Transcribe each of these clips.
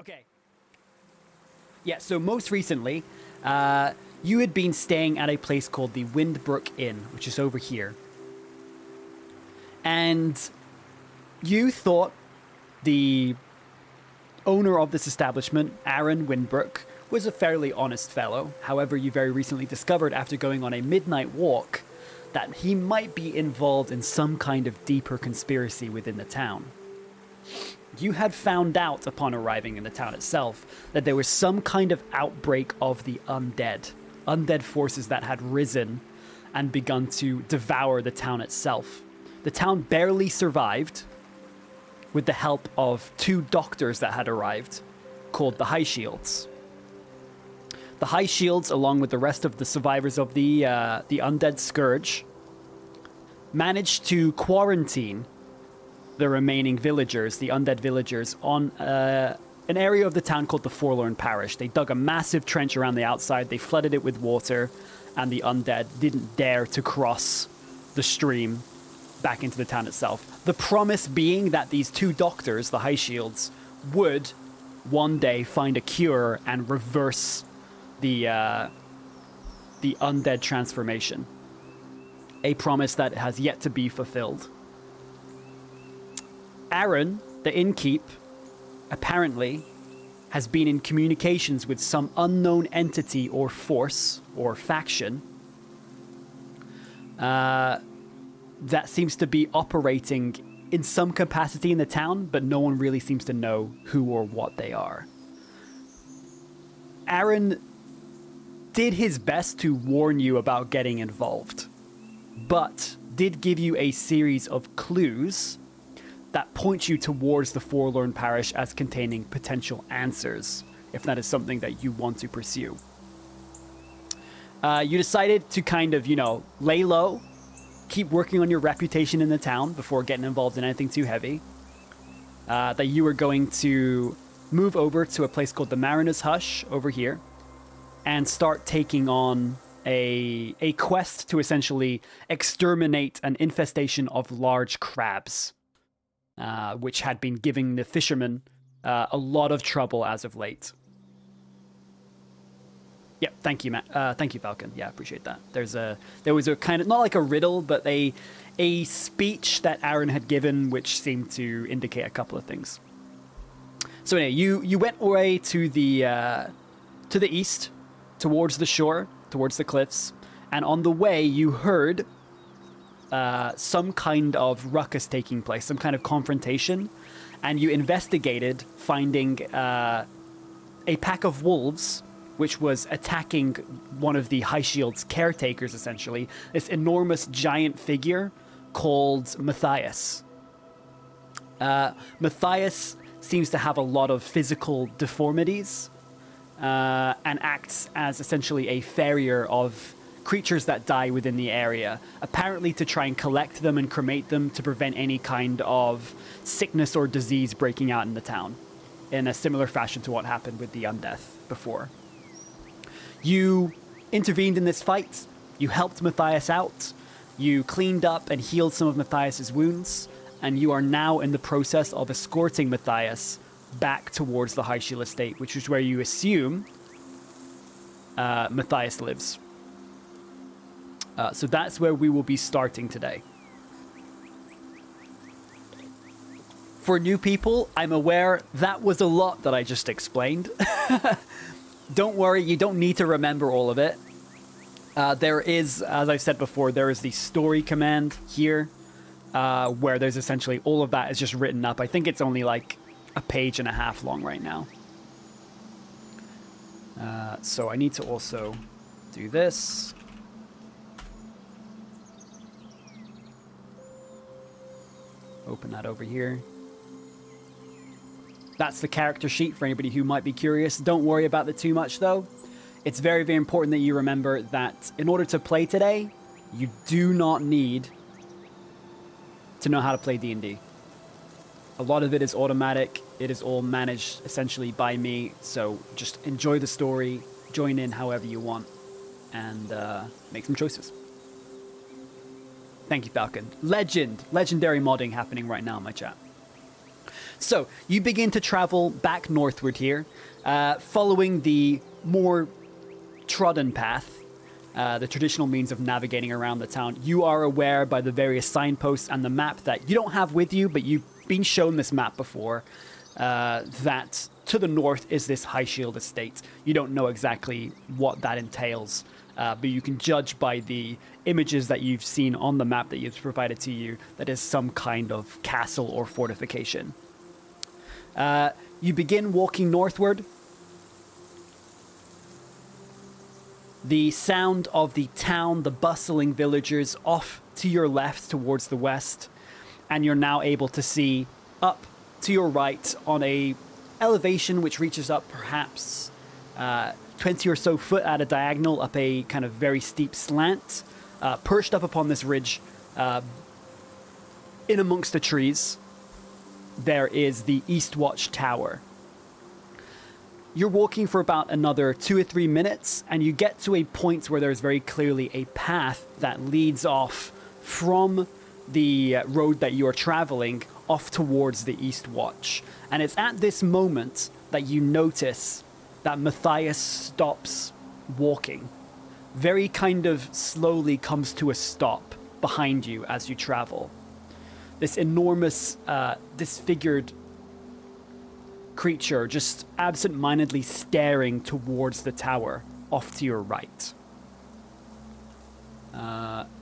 Okay. Yeah, so most recently, you had been staying at a place called the Windbrook Inn, which is over here. And you thought the owner of this establishment, Aaron Windbrook, was a fairly honest fellow. However, you very recently discovered after going on a midnight walk that he might be involved in some kind of deeper conspiracy within the town. You had found out upon arriving in the town itself that there was some kind of outbreak of the undead forces that had risen and begun to devour the town itself. The town barely survived with the help of 2 doctors that had arrived, called the High Shields. The High Shields, along with the rest of the survivors of the undead scourge, managed to quarantine the remaining villagers, the undead villagers, on an area of the town called the Forlorn Parish. They dug a massive trench around the outside, they flooded it with water, and the undead didn't dare to cross the stream back into the town itself. The promise being that these 2 doctors, the High Shields, would one day find a cure and reverse the undead transformation. A promise that has yet to be fulfilled. Aaron, the innkeep, apparently has been in communications with some unknown entity or force or faction that seems to be operating in some capacity in the town, but no one really seems to know who or what they are. Aaron did his best to warn you about getting involved, but did give you a series of clues that point you towards the Forlorn Parish as containing potential answers, if that is something that you want to pursue. You decided to kind of, lay low, keep working on your reputation in the town before getting involved in anything too heavy. That you were going to move over to a place called the Mariner's Hush over here and start taking on a quest to essentially exterminate an infestation of large crabs, which had been giving the fishermen a lot of trouble as of late. Yep, thank you, Matt. Thank you, Falcon. Yeah, appreciate that. There was a kind of, not like a riddle, but a speech that Aaron had given, which seemed to indicate a couple of things. So anyway, you went away to the east, towards the shore, towards the cliffs, and on the way you heard some kind of ruckus taking place, some kind of confrontation, and you investigated, finding a pack of wolves which was attacking one of the High Shield's caretakers, essentially, this enormous giant figure called Matthias. Matthias seems to have a lot of physical deformities and acts as essentially a farrier of creatures that die within the area, apparently to try and collect them and cremate them to prevent any kind of sickness or disease breaking out in the town, in a similar fashion to what happened with the Undeath before. You intervened in this fight, you helped Matthias out, you cleaned up and healed some of Matthias's wounds, and you are now in the process of escorting Matthias back towards the High Shield estate, which is where you assume Matthias lives. So that's where we will be starting today. For new people, I'm aware that was a lot that I just explained. Don't worry, you don't need to remember all of it. There is, as I've said before, there is the story command here, where there's essentially all of that is just written up. I think it's only like a page and a half long right now. So I need to also do this. Open that over here. That's the character sheet for anybody who might be curious. Don't worry about it too much, though. It's very, very important that you remember that in order to play today, you do not need to know how to play D&D. A lot of it is automatic. It is all managed essentially by me. So just enjoy the story, join in however you want, and make some choices. Thank you, Falcon. Legendary modding happening right now in my chat. So you begin to travel back northward here, following the more trodden path, the traditional means of navigating around the town. You are aware by the various signposts and the map that you don't have with you, but you've been shown this map before, that to the north is this High Shield estate. You don't know exactly what that entails, but you can judge by the images that you've seen on the map that you've provided to you that is some kind of castle or fortification. You begin walking northward. The sound of the town, the bustling villagers off to your left towards the west, and you're now able to see up to your right on a elevation which reaches up perhaps 20 or so foot at a diagonal up a kind of very steep slant, perched up upon this ridge in amongst the trees, there is the Eastwatch Tower. You're walking for about another 2 or 3 minutes, and you get to a point where there's very clearly a path that leads off from the road that you are traveling off towards the Eastwatch. And it's at this moment that you notice that Matthias stops walking. Very kind of slowly comes to a stop behind you as you travel. This enormous, disfigured creature just absent-mindedly staring towards the tower off to your right.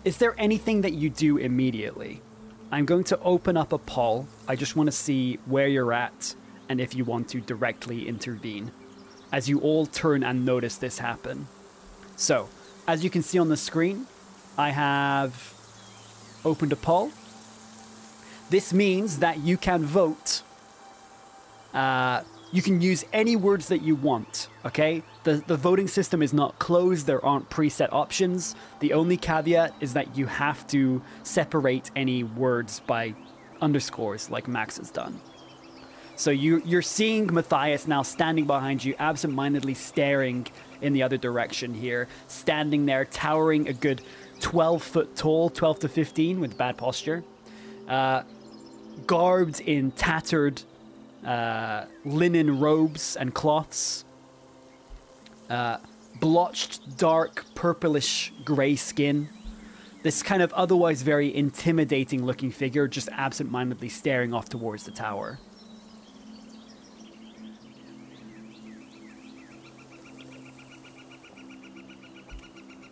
Is there anything that you do immediately? I'm going to open up a poll. I just want to see where you're at and if you want to directly intervene, as you all turn and notice this happen. So, as you can see on the screen, I have opened a poll. This means that you can vote. You can use any words that you want, okay? The voting system is not closed. There aren't preset options. The only caveat is that you have to separate any words by underscores like Max has done. So you're seeing Matthias now standing behind you, absent-mindedly staring in the other direction here, standing there, towering a good 12 foot tall, 12 to 15 with bad posture, garbed in tattered linen robes and cloths, blotched, dark, purplish gray skin. This kind of otherwise very intimidating looking figure just absent-mindedly staring off towards the tower.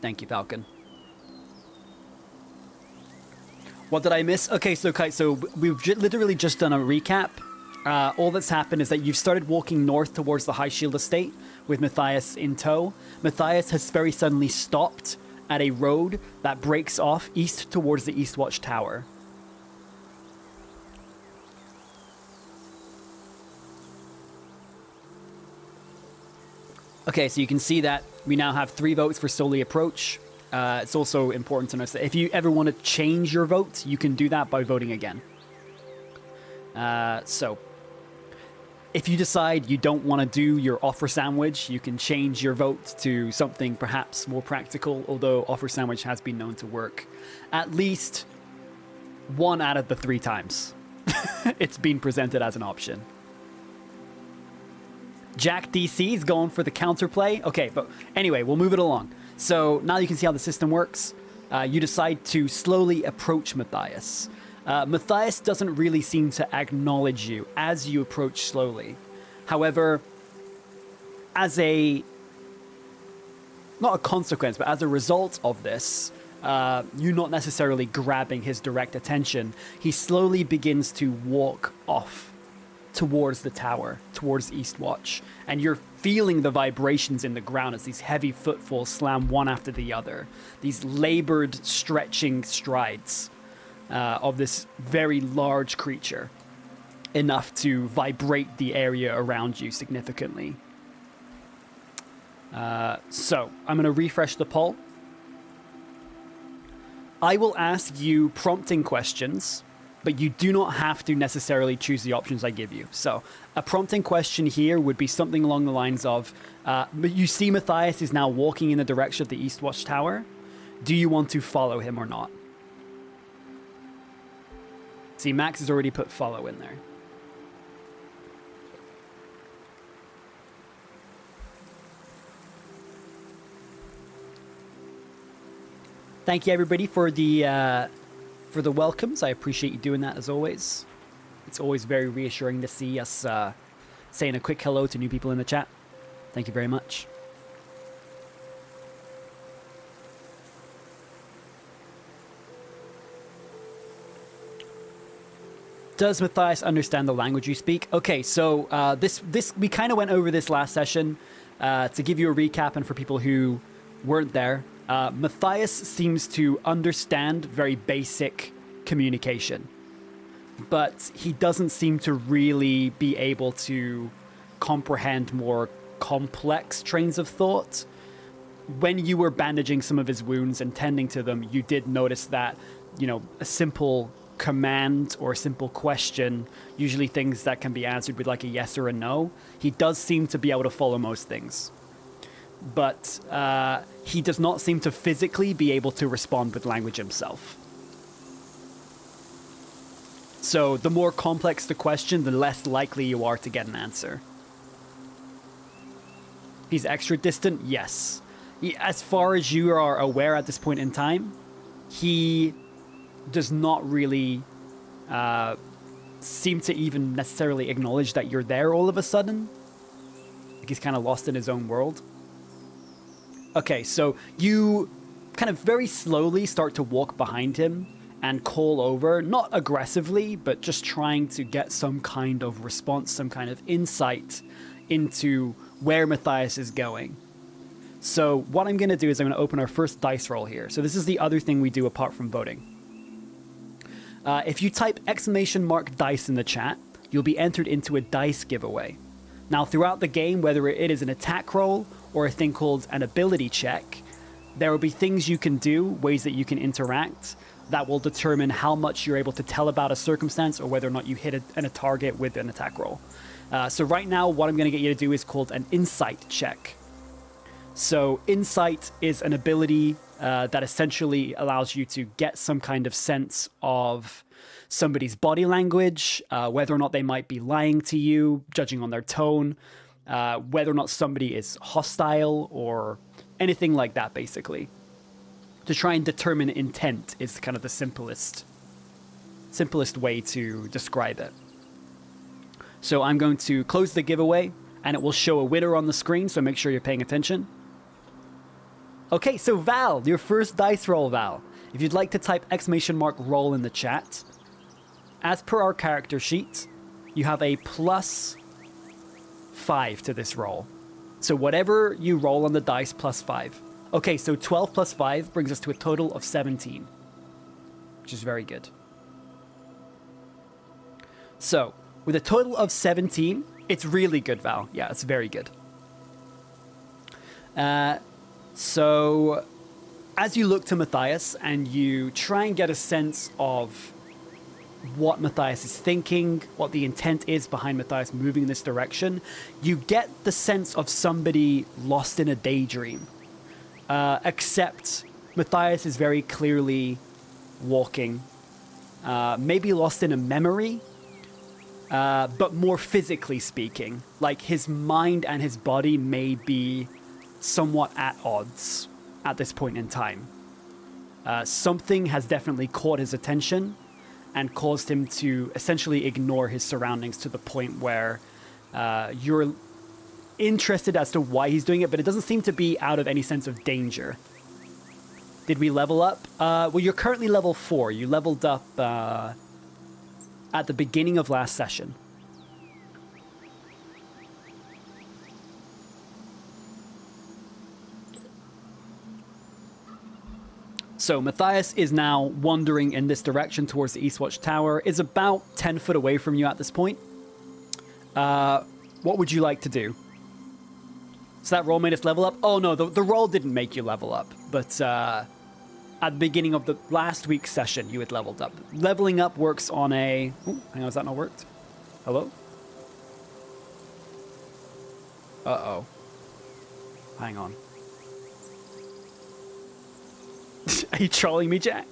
Thank you, Falcon. What did I miss? Okay, so we've literally just done a recap. All that's happened is that you've started walking north towards the High Shield estate with Matthias in tow. Matthias has very suddenly stopped at a road that breaks off east towards the Eastwatch Tower. Okay, so you can see that we now have 3 votes for slowly approach. It's also important to notice that if you ever want to change your vote, you can do that by voting again. So, if you decide you don't want to do your offer sandwich, you can change your vote to something perhaps more practical, although offer sandwich has been known to work at least 1 out of the 3 times it's been presented as an option. Jack DC is going for the counterplay. Okay, but anyway, we'll move it along. So now you can see how the system works. You decide to slowly approach Matthias. Matthias doesn't really seem to acknowledge you as you approach slowly. However, as a... not a consequence, but as a result of this, you not necessarily grabbing his direct attention, he slowly begins to walk off towards the tower, towards Eastwatch, and you're feeling the vibrations in the ground as these heavy footfalls slam one after the other, these labored, stretching strides of this very large creature, enough to vibrate the area around you significantly. So, I'm going to refresh the poll. I will ask you prompting questions, but you do not have to necessarily choose the options I give you. So a prompting question here would be something along the lines of, you see Matthias is now walking in the direction of the Eastwatch Tower. Do you want to follow him or not? See, Max has already put follow in there. Thank you, everybody, for the welcomes. I appreciate you doing that, as always. It's always very reassuring to see us saying a quick hello to new people in the chat. Thank you very much. Does Matthias understand the language you speak? Okay, so this we kind of went over this last session. To give you a recap and for people who weren't there, Matthias seems to understand very basic communication, but he doesn't seem to really be able to comprehend more complex trains of thought. When you were bandaging some of his wounds and tending to them, you did notice that, you know, a simple command or a simple question, usually things that can be answered with like a yes or a no, he does seem to be able to follow most things. But he does not seem to physically be able to respond with language himself. So the more complex the question, the less likely you are to get an answer. He's extra distant? Yes. As far as you are aware at this point in time, he does not really seem to even necessarily acknowledge that you're there all of a sudden. Like he's kind of lost in his own world. Okay, so you kind of very slowly start to walk behind him and call over, not aggressively, but just trying to get some kind of response, some kind of insight into where Matthias is going. So what I'm going to do is I'm going to open our first dice roll here. So this is the other thing we do apart from voting. If you type !dice in the chat, you'll be entered into a dice giveaway. Now, throughout the game, whether it is an attack roll or a thing called an ability check, there will be things you can do, ways that you can interact, that will determine how much you're able to tell about a circumstance or whether or not you hit a target with an attack roll. So right now, what I'm going to get you to do is called an insight check. So insight is an ability that essentially allows you to get some kind of sense of somebody's body language, whether or not they might be lying to you, judging on their tone, whether or not somebody is hostile or anything like that, basically. To try and determine intent is kind of the simplest way to describe it. So I'm going to close the giveaway, and it will show a winner on the screen, so make sure you're paying attention. Okay, so Val, your first dice roll, Val. If you'd like to type !roll in the chat, as per our character sheet, you have a +5 to this roll. So whatever you roll on the dice, +5. Okay, so 12 plus 5 brings us to a total of 17, which is very good. So, with a total of 17, it's really good, Val. Yeah, it's very good. So, as you look to Matthias and you try and get a sense of what Matthias is thinking, what the intent is behind Matthias moving in this direction, you get the sense of somebody lost in a daydream. Except Matthias is very clearly walking, maybe lost in a memory, but more physically speaking, like his mind and his body may be somewhat at odds at this point in time. Something has definitely caught his attention and caused him to essentially ignore his surroundings to the point where you're interested as to why he's doing it, but it doesn't seem to be out of any sense of danger. Did we level up? Well, you're currently level 4. You leveled up at the beginning of last session. So Matthias is now wandering in this direction towards the Eastwatch Tower. Is about 10 foot away from you at this point. What would you like to do? So that roll made us level up? Oh no, the roll didn't make you level up. But at the beginning of the last week's session, you had leveled up. Leveling up works on a... Oh, hang on, has that not worked? Hello? Uh-oh. Hang on. Are you trolling me, Jack?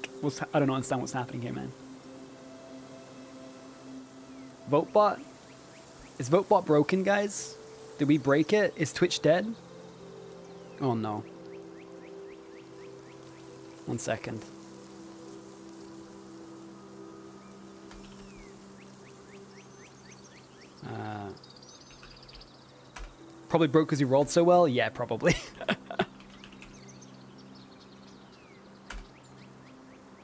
I don't understand what's happening here, man. VoteBot? Is VoteBot broken, guys? Did we break it? Is Twitch dead? Oh, no. 1 second. Probably broke because he rolled so well? Yeah, probably.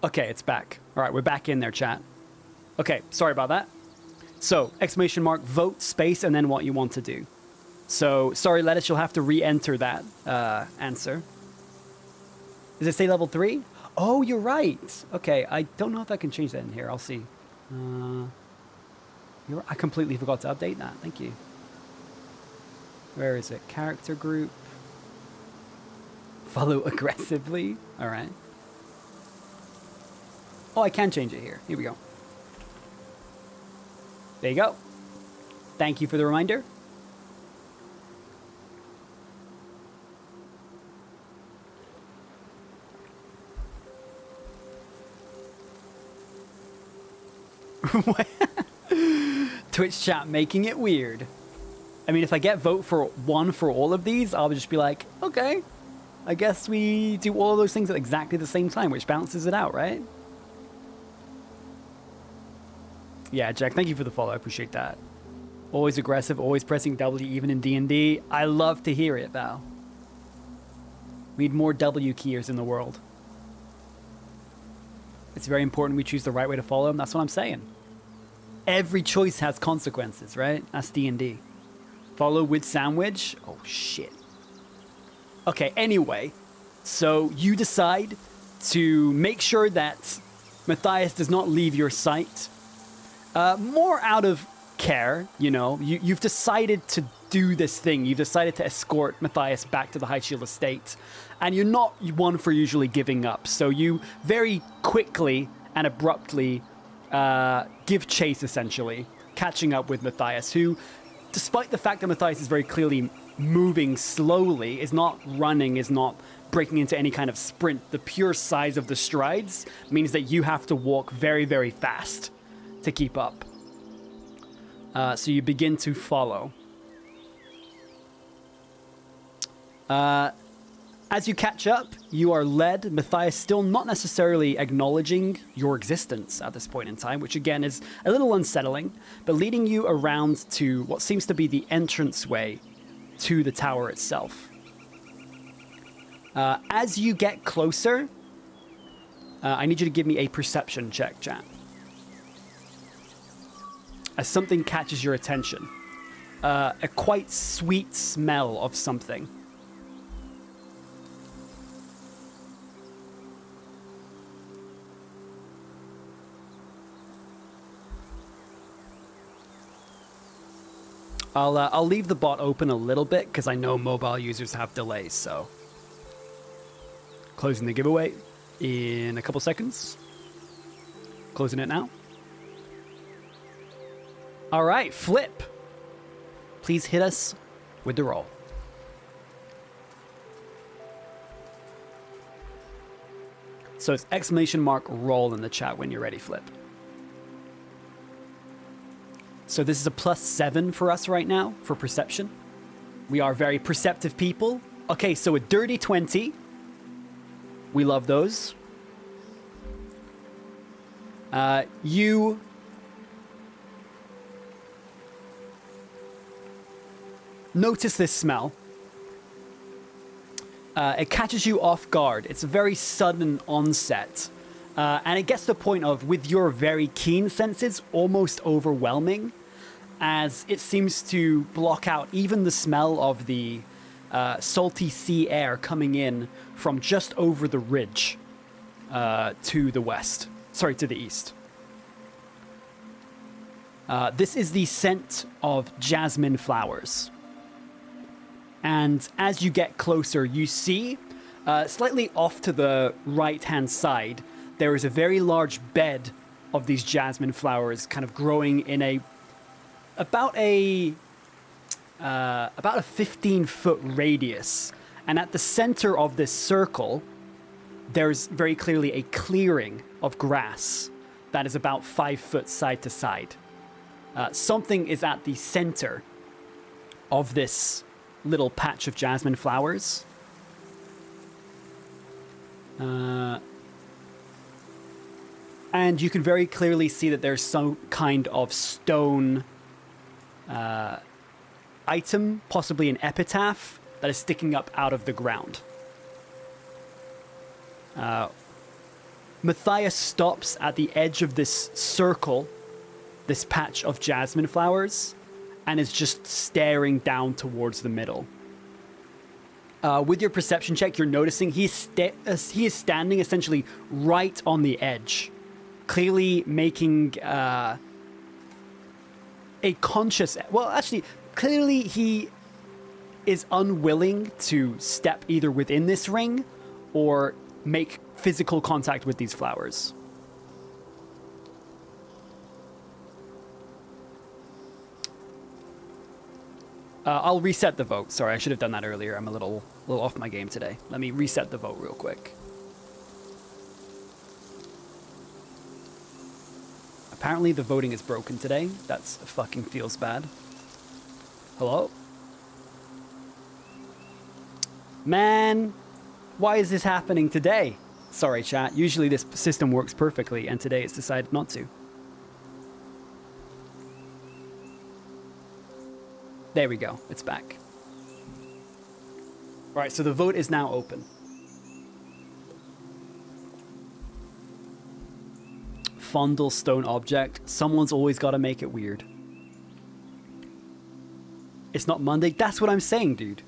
Okay, it's back. All right, we're back in there, chat. Okay, sorry about that. So, exclamation mark, vote, space, and then what you want to do. So, sorry, Lettuce, you'll have to re-enter that answer. Does it say level 3? Oh, you're right. Okay, I don't know if I can change that in here. I'll see. I completely forgot to update that. Thank you. Where is it? Character group. Follow aggressively. All right. Oh, I can change it here. Here we go. There you go. Thank you for the reminder. Twitch chat making it weird. I mean, if I get vote for one for all of these, I'll just be like, okay, I guess we do all of those things at exactly the same time, which balances it out, right? Yeah, Jack, thank you for the follow. I appreciate that. Always aggressive, always pressing W even in D&D. I love to hear it, Val. We need more W keyers in the world. It's very important we choose the right way to follow them. That's what I'm saying. Every choice has consequences, right? That's D&D. Follow with sandwich. Oh, shit. Okay, anyway. So you decide to make sure that Matthias does not leave your sight. More out of care, you know. You've decided to do this thing. You've decided to escort Matthias back to the High Shield Estate. And you're not one for usually giving up. So you very quickly and abruptly give chase, essentially, catching up with Matthias, who, despite the fact that Matthias is very clearly moving slowly, is not running, is not breaking into any kind of sprint. The pure size of the strides means that you have to walk very, very fast to keep up. So you begin to follow. As you catch up, you are led, Matthias still not necessarily acknowledging your existence at this point in time, which again is a little unsettling, but leading you around to what seems to be the entranceway to the tower itself. As you get closer, I need you to give me a perception check, chat. As something catches your attention. A quite sweet smell of something. I'll leave the bot open a little bit because I know mobile users have delays, so. Closing the giveaway in a couple seconds. Closing it now. All right, Flip. Please hit us with the roll. So it's exclamation mark roll in the chat when you're ready, Flip. So this is a +7 for us right now for perception. We are very perceptive people. Okay, so a dirty 20. We love those. You notice this smell. It catches you off guard. It's a very sudden onset. And it gets to the point of, with your very keen senses, almost overwhelming, as it seems to block out even the smell of the salty sea air coming in from just over the ridge to the west. Sorry, to the east. This is the scent of jasmine flowers. And as you get closer, you see, slightly off to the right-hand side, there is a very large bed of these jasmine flowers kind of growing in about a 15-foot radius. And at the center of this circle, there's very clearly a clearing of grass that is about 5 foot side to side. Something is at the center of this little patch of jasmine flowers. And you can very clearly see that there's some kind of stone item, possibly an epitaph, that is sticking up out of the ground. Matthias stops at the edge of this circle, this patch of jasmine flowers, and is just staring down towards the middle. With your perception check, you're noticing he is standing essentially right on the edge, clearly making a conscious... Well, actually, clearly he is unwilling to step either within this ring or make physical contact with these flowers. I'll reset the vote. Sorry, I should have done that earlier. I'm a little off my game today. Let me reset the vote real quick. Apparently the voting is broken today. That's fucking feels bad. Hello? Man, why is this happening today? Sorry, chat. Usually this system works perfectly, and today it's decided not to. There we go. It's back. All right, so the vote is now open. Fondle stone object. Someone's always got to make it weird. It's not Monday. That's what I'm saying, dude.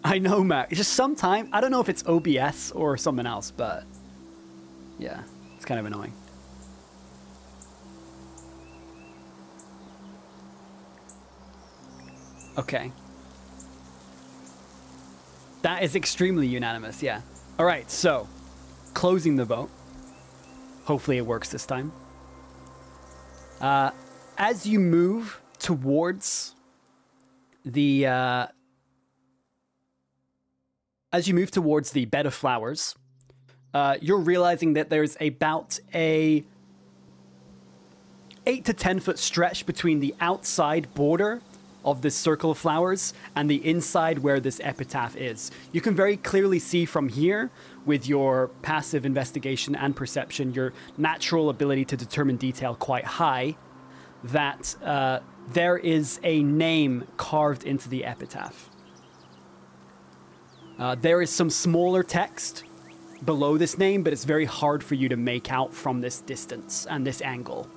I know, Mac. It's just sometimes, I don't know if it's OBS or something else, but yeah, it's kind of annoying. Okay. That is extremely unanimous, yeah. All right, so closing the vote. Hopefully it works this time. As you move towards the bed of flowers, you're realizing that there's about a 8 to 10 foot stretch between the outside border of this circle of flowers and the inside where this epitaph is. You can very clearly see from here, with your passive investigation and perception, your natural ability to determine detail quite high, that there is a name carved into the epitaph. There is some smaller text below this name, but it's very hard for you to make out from this distance and this angle.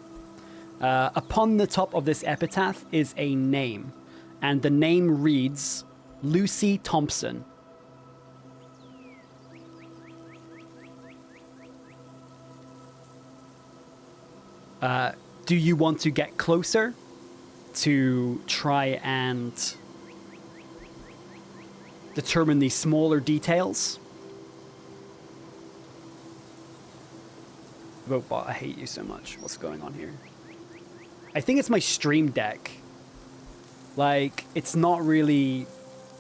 Upon the top of this epitaph is a name, and the name reads Lucy Thompson. Do you want to get closer to try and determine the smaller details? Votebot, I hate you so much. What's going on here? I think it's my stream deck. Like, it's not really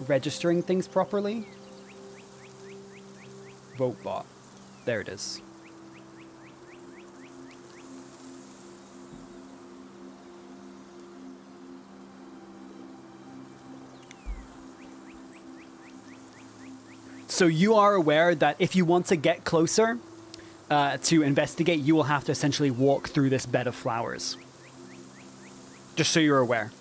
registering things properly. Votebot. There it is. So you are aware that if you want to get closer to investigate, you will have to essentially walk through this bed of flowers. Just so you're aware.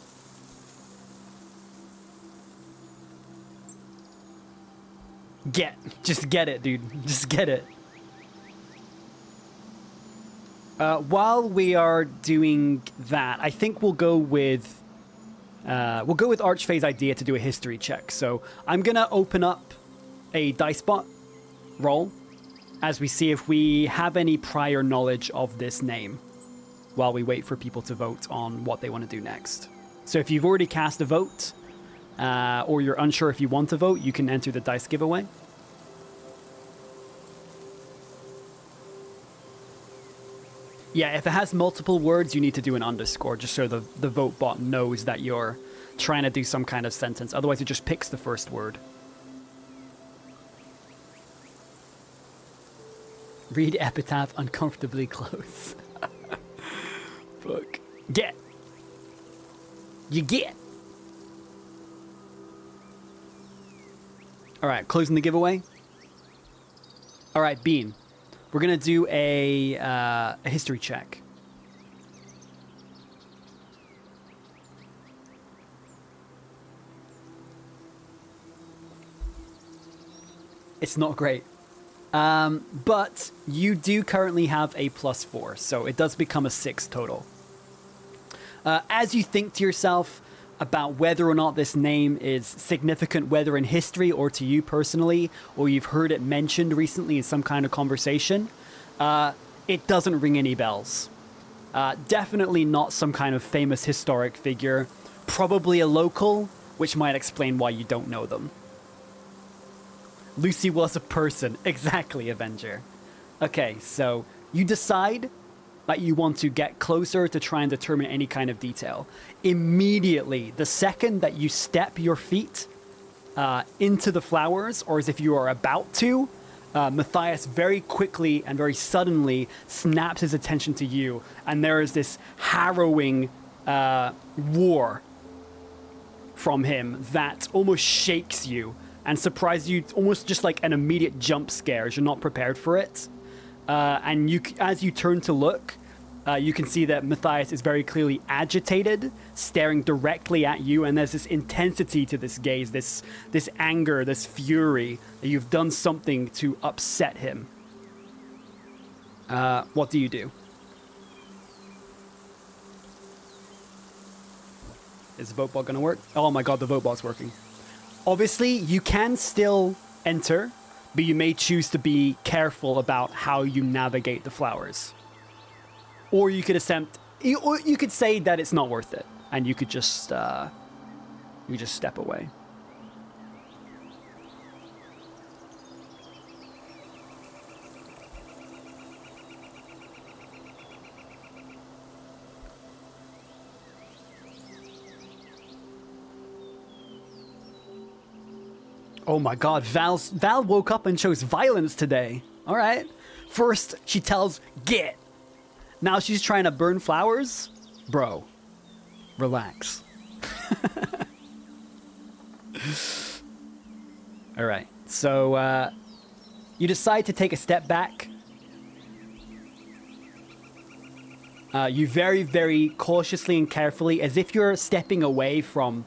Just get it, dude. Just get it. While we are doing that, I think we'll go with Archfey's idea to do a history check. So I'm gonna open up a dicebot roll as we see if we have any prior knowledge of this name while we wait for people to vote on what they want to do next. So if you've already cast a vote, or you're unsure if you want to vote, you can enter the dice giveaway. Yeah, if it has multiple words, you need to do an underscore just so the vote bot knows that you're trying to do some kind of sentence. Otherwise, it just picks the first word. Read epitaph uncomfortably close. Fuck. Get. You get. All right, closing the giveaway. All right, Bean. We're going to do a history check. It's not great. But you do currently have a +4, so it does become a 6 total. As you think to yourself about whether or not this name is significant, whether in history or to you personally, or you've heard it mentioned recently in some kind of conversation, it doesn't ring any bells. Definitely not some kind of famous historic figure. Probably a local, which might explain why you don't know them. Lucy was a person. Exactly, Avenger. Okay, so you decide that you want to get closer to try and determine any kind of detail. Immediately, the second that you step your feet into the flowers, or as if you are about to, Matthias very quickly and very suddenly snaps his attention to you, and there is this harrowing roar from him that almost shakes you and surprises you, almost just like an immediate jump scare as you're not prepared for it. And you, as you turn to look, you can see that Matthias is very clearly agitated, staring directly at you, and there's this intensity to this gaze, this anger, this fury, that you've done something to upset him. What do you do? Is the vote bot going to work? Oh my god, the vote bot's working. Obviously, you can still enter, but you may choose to be careful about how you navigate the flowers. Or you could attempt, or you could say that it's not worth it, and you could just, step away. Oh my god, Val woke up and chose violence today. All right. First, she tells get. Now she's trying to burn flowers? Bro, relax. All right. So, you decide to take a step back. You very, very cautiously and carefully, as if you're stepping away from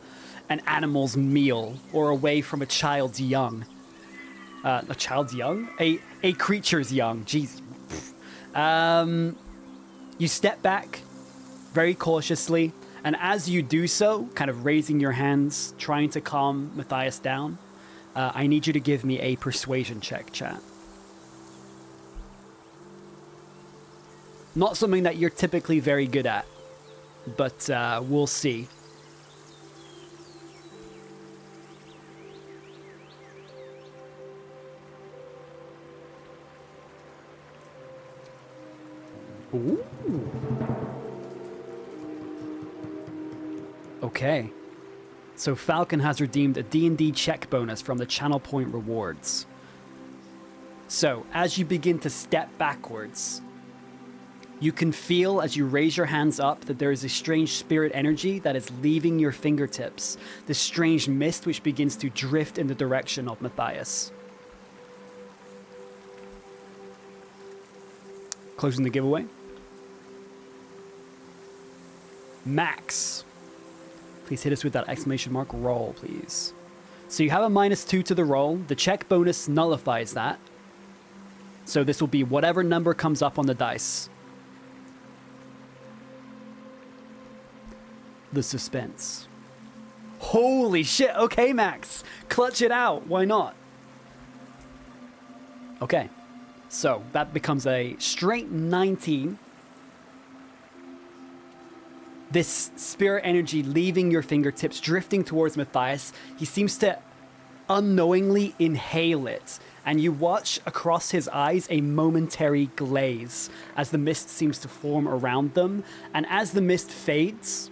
an animal's meal or away from a child's young. A child's young? A creature's young. Jeez. You step back very cautiously, and as you do so, kind of raising your hands, trying to calm Matthias down, I need you to give me a persuasion check, chat. Not something that you're typically very good at, but we'll see. Ooh. Okay. So Falcon has redeemed a D&D check bonus from the channel point rewards. So, as you begin to step backwards, you can feel as you raise your hands up that there is a strange spirit energy that is leaving your fingertips. This strange mist which begins to drift in the direction of Matthias. Closing the giveaway. Max. Please hit us with that exclamation mark roll, please. So you have a -2 to the roll. The check bonus nullifies that. So this will be whatever number comes up on the dice. The suspense. Holy shit. Okay, Max. Clutch it out. Why not? Okay. So that becomes a straight 19. This spirit energy leaving your fingertips, drifting towards Matthias. He seems to unknowingly inhale it, and you watch across his eyes a momentary glaze as the mist seems to form around them. And as the mist fades,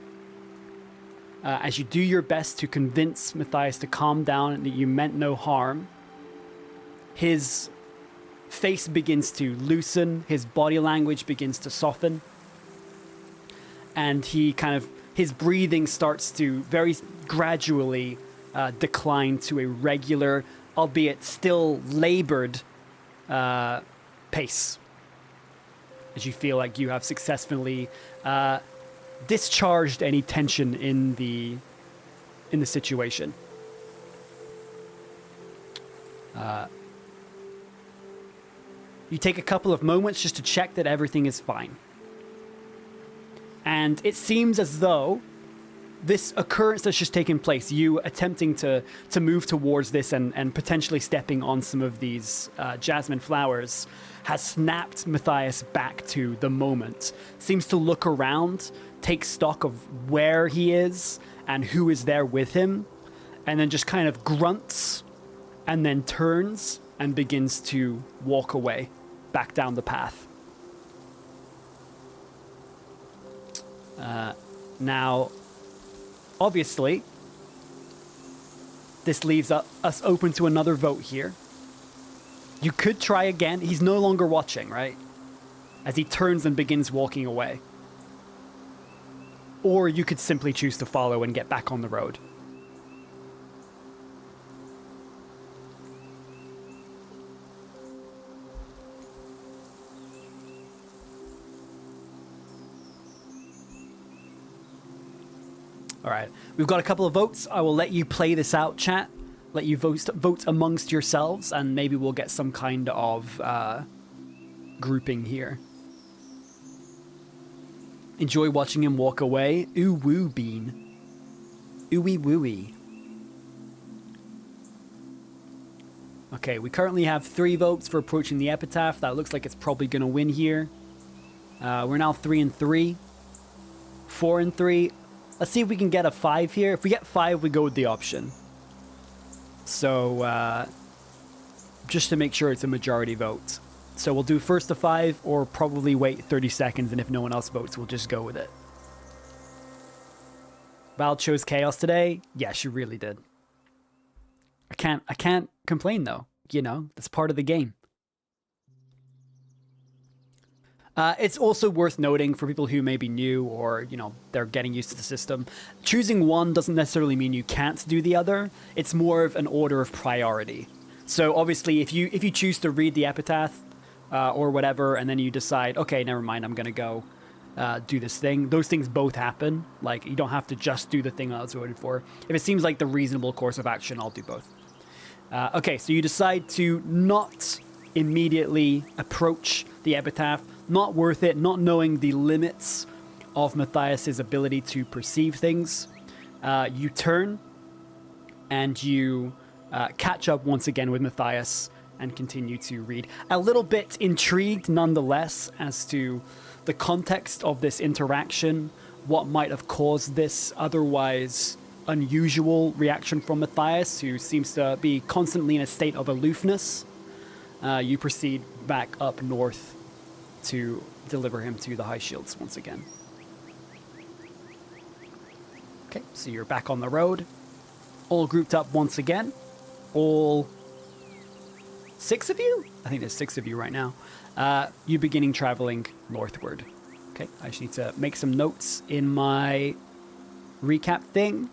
as you do your best to convince Matthias to calm down and that you meant no harm, his face begins to loosen, his body language begins to soften. and his breathing starts to very gradually decline to a regular, albeit still labored, pace. As you feel like you have successfully discharged any tension in the situation. You take a couple of moments just to check that everything is fine. And it seems as though this occurrence that's just taken place, you attempting to move towards this and potentially stepping on some of these jasmine flowers, has snapped Matthias back to the moment. Seems to look around, take stock of where he is and who is there with him, and then just kind of grunts and then turns and begins to walk away back down the path. Now, obviously, this leaves us open to another vote here. You could try again. He's no longer watching, right? As he turns and begins walking away. Or you could simply choose to follow and get back on the road. All right, we've got a couple of votes. I will let you play this out, chat. Let you vote amongst yourselves, and maybe we'll get some kind of grouping here. Enjoy watching him walk away. Ooh woo bean. Ooey wooey. Okay, we currently have 3 votes for approaching the epitaph. That looks like it's probably going to win here. We're now 3 and 3. 4 and 3. Let's see if we can get a 5 here. If we get 5, we go with the option. So, just to make sure it's a majority vote. So we'll do first to 5, or probably wait 30 seconds, and if no one else votes, we'll just go with it. Val chose chaos today. Yeah, she really did. I can't complain though. You know, that's part of the game. It's also worth noting for people who may be new or, you know, they're getting used to the system. Choosing one doesn't necessarily mean you can't do the other. It's more of an order of priority. So obviously, if you choose to read the epitaph or whatever, and then you decide, okay, never mind, I'm gonna go do this thing. Those things both happen. Like, you don't have to just do the thing I was voted for. If it seems like the reasonable course of action, I'll do both. Okay, so you decide to not immediately approach the epitaph. Not worth it, not knowing the limits of Matthias's ability to perceive things. You turn and you catch up once again with Matthias and continue to read. A little bit intrigued nonetheless as to the context of this interaction, what might have caused this otherwise unusual reaction from Matthias, who seems to be constantly in a state of aloofness. You proceed back up north to deliver him to the High Shields once again. Okay, so you're back on the road, all grouped up once again. All 6 of you? I think there's 6 of you right now. You beginning traveling northward. Okay, I just need to make some notes in my recap thing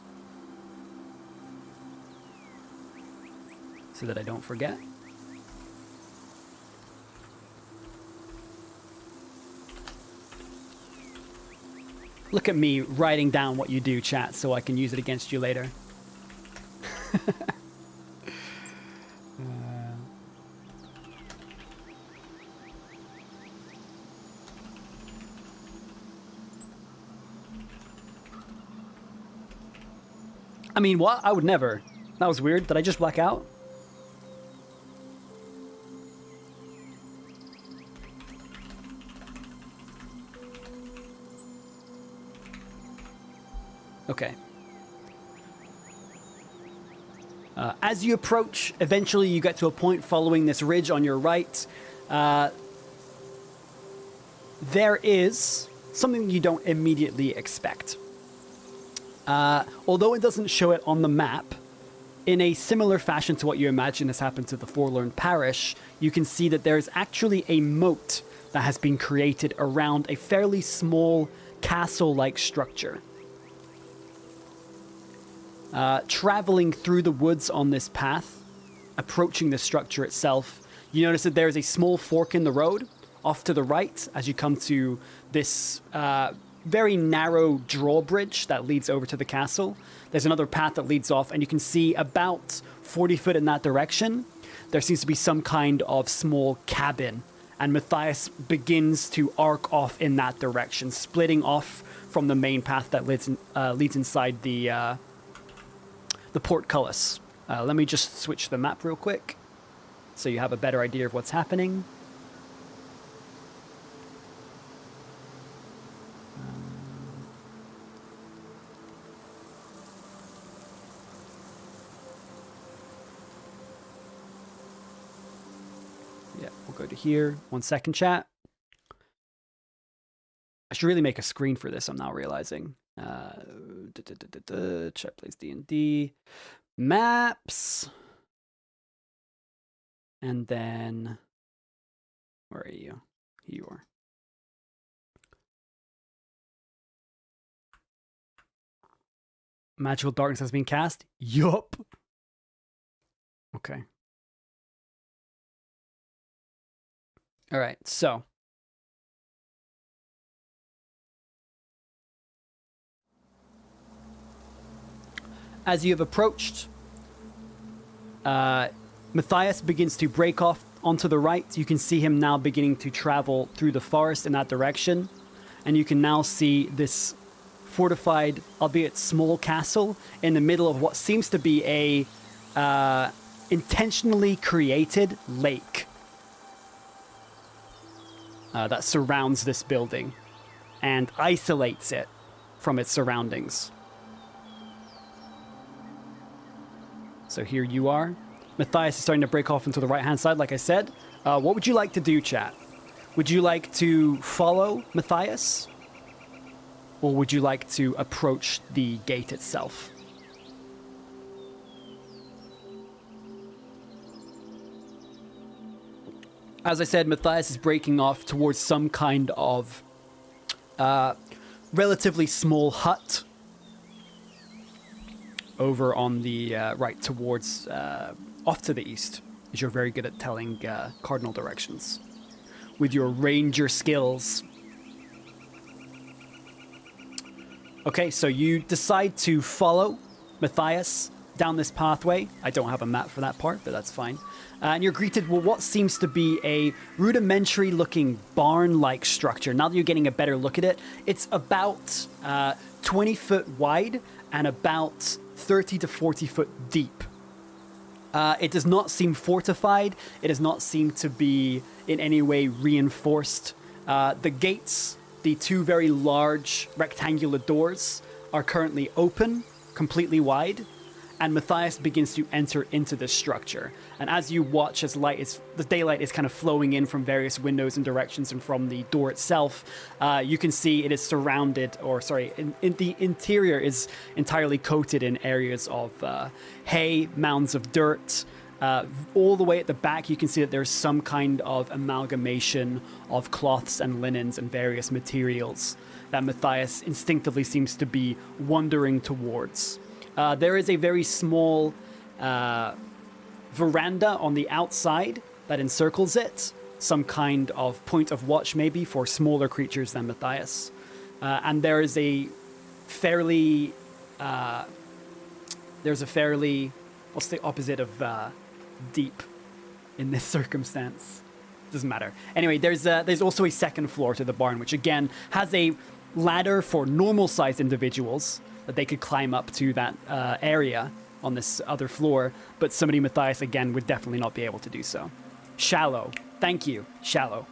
so that I don't forget. Look at me writing down what you do, chat, so I can use it against you later. I mean, what? I would never. That was weird. Did I just black out? Okay. As you approach, eventually you get to a point following this ridge on your right. There is something you don't immediately expect. Although it doesn't show it on the map, in a similar fashion to what you imagine has happened to the Forlorn Parish, you can see that there is actually a moat that has been created around a fairly small castle-like structure. Traveling through the woods on this path, approaching the structure itself, you notice that there's a small fork in the road off to the right as you come to this very narrow drawbridge that leads over to the castle. There's another path that leads off, and you can see about 40 foot in that direction, there seems to be some kind of small cabin, and Matthias begins to arc off in that direction, splitting off from the main path that leads inside the portcullis. Let me just switch the map real quick so you have a better idea of what's happening. Yeah, we'll go to here. 1 second, chat. I should really make a screen for this, I'm now realizing. Chat Plays D&D. Maps. And then, where are you? Here you are. Magical darkness has been cast? Yup. Okay. All right, so. As you have approached, Matthias begins to break off onto the right. You can see him now beginning to travel through the forest in that direction. And you can now see this fortified, albeit small castle in the middle of what seems to be a intentionally created lake that surrounds this building and isolates it from its surroundings. So here you are. Matthias is starting to break off into the right-hand side, like I said. What would you like to do, chat? Would you like to follow Matthias? Or would you like to approach the gate itself? As I said, Matthias is breaking off towards some kind of relatively small hut over on the right towards, off to the east, as you're very good at telling cardinal directions with your ranger skills. Okay, so you decide to follow Matthias down this pathway. I don't have a map for that part, but that's fine. And you're greeted with what seems to be a rudimentary-looking barn-like structure. Now that you're getting a better look at it, it's about 20 foot wide and about 30 to 40 foot deep. It does not seem fortified. It does not seem to be in any way reinforced. The gates, the two very large rectangular doors, are currently open, completely wide, and Matthias begins to enter into this structure. And as you watch, as the daylight is kind of flowing in from various windows and directions and from the door itself, you can see it is surrounded, in the interior is entirely coated in areas of hay, mounds of dirt. All the way at the back, you can see that there's some kind of amalgamation of cloths and linens and various materials that Matthias instinctively seems to be wandering towards. There is a very small veranda on the outside that encircles it, some kind of point of watch maybe for smaller creatures than Matthias. And there is a fairly, what's the opposite of deep in this circumstance? Doesn't matter. Anyway, there's also a second floor to the barn, which again has a ladder for normal-sized individuals that they could climb up to that area on this other floor, but somebody Matthias, again, would definitely not be able to do so. Shallow. Thank you. Shallow.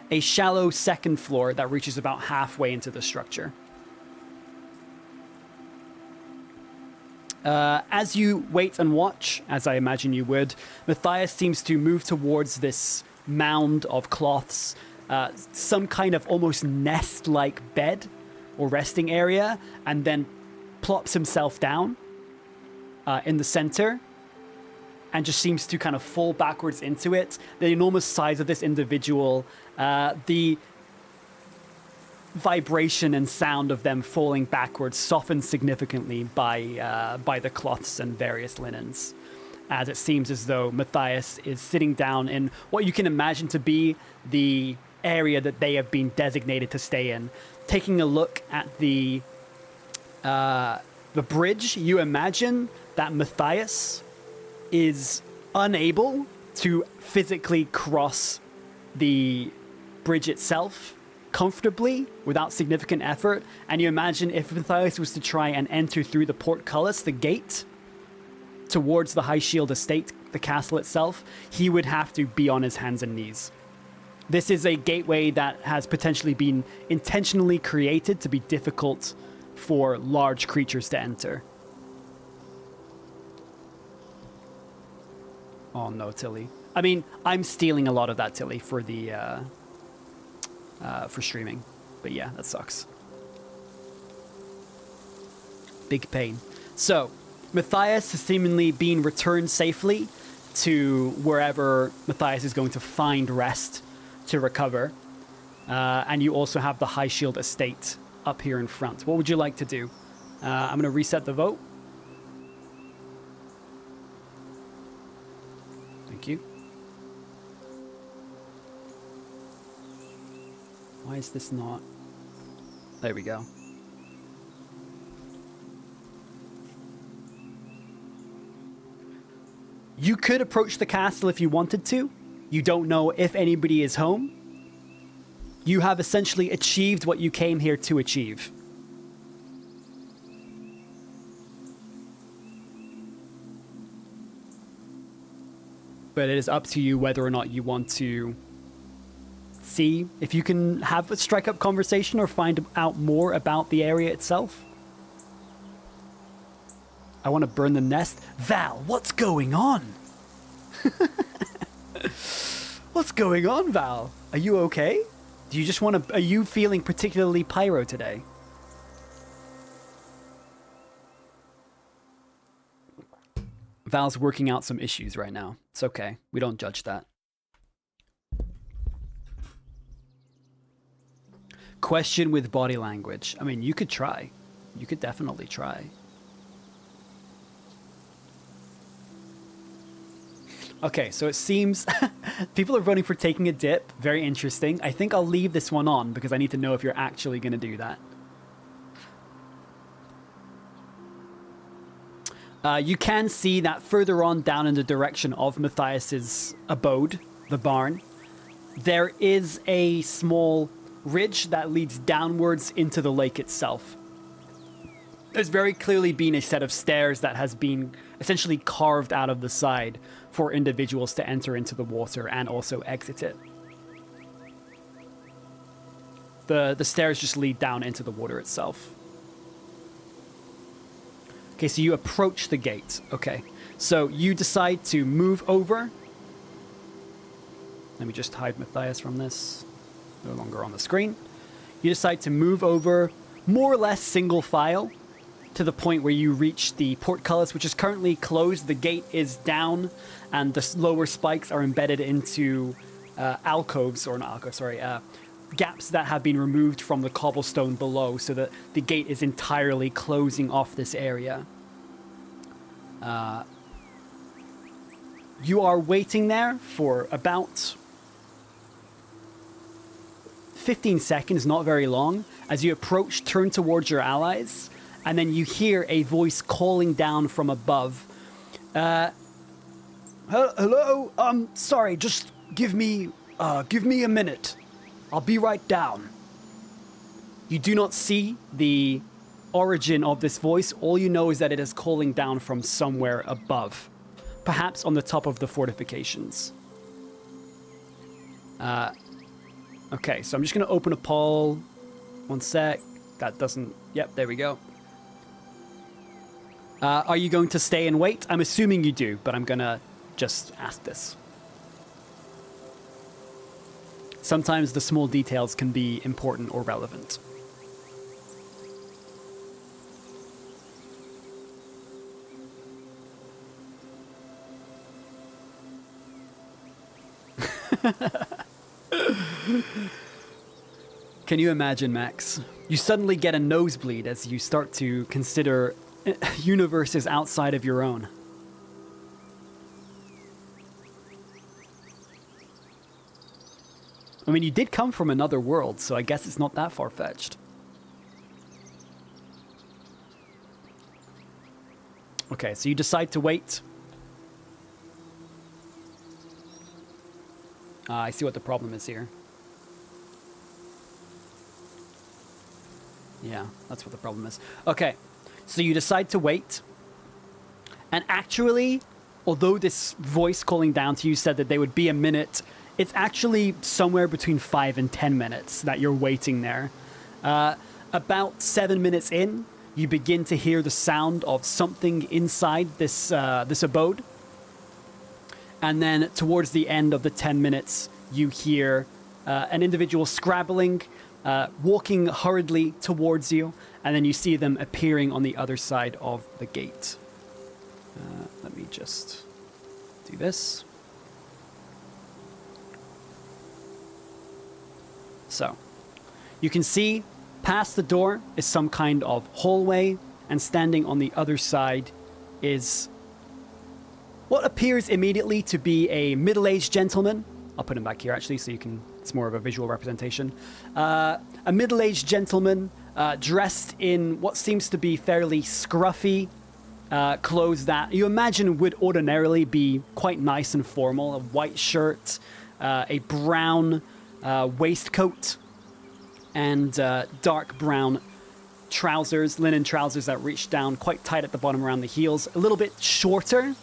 A shallow second floor that reaches about halfway into the structure. As you wait and watch, as I imagine you would, Matthias seems to move towards this mound of cloths, some kind of almost nest-like bed or resting area, and then plops himself down in the center and just seems to kind of fall backwards into it. The enormous size of this individual, the vibration and sound of them falling backwards softened significantly by the cloths and various linens, as it seems as though Matthias is sitting down in what you can imagine to be the area that they have been designated to stay in. Taking a look at the bridge, you imagine that Matthias is unable to physically cross the bridge itself comfortably without significant effort. And you imagine if Matthias was to try and enter through the portcullis, the gate, towards the High Shield Estate, the castle itself, he would have to be on his hands and knees. This is a gateway that has potentially been intentionally created to be difficult for large creatures to enter. Oh no, Tilly. I mean, I'm stealing a lot of that, Tilly, for the for streaming. But yeah, that sucks. Big pain. So, Matthias has seemingly been returned safely to wherever Matthias is going to find rest to recover. And you also have the High Shield Estate up here in front. What would you like to do? I'm going to reset the vote. Thank you. Why is this not? There we go. You could approach the castle if you wanted to. You don't know if anybody is home. You have essentially achieved what you came here to achieve. But it is up to you whether or not you want to see if you can have a strike-up conversation or find out more about the area itself. I want to burn the nest. Val, what's going on? What's going on, Val? Are you okay? Do you just want to... Are you feeling particularly pyro today? Val's working out some issues right now. It's okay. We don't judge that. Question with body language. I mean, you could try. You could definitely try. Okay, so it seems people are voting for taking a dip. Very interesting. I think I'll leave this one on because I need to know if you're actually going to do that. You can see that further on down in the direction of Matthias's abode, the barn, there is a small ridge that leads downwards into the lake itself. There's very clearly been a set of stairs that has been essentially carved out of the side for individuals to enter into the water and also exit it. The stairs just lead down into the water itself. Okay, so you approach the gate. Okay, so you decide to move over. Let me just hide Matthias from this. No longer on the screen. You decide to move over more or less single file to the point where you reach the portcullis, which is currently closed. The gate is down, and the lower spikes are embedded into alcoves, or not alcoves, sorry, gaps that have been removed from the cobblestone below, so that the gate is entirely closing off this area. You are waiting there for about 15 seconds, not very long. As you approach, turn towards your allies, and then you hear a voice calling down from above. Hello? Sorry, just give me a minute. I'll be right down. You do not see the origin of this voice. All you know is that it is calling down from somewhere above, perhaps on the top of the fortifications. Okay, so I'm just going to open a poll. One sec. That doesn't... Yep, there we go. Are you going to stay and wait? I'm assuming you do, but I'm going to just ask this. Sometimes the small details can be important or relevant. Can you imagine, Max? You suddenly get a nosebleed as you start to consider universes outside of your own. I mean, you did come from another world, so I guess it's not that far-fetched. Okay, so you decide to wait. I see what the problem is here. Yeah, that's what the problem is. Okay, so you decide to wait. And actually, although this voice calling down to you said that they would be a minute, it's actually somewhere between 5 and 10 minutes that you're waiting there. About 7 minutes in, you begin to hear the sound of something inside this this abode. And then towards the end of the 10 minutes, you hear an individual scrabbling, walking hurriedly towards you, and then you see them appearing on the other side of the gate. Let me just do this. So, you can see past the door is some kind of hallway, and standing on the other side is what appears immediately to be a middle-aged gentleman. I'll put him back here, actually, so you can... It's more of a visual representation. A middle-aged gentleman dressed in what seems to be fairly scruffy clothes that you imagine would ordinarily be quite nice and formal. A white shirt, a brown waistcoat, and dark brown trousers, linen trousers that reach down quite tight at the bottom around the heels. A little bit shorter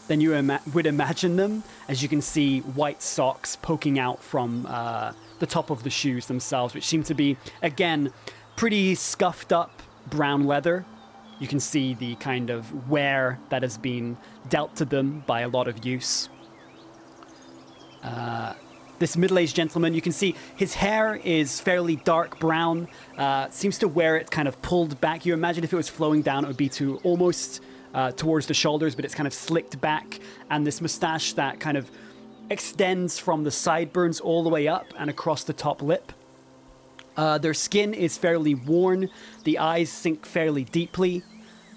than you would imagine them, as you can see white socks poking out from the top of the shoes themselves, which seem to be, again, pretty scuffed up brown leather. You can see the kind of wear that has been dealt to them by a lot of use. This middle-aged gentleman, you can see his hair is fairly dark brown, seems to wear it kind of pulled back. You imagine if it was flowing down, it would be to almost towards the shoulders, but it's kind of slicked back, and this mustache that kind of extends from the sideburns all the way up and across the top lip. Their skin is fairly worn, the eyes sink fairly deeply,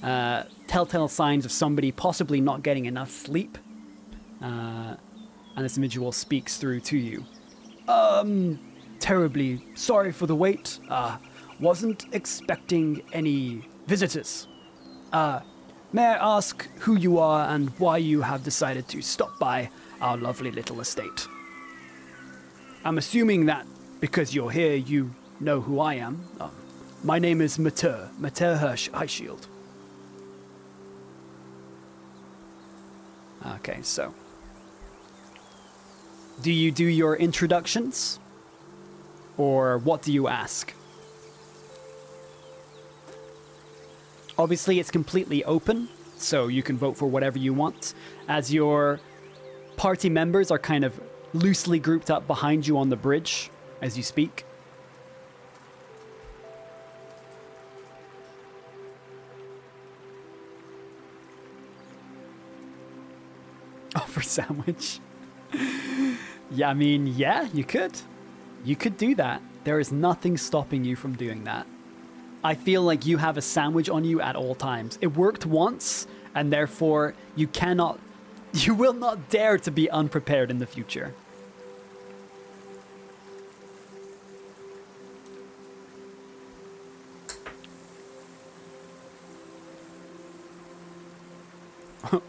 telltale signs of somebody possibly not getting enough sleep. And this individual speaks through to you. Terribly sorry for the wait. Wasn't expecting any visitors. May I ask who you are and why you have decided to stop by our lovely little estate? I'm assuming that because you're here, you know who I am. My name is Mater Highshield. Okay, so... Do you do your introductions? Or what do you ask? Obviously, it's completely open, so you can vote for whatever you want, as your party members are kind of loosely grouped up behind you on the bridge as you speak. Offer sandwich. Yeah, I mean, yeah, you could. You could do that. There is nothing stopping you from doing that. I feel like you have a sandwich on you at all times. It worked once, and therefore you will not dare to be unprepared in the future.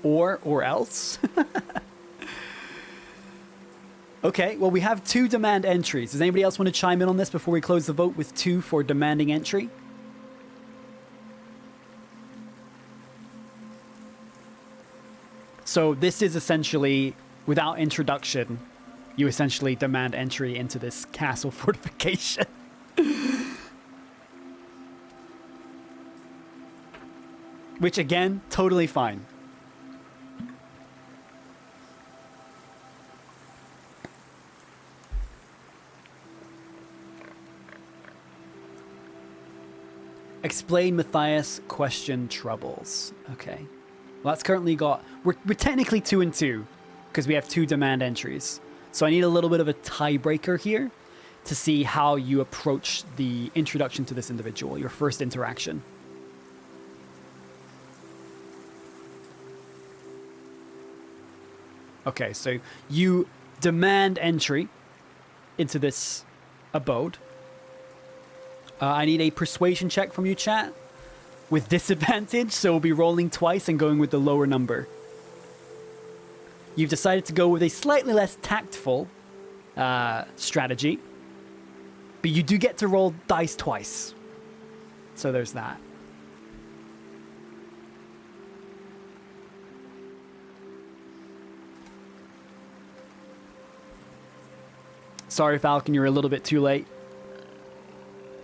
or else. Okay, well, we have 2 demand entries. Does anybody else want to chime in on this before we close the vote with 2 for demanding entry? So this is essentially, without introduction, you essentially demand entry into this castle fortification. Which, again, totally fine. Explain Matthias, question troubles. Okay. Well, that's currently got... We're technically 2 and 2, because we have 2 demand entries. So I need a little bit of a tiebreaker here. to see how you approach the introduction to this individual, your first interaction. Okay, so you demand entry into this abode. I need a persuasion check from you, chat, with disadvantage, so we'll be rolling twice and going with the lower number. You've decided to go with a slightly less tactful strategy, but you do get to roll dice twice. So there's that. Sorry, Falcon, you're a little bit too late.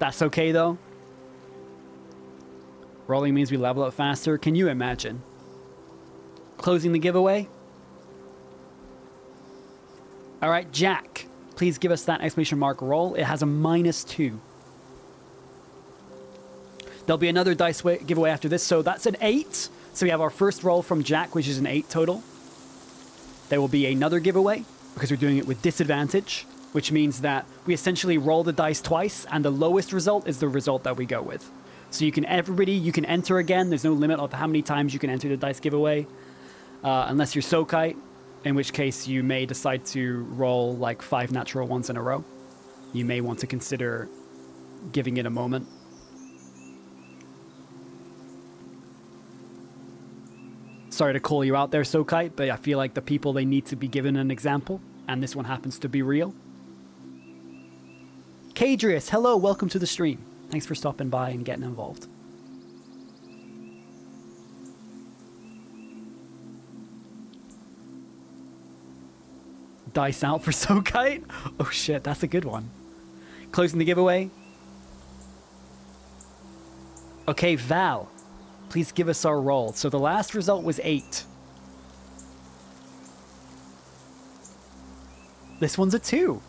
That's okay, though. Rolling means we level up faster. Can you imagine? Closing the giveaway? All right, Jack, please give us that exclamation mark roll. It has a -2. There'll be another dice giveaway after this, so that's an 8. So we have our first roll from Jack, which is an 8 total. There will be another giveaway, because we're doing it with disadvantage, which means that we essentially roll the dice twice, and the lowest result is the result that we go with. So you can enter again. There's no limit of how many times you can enter the dice giveaway, unless you're Sokite, in which case you may decide to roll like 5 natural ones in a row. You may want to consider giving it a moment. Sorry to call you out there, Sokite, but I feel like the people, they need to be given an example, and this one happens to be real. Kadrius, hello, welcome to the stream. Thanks for stopping by and getting involved. Dice out for Sokite? Oh shit, that's a good one. Closing the giveaway. Okay, Val, please give us our roll. So the last result was 8. This one's a 2.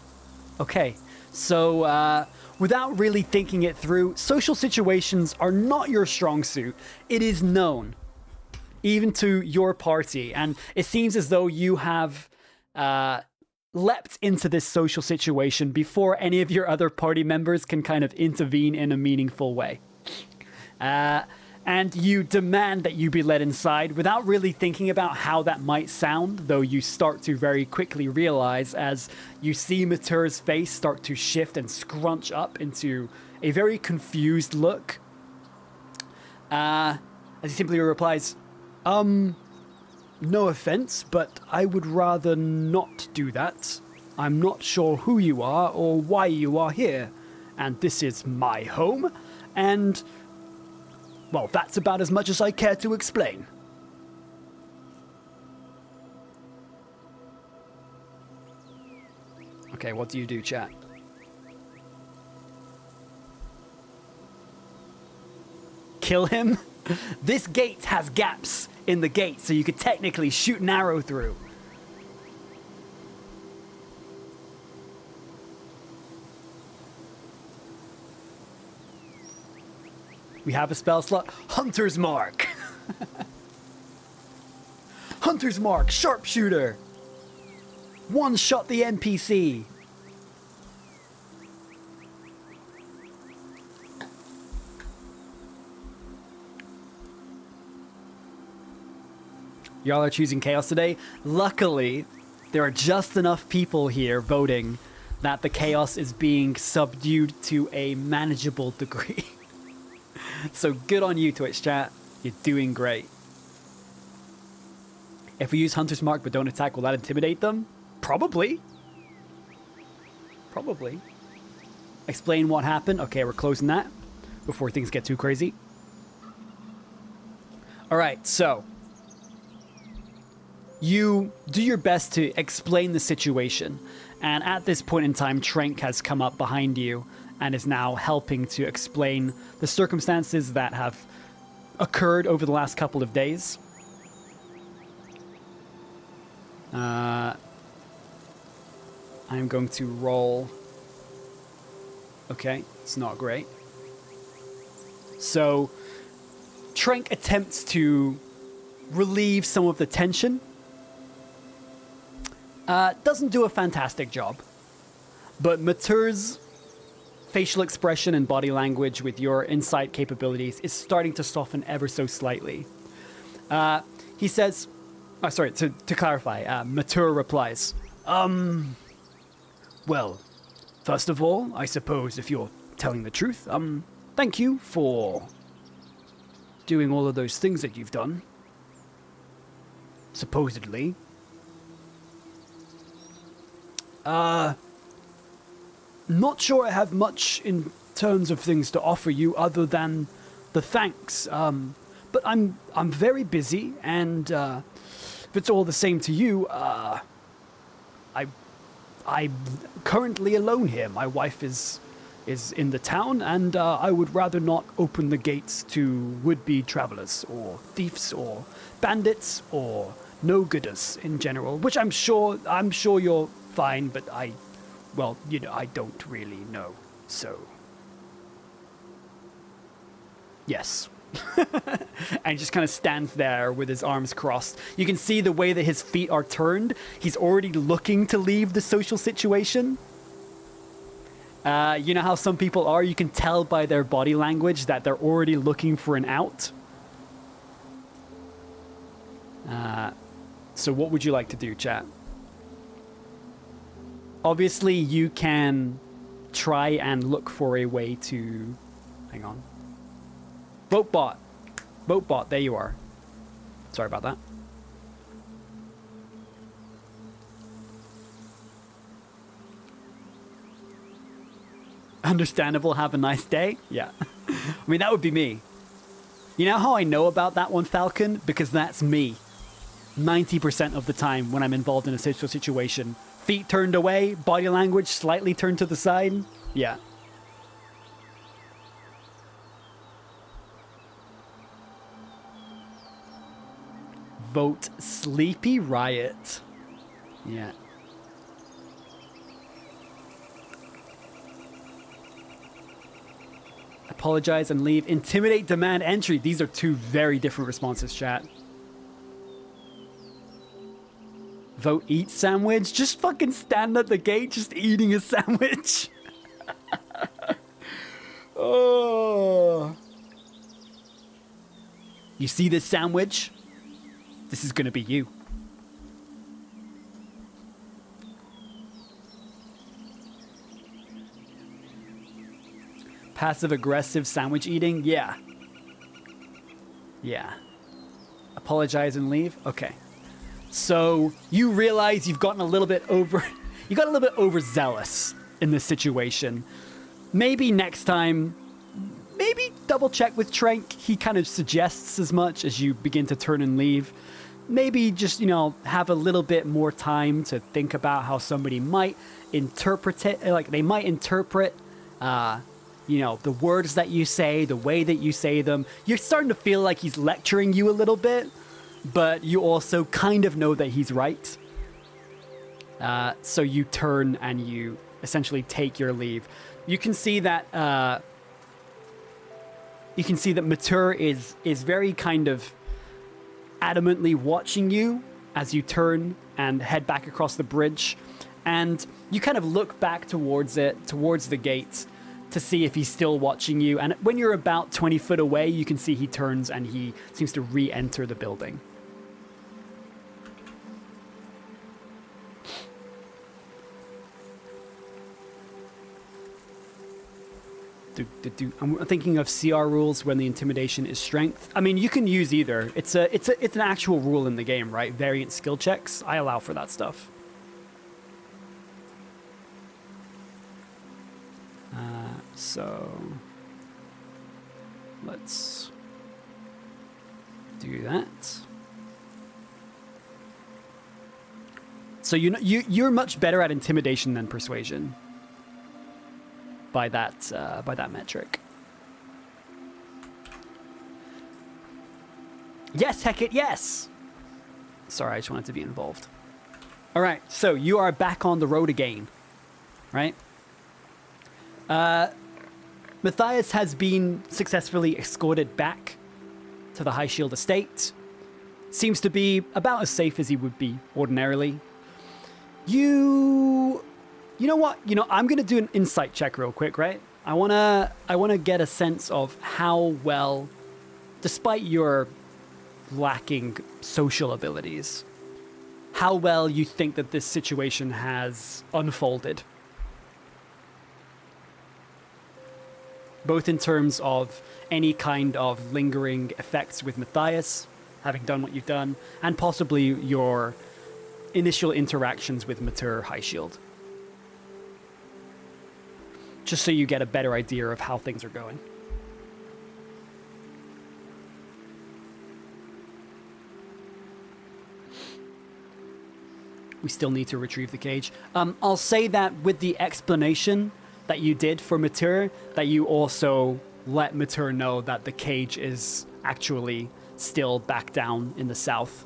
Okay, so without really thinking it through, social situations are not your strong suit. It is known, even to your party, and it seems as though you have leapt into this social situation before any of your other party members can kind of intervene in a meaningful way. And you demand that you be led inside without really thinking about how that might sound, though you start to very quickly realize as you see Matur's face start to shift and scrunch up into a very confused look. As he simply replies, no offense, but I would rather not do that. I'm not sure who you are or why you are here, and this is my home, and well, that's about as much as I care to explain. Okay, what do you do, chat? Kill him? This gate has gaps in the gate, so you could technically shoot an arrow through. We have a spell slot. Hunter's Mark. Hunter's Mark, sharpshooter. One shot the NPC. Y'all are choosing chaos today. Luckily, there are just enough people here voting that the chaos is being subdued to a manageable degree. So good on you, Twitch chat. You're doing great. If we use Hunter's Mark but don't attack, will that intimidate them? Probably. Probably. Explain what happened. Okay, we're closing that before things get too crazy. Alright, so you do your best to explain the situation, and at this point in time, Trank has come up behind you and is now helping to explain the circumstances that have occurred over the last couple of days. I'm going to roll. Okay, it's not great. So, Trank attempts to relieve some of the tension. Doesn't do a fantastic job. But Matur's facial expression and body language with your insight capabilities is starting to soften ever so slightly. He says, to clarify, Mature replies, well, first of all, I suppose if you're telling the truth, thank you for doing all of those things that you've done. Supposedly. Not sure I have much in terms of things to offer you other than the thanks. But I'm very busy, and if it's all the same to you, I'm currently alone here. My wife is in the town, and I would rather not open the gates to would-be travelers or thieves or bandits or no-gooders in general. Which I'm sure you're fine, but I don't really know. So, yes. And he just kind of stands there with his arms crossed. You can see the way that his feet are turned. He's already looking to leave the social situation. You know how some people are? You can tell by their body language that they're already looking for an out. So what would you like to do, chat? Obviously, you can try and look for a way to... Hang on. Votebot. Votebot, there you are. Sorry about that. Understandable, have a nice day? Yeah. I mean, that would be me. You know how I know about that one, Falcon? Because that's me. 90% of the time when I'm involved in a social situation. Feet turned away, body language slightly turned to the side. Yeah. Vote Sleepy Riot. Yeah. Apologize and leave. Intimidate, demand entry. These are two very different responses, chat. Vote eat sandwich. Just fucking stand at the gate just eating a sandwich. Oh. You see this sandwich? This is gonna be you. Passive-aggressive sandwich eating? Yeah. Yeah. Apologize and leave? Okay. So, you realize you've gotten a little bit overzealous in this situation. Maybe next time, maybe double check with Trank. He kind of suggests as much as you begin to turn and leave. Maybe just, have a little bit more time to think about how somebody might interpret it. Like, they might interpret, the words that you say, the way that you say them. You're starting to feel like he's lecturing you a little bit, but you also kind of know that he's right. So you turn and you essentially take your leave. You can see that Mature is very kind of adamantly watching you as you turn and head back across the bridge, and you kind of look back towards the gate to see if he's still watching you, and when you're about 20 foot away, you can see he turns and he seems to re-enter the building. I'm thinking of CR rules when the intimidation is strength. I mean, you can use either. It's an actual rule in the game, right? Variant skill checks. I allow for that stuff. So let's do that. So you're much better at intimidation than persuasion. By that metric. Yes, Hecate, yes! Sorry, I just wanted to be involved. Alright, so you are back on the road again. Right? Matthias has been successfully escorted back to the High Shield estate. Seems to be about as safe as he would be ordinarily. You You know what? I'm gonna do an insight check real quick, right? I wanna get a sense of how well, despite your lacking social abilities, how well you think that this situation has unfolded. Both in terms of any kind of lingering effects with Matthias, having done what you've done, and possibly your initial interactions with Mater High Shield. Just so you get a better idea of how things are going. We still need to retrieve the cage. I'll say that with the explanation that you did for Mater, that you also let Mater know that the cage is actually still back down in the south.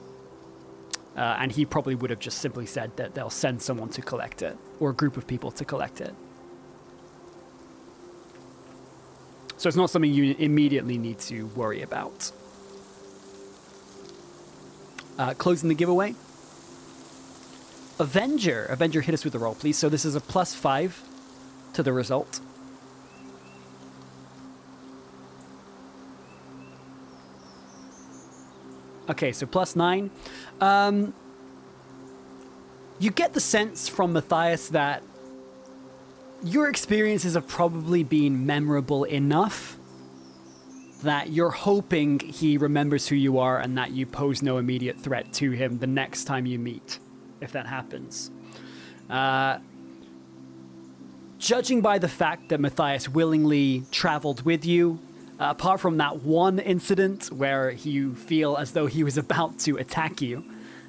And he probably would have just simply said that they'll send someone to collect it, or a group of people to collect it. So it's not something you immediately need to worry about. Closing the giveaway. Avenger, hit us with the roll, please. So this is a +5 to the result. Okay, so +9. You get the sense from Matthias that your experiences have probably been memorable enough that you're hoping he remembers who you are and that you pose no immediate threat to him the next time you meet, if that happens. Judging by the fact that Matthias willingly traveled with you, apart from that one incident where you feel as though he was about to attack you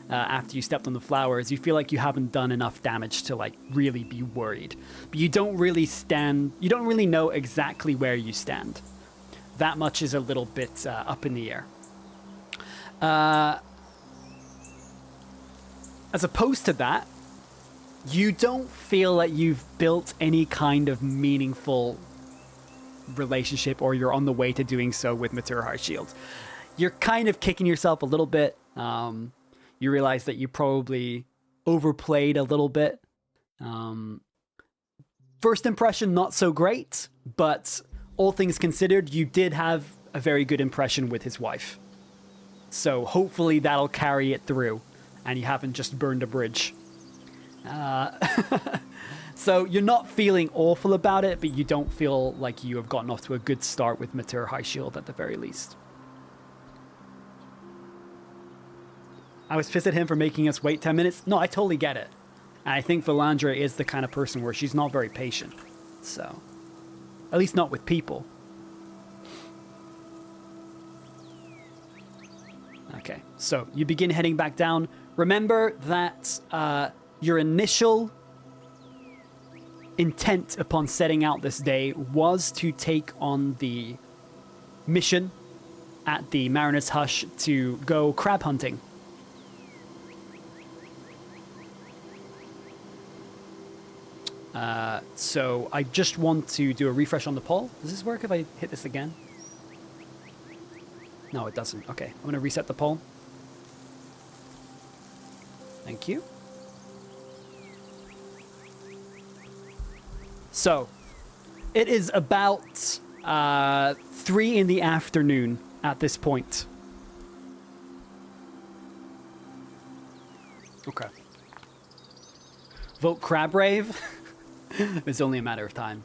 after you stepped on the flowers, you feel like you haven't done enough damage to really be worried. But you don't really know exactly where you stand. That much is a little bit up in the air. As opposed to that, you don't feel that you've built any kind of meaningful relationship, or you're on the way to doing so with Mater High Shield. You're kind of kicking yourself a little bit. You realize that you probably overplayed a little bit. First impression, not so great, but all things considered, you did have a very good impression with his wife. So hopefully that'll carry it through, and you haven't just burned a bridge. So you're not feeling awful about it, but you don't feel like you have gotten off to a good start with Mater High Shield at the very least. I was pissed at him for making us wait 10 minutes. No, I totally get it. And I think Valandra is the kind of person where she's not very patient. So, at least not with people. Okay, so you begin heading back down. Remember that your initial intent upon setting out this day was to take on the mission at the Mariner's Hush to go crab hunting. So I just want to do a refresh on the poll. Does this work if I hit this again? No, it doesn't. Okay, I'm going to reset the poll. Thank you. So, it is about 3 in the afternoon at this point. Okay. Vote Crab Rave. It's only a matter of time.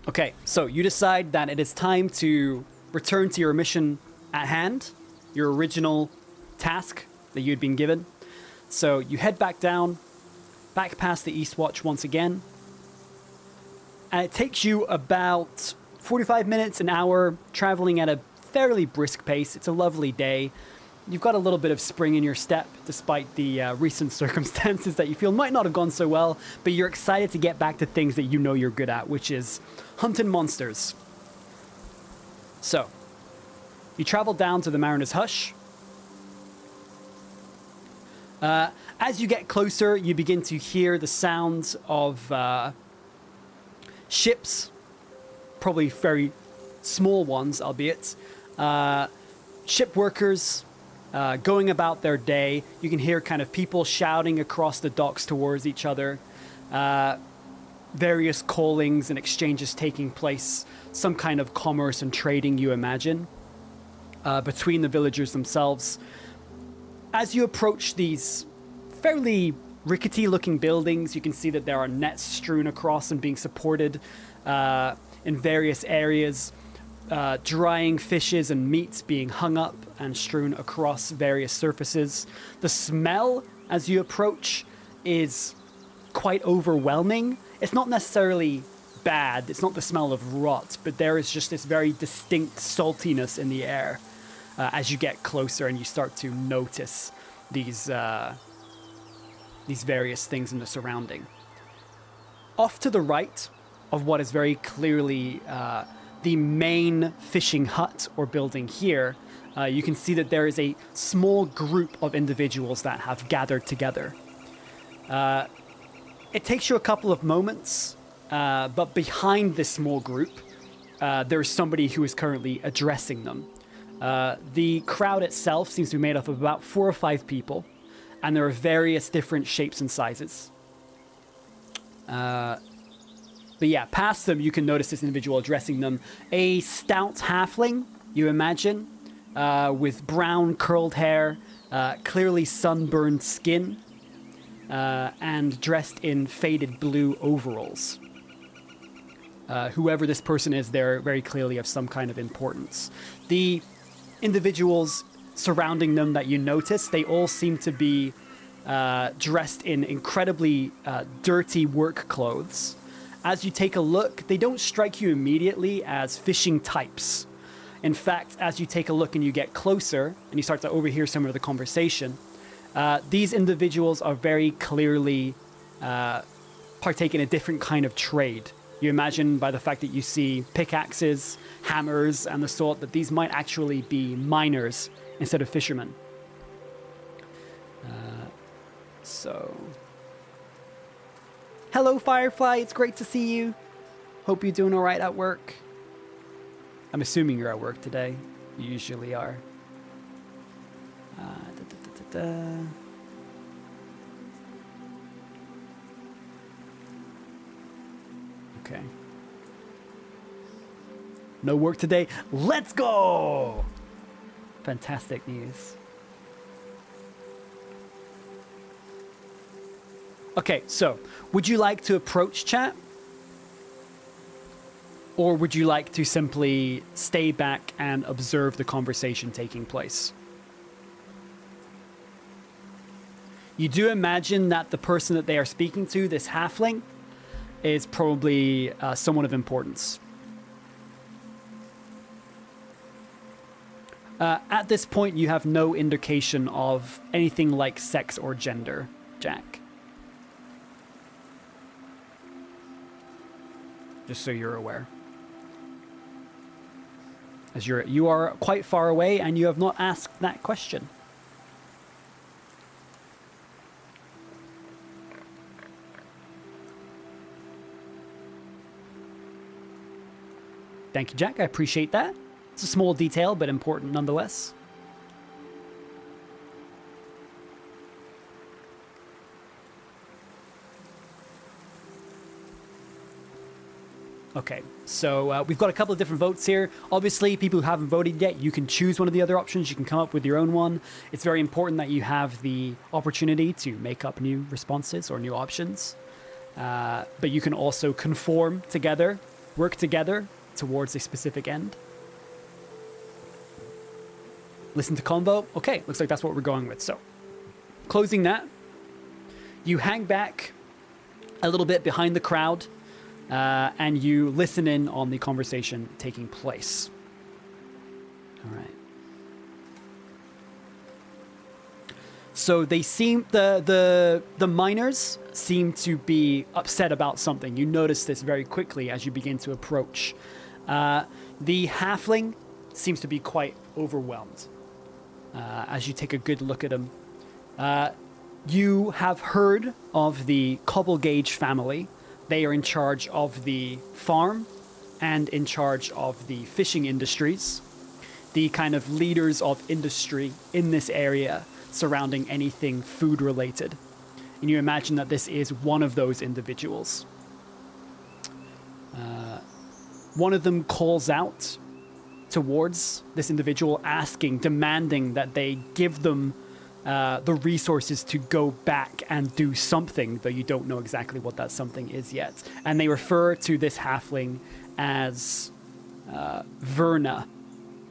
Okay, so you decide that it is time to return to your mission at hand, your original task that you had been given. So you head back down, back past the East Watch once again, and it takes you about 45 minutes, an hour, traveling at a fairly brisk pace. It's a lovely day. You've got a little bit of spring in your step, despite the recent circumstances that you feel might not have gone so well, but you're excited to get back to things that you know you're good at, which is hunting monsters. So, you travel down to the Mariner's Hush. As you get closer, you begin to hear the sounds of ships, probably very small ones, albeit. Ship workers going about their day. You can hear kind of people shouting across the docks towards each other. Various callings and exchanges taking place. Some kind of commerce and trading, you imagine, between the villagers themselves. As you approach these fairly rickety-looking buildings, you can see that there are nets strewn across and being supported in various areas. Drying fishes and meats being hung up and strewn across various surfaces. The smell as you approach is quite overwhelming. It's not necessarily bad. It's not the smell of rot, but there is just this very distinct saltiness in the air as you get closer and you start to notice these various things in the surrounding. Off to the right of what is very clearly the main fishing hut or building here, you can see that there is a small group of individuals that have gathered together. It takes you a couple of moments, but behind this small group, there is somebody who is currently addressing them. The crowd itself seems to be made up of about 4 or 5 people, and there are various different shapes and sizes. But yeah, past them, you can notice this individual addressing them. A stout halfling, you imagine, with brown curled hair, clearly sunburned skin, and dressed in faded blue overalls. Whoever this person is, they're very clearly of some kind of importance. The individuals surrounding them that you notice, they all seem to be dressed in incredibly dirty work clothes. As you take a look, they don't strike you immediately as fishing types. In fact, as you take a look and you get closer and you start to overhear some of the conversation, these individuals are very clearly partake in a different kind of trade. You imagine by the fact that you see pickaxes, hammers, and the sort that these might actually be miners instead of fishermen. Hello, Firefly. It's great to see you. Hope you're doing all right at work. I'm assuming you're at work today. You usually are. Okay. No work today. Let's go! Fantastic news. Okay, so would you like to approach chat? Or would you like to simply stay back and observe the conversation taking place? You do imagine that the person that they are speaking to, this halfling, is probably someone of importance. At this point, you have no indication of anything like sex or gender, Jack. Just so you're aware. As you are quite far away and you have not asked that question. Thank you, Jack. I appreciate that. It's a small detail, but important nonetheless. Okay, so we've got a couple of different votes here. Obviously, people who haven't voted yet, you can choose one of the other options. You can come up with your own one. It's very important that you have the opportunity to make up new responses or new options. But you can also conform together, work together towards a specific end. Listen to convo. Okay, looks like that's what we're going with. So, closing that, you hang back a little bit behind the crowd. And you listen in on the conversation taking place. All right. So they seem the miners seem to be upset about something. You notice this very quickly as you begin to approach. The halfling seems to be quite overwhelmed as you take a good look at him. You have heard of the Cobblegage family. They are in charge of the farm and in charge of the fishing industries. the kind of leaders of industry in this area surrounding anything food related. And you imagine that this is one of those individuals. One of them calls out towards this individual, asking, demanding that they give them the resources to go back and do something, though you don't know exactly what that something is yet. And they refer to this halfling as Verna.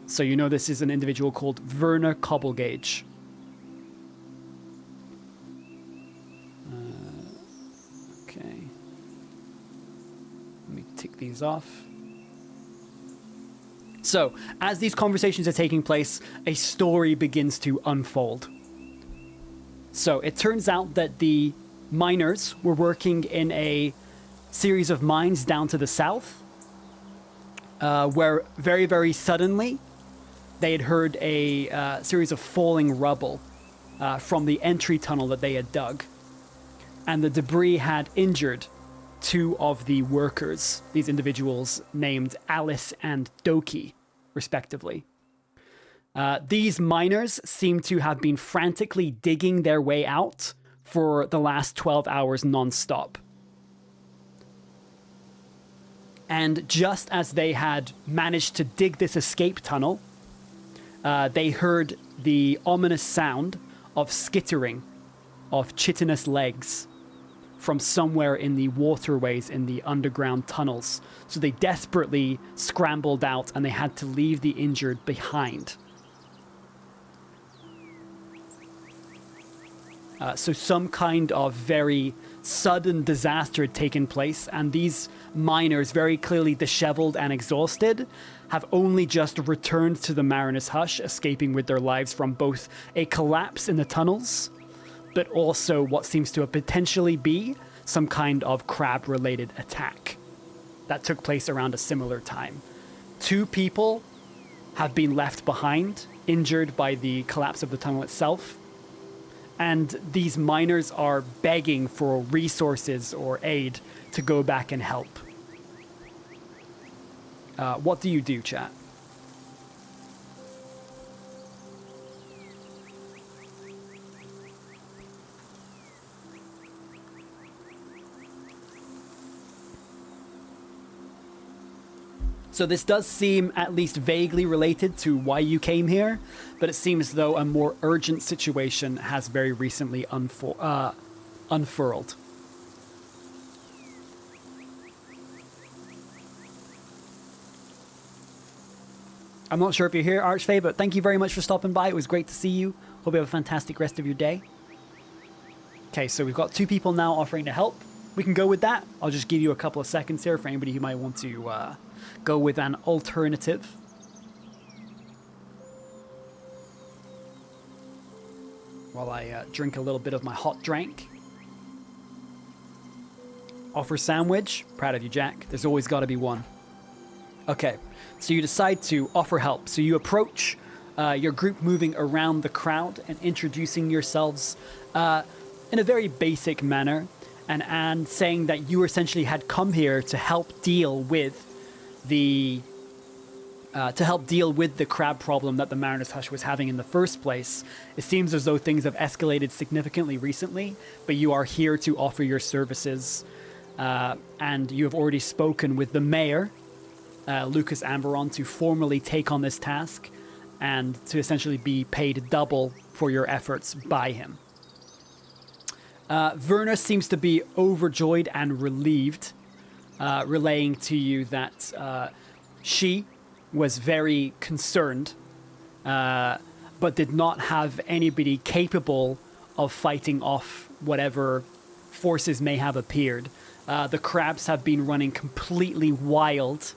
So you know this is an individual called Verna Cobblegage. Okay. Let me tick these off. So, as these conversations are taking place, a story begins to unfold. So, it turns out that the miners were working in a series of mines down to the south, where very, very suddenly, they had heard a series of falling rubble from the entry tunnel that they had dug. And the debris had injured two of the workers, these individuals named Alice and Doki, respectively. These miners seem to have been frantically digging their way out for the last 12 hours non-stop. And just as they had managed to dig this escape tunnel, they heard the ominous sound of skittering of chitinous legs from somewhere in the waterways in the underground tunnels. So they desperately scrambled out and they had to leave the injured behind. So some kind of very sudden disaster had taken place, and these miners, very clearly disheveled and exhausted, have only just returned to the Mariner's Hush, escaping with their lives from both a collapse in the tunnels, but also what seems to potentially be some kind of crab-related attack that took place around a similar time. 2 people have been left behind, injured by the collapse of the tunnel itself, and these miners are begging for resources or aid to go back and help. What do you do, chat? So this does seem at least vaguely related to why you came here, but it seems as though a more urgent situation has very recently unfurled. I'm not sure if you're here, Archfey, but thank you very much for stopping by. It was great to see you. Hope you have a fantastic rest of your day. Okay, so we've got 2 people now offering to help. We can go with that. I'll just give you a couple of seconds here for anybody who might want to go with an alternative. While I drink a little bit of my hot drink. Offer sandwich. Proud of you, Jack. There's always got to be one. Okay, so you decide to offer help. So you approach your group, moving around the crowd and introducing yourselves in a very basic manner, and saying that you essentially had come here to help deal with the crab problem that the Mariner's Hush was having in the first place. It seems as though things have escalated significantly recently, but you are here to offer your services, and you have already spoken with the mayor, Lucas Amberon, to formally take on this task and to essentially be paid double for your efforts by him. Verna seems to be overjoyed and relieved, relaying to you that she was very concerned, but did not have anybody capable of fighting off whatever forces may have appeared. The crabs have been running completely wild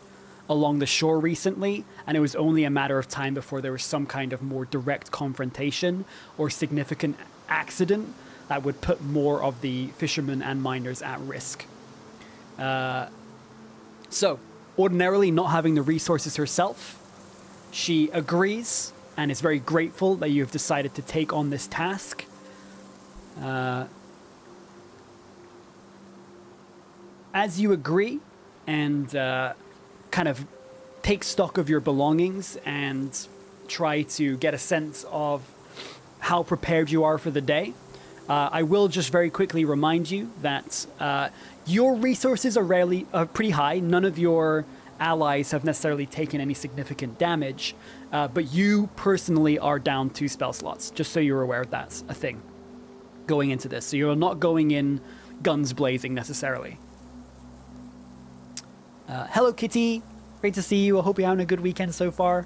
along the shore recently, and it was only a matter of time before there was some kind of more direct confrontation or significant accident that would put more of the fishermen and miners at risk. So, ordinarily not having the resources herself, she agrees and is very grateful that you have decided to take on this task. As you agree and kind of take stock of your belongings and try to get a sense of how prepared you are for the day. I will just very quickly remind you that your resources are pretty high. None of your allies have necessarily taken any significant damage, but you personally are down 2 spell slots, just so you're aware that's a thing going into this. So you're not going in guns blazing necessarily. Hello, Kitty. Great to see you. I hope you're having a good weekend so far.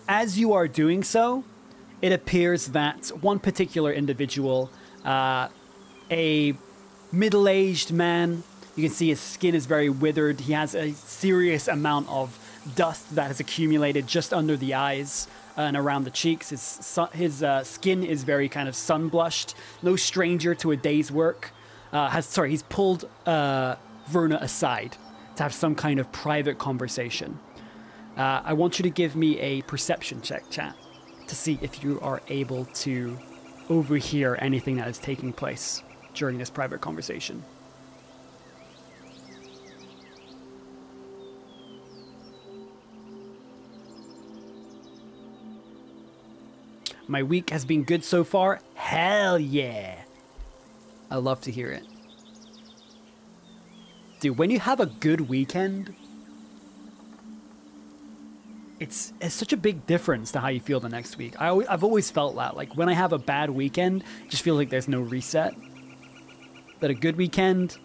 As you are doing so, it appears that one particular individual, a middle-aged man, you can see his skin is very withered. He has a serious amount of dust that has accumulated just under the eyes and around the cheeks. His skin is very kind of sun-blushed. No stranger to a day's work. He's pulled Verna aside to have some kind of private conversation. I want you to give me a perception check, chat, to see if you are able to overhear anything that is taking place during this private conversation. My week has been good so far. Hell yeah. I love to hear it. Dude, when you have a good weekend, it's such a big difference to how you feel the next week. I've always felt that. Like, when I have a bad weekend, it just feels like there's no reset. But a good weekend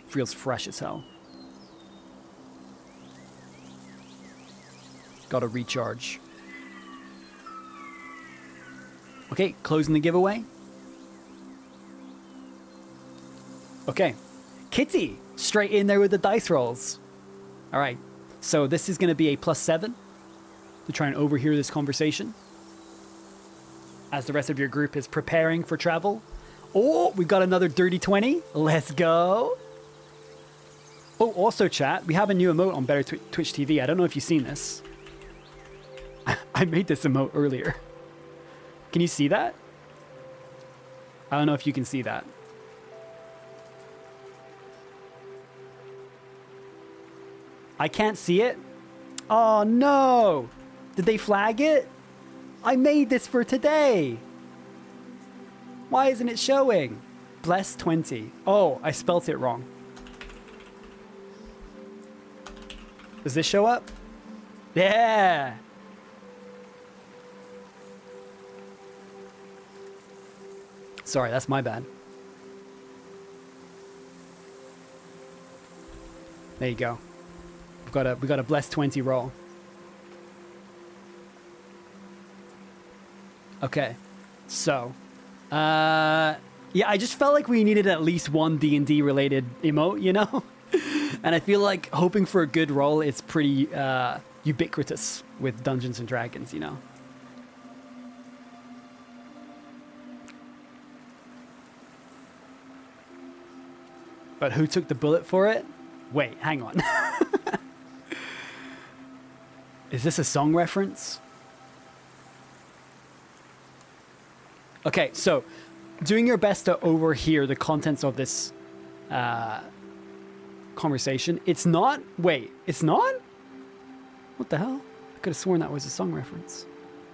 feels fresh as hell. Gotta recharge. Okay, closing the giveaway. Okay, Kitty, straight in there with the dice rolls. All right, so this is going to be a +7 to try and overhear this conversation as the rest of your group is preparing for travel. Oh, we got another dirty 20. Let's go. Oh, also, chat, we have a new emote on Better Twitch TV. I don't know if you've seen this. I made this emote earlier. Can you see that? I don't know if you can see that. I can't see it. Oh no! Did they flag it? I made this for today. Why isn't it showing? Bless 20. Oh, I spelt it wrong. Does this show up? Yeah! Sorry, that's my bad. There you go. We got a bless 20 roll. Okay, so yeah, I just felt like we needed at least one D&D related emote, you know. And I feel like hoping for a good roll is pretty ubiquitous with Dungeons and Dragons, you know. But who took the bullet for it? Wait, hang on. Is this a song reference? Okay, so doing your best to overhear the contents of this conversation. It's not? Wait, it's not? What the hell? I could have sworn that was a song reference.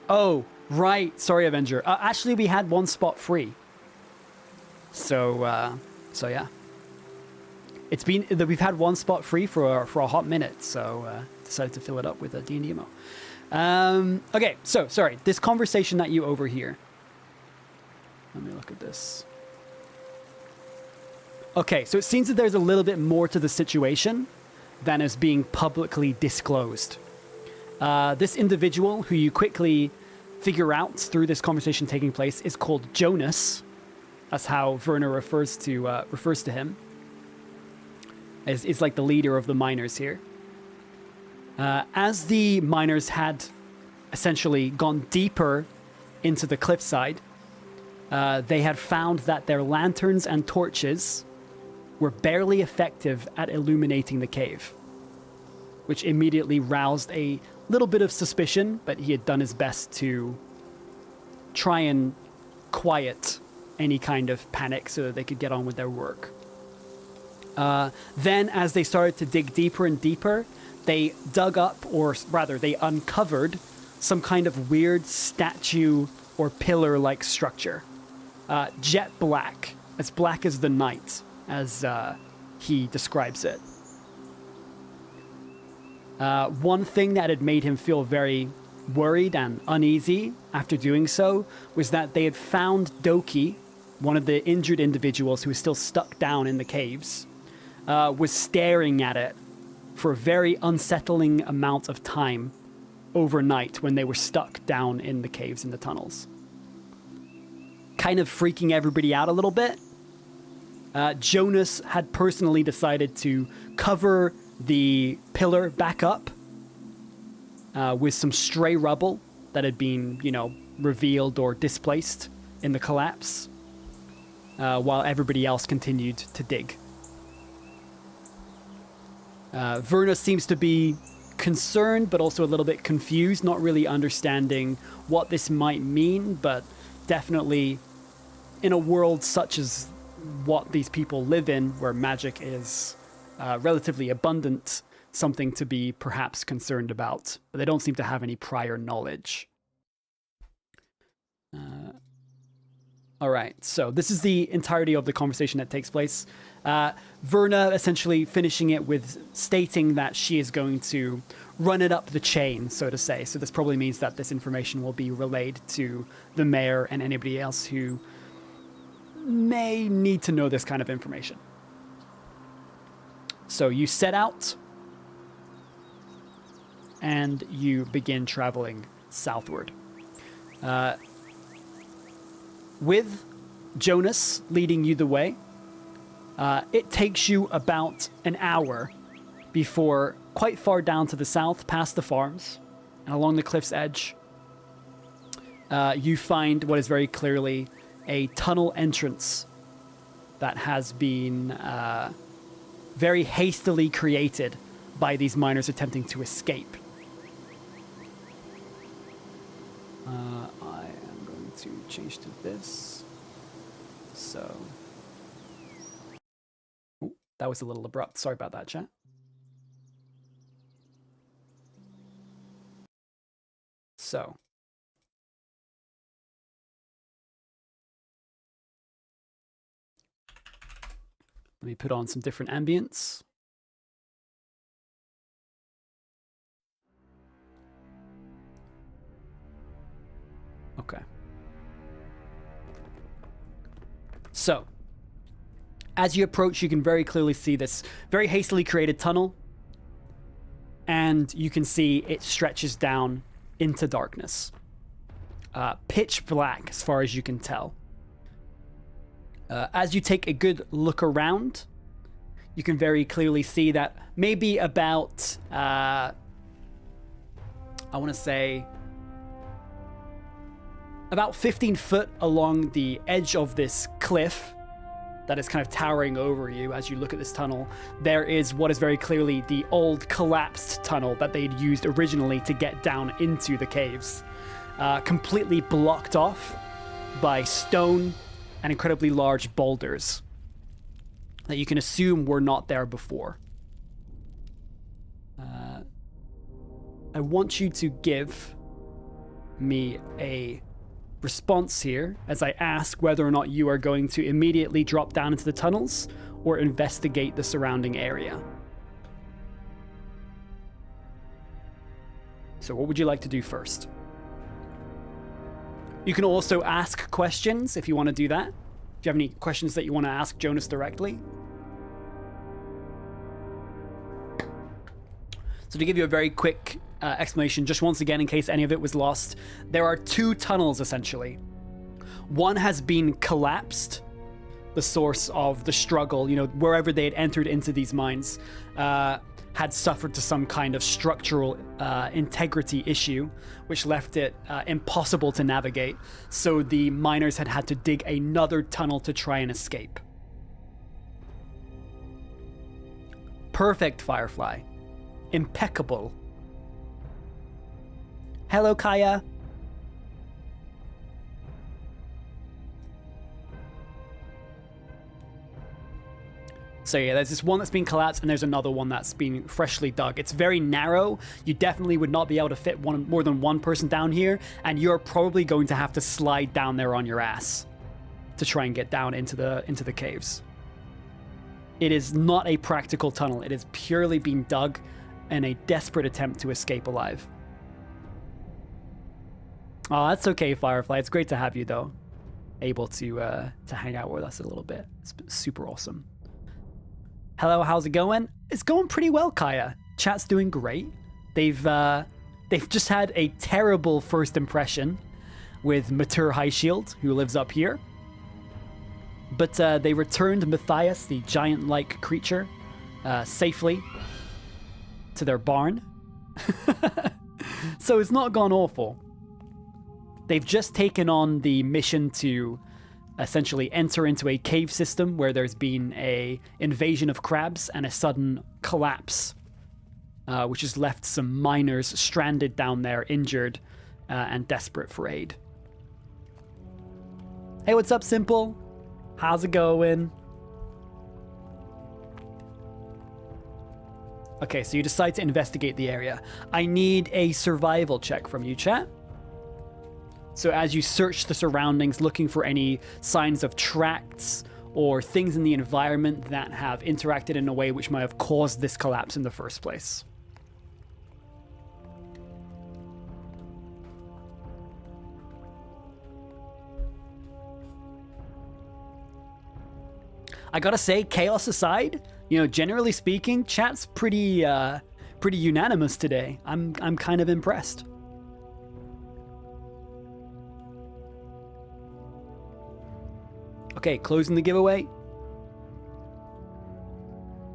Oh, right. Sorry, Avenger. Actually, we had one spot free. So yeah. It's been that we've had one spot free for a hot minute, so decided to fill it up with a D&D emo. Okay, so sorry. This conversation that you overhear. Let me look at this. Okay, so it seems that there's a little bit more to the situation than is being publicly disclosed. This individual, who you quickly figure out through this conversation taking place, is called Jonas. That's how Verna refers to him. Is like the leader of the miners here. As the miners had essentially gone deeper into the cliffside, they had found that their lanterns and torches were barely effective at illuminating the cave, which immediately roused a little bit of suspicion, but he had done his best to try and quiet any kind of panic so that they could get on with their work. Then, as they started to dig deeper and deeper, they dug up, or rather, they uncovered some kind of weird statue or pillar-like structure. Jet black, as black as the night, as he describes it. One thing that had made him feel very worried and uneasy after doing so was that they had found Doki, one of the injured individuals who was still stuck down in the caves, was staring at it for a very unsettling amount of time overnight when they were stuck down in the caves in the tunnels. Kind of freaking everybody out a little bit. Jonas had personally decided to cover the pillar back up with some stray rubble that had been, revealed or displaced in the collapse, while everybody else continued to dig. Verna seems to be concerned, but also a little bit confused, not really understanding what this might mean, but definitely in a world such as what these people live in, where magic is relatively abundant, something to be perhaps concerned about, but they don't seem to have any prior knowledge. All right, so this is the entirety of the conversation that takes place. Verna essentially finishing it with stating that she is going to run it up the chain, so to say. So this probably means that this information will be relayed to the mayor and anybody else who may need to know this kind of information. So you set out and you begin traveling southward. With Jonas leading you the way, it takes you about an hour before, quite far down to the south, past the farms, and along the cliff's edge, you find what is very clearly a tunnel entrance that has been very hastily created by these miners attempting to escape. I am going to change to this. So... Ooh, that was a little abrupt. Sorry about that, chat. So... let me put on some different ambience. Okay. So, as you approach, you can very clearly see this very hastily created tunnel, and you can see it stretches down into darkness. Pitch black, as far as you can tell. As you take a good look around, you can very clearly see that maybe about, I want to say, about 15 foot along the edge of this cliff that is kind of towering over you as you look at this tunnel, there is what is very clearly the old collapsed tunnel that they'd used originally to get down into the caves. Completely blocked off by stone and incredibly large boulders that you can assume were not there before. I want you to give me a response here as I ask whether or not you are going to immediately drop down into the tunnels or investigate the surrounding area. So what would you like to do first? You can also ask questions if you want to do that. Do you have any questions that you want to ask Jonas directly? So to give you a very quick explanation, just once again, in case any of it was lost, there are two tunnels, essentially. One has been collapsed, the source of the struggle, wherever they had entered into these mines, had suffered to some kind of structural integrity issue, which left it impossible to navigate. So the miners had to dig another tunnel to try and escape. Perfect, Firefly. Impeccable. Hello, Kaya. So yeah, there's this one that's been collapsed, and there's another one that's been freshly dug. It's very narrow. You definitely would not be able to fit more than one person down here, and you're probably going to have to slide down there on your ass to try and get down into the caves. It is not a practical tunnel. It is purely being dug in a desperate attempt to escape alive. Oh, that's okay, Firefly. It's great to have you, though. Able to hang out with us a little bit. It's been super awesome. Hello, how's it going? It's going pretty well, Kaya. Chat's doing great. They've just had a terrible first impression with Matur Highshield, who lives up here. But they returned Matthias, the giant-like creature, safely to their barn. So it's not gone awful. They've just taken on the mission to essentially enter into a cave system where there's been a invasion of crabs and a sudden collapse, which has left some miners stranded down there, injured and desperate for aid. Hey, what's up, Simple? How's it going? Okay, so you decide to investigate the area. I need a survival check from you, chat. So as you search the surroundings, looking for any signs of tracks or things in the environment that have interacted in a way which might have caused this collapse in the first place. I gotta say, chaos aside, you know, generally speaking, chat's pretty unanimous today. I'm kind of impressed. Okay, closing the giveaway.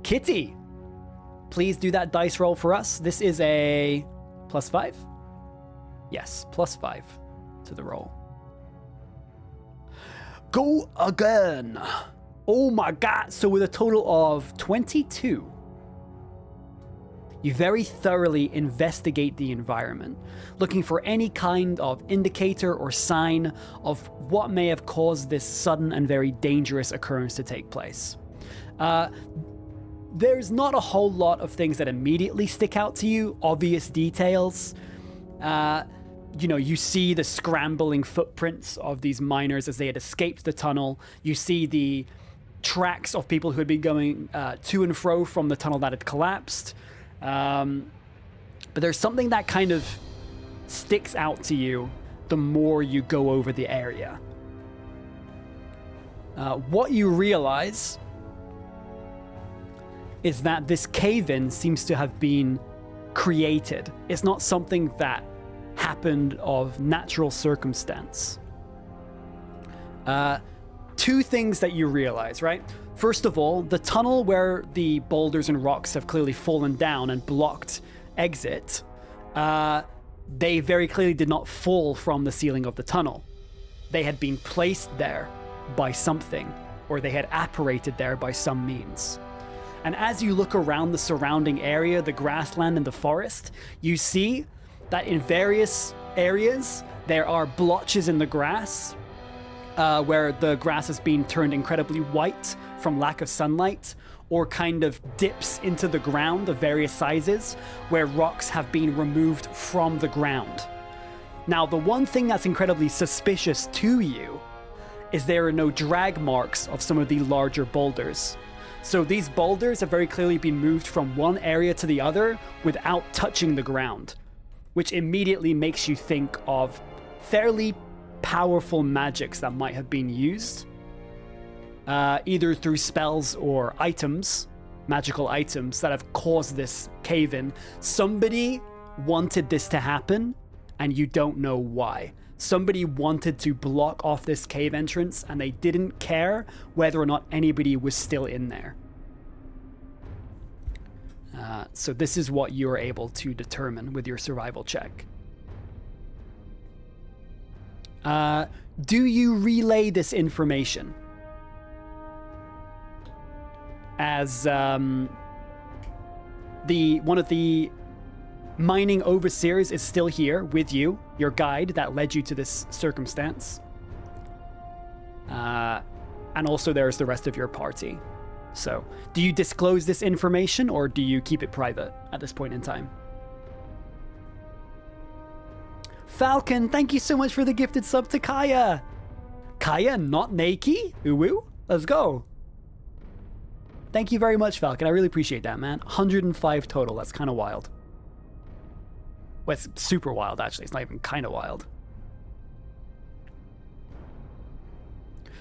Kitty, please do that dice roll for us. This is a +5? Yes, +5 to the roll. Go again. Oh my god, so with a total of 22, you very thoroughly investigate the environment, looking for any kind of indicator or sign of what may have caused this sudden and very dangerous occurrence to take place. There's not a whole lot of things that immediately stick out to you, obvious details. You know, you see the scrambling footprints of these miners as they had escaped the tunnel. You see the tracks of people who had been going to and fro from the tunnel that had collapsed. But there's something that kind of sticks out to you the more you go over the area. What you realize is that this cave-in seems to have been created. It's not something that happened of natural circumstance. Two things that you realize, right? First of all, the tunnel where the boulders and rocks have clearly fallen down and blocked exit, they very clearly did not fall from the ceiling of the tunnel. They had been placed there by something, or they had apparated there by some means. And as you look around the surrounding area, the grassland and the forest, you see that in various areas, there are blotches in the grass, where the grass has been turned incredibly white from lack of sunlight, or kind of dips into the ground of various sizes, where rocks have been removed from the ground. Now, the one thing that's incredibly suspicious to you is there are no drag marks of some of the larger boulders. So these boulders have very clearly been moved from one area to the other without touching the ground, which immediately makes you think of fairly powerful magics that might have been used, either through spells or items, magical items that have caused this cave-in. Somebody wanted this to happen, and you don't know why. Somebody wanted to block off this cave entrance, and they didn't care whether or not anybody was still in there. So this is what you're able to determine with your survival check. Do you relay this information? As one of the mining overseers is still here with you, your guide that led you to this circumstance. And also there's the rest of your party. So, do you disclose this information or do you keep it private at this point in time? Falcon, thank you so much for the gifted sub to Kaya. Kaya, not Nakey? Uwu? Let's go. Thank you very much, Falcon. I really appreciate that, man. 105 total. That's kind of wild. Well, it's super wild, actually. It's not even kind of wild.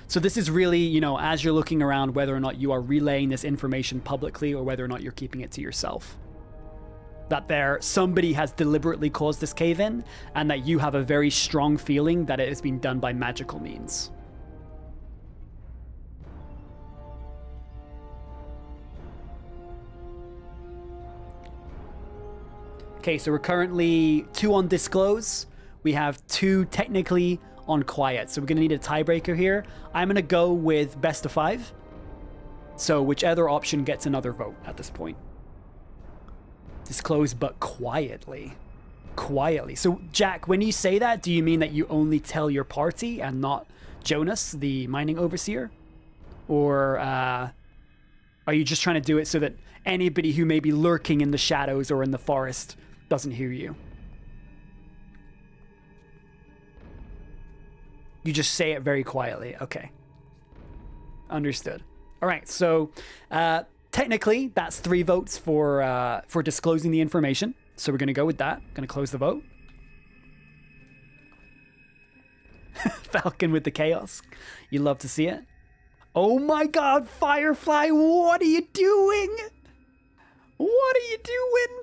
So this is really, you know, as you're looking around, whether or not you are relaying this information publicly or whether or not you're keeping it to yourself. That somebody has deliberately caused this cave-in, and that you have a very strong feeling that it has been done by magical means. Okay, so we're currently 2 on disclose. We have 2 technically on quiet, so we're gonna need a tiebreaker here. I'm gonna go with best of 5. So whichever option gets another vote at this point. Disclose, but quietly. Quietly. So Jack, when you say that, do you mean that you only tell your party and not Jonas, the mining overseer? Or are you just trying to do it so that anybody who may be lurking in the shadows or in the forest doesn't hear you? You just say it very quietly. Okay. Understood. All right, so technically that's 3 votes for disclosing the information. So we're going to go with that. Going to close the vote. Falcon with the chaos. You love to see it. Oh my god, Firefly, what are you doing? What are you doing?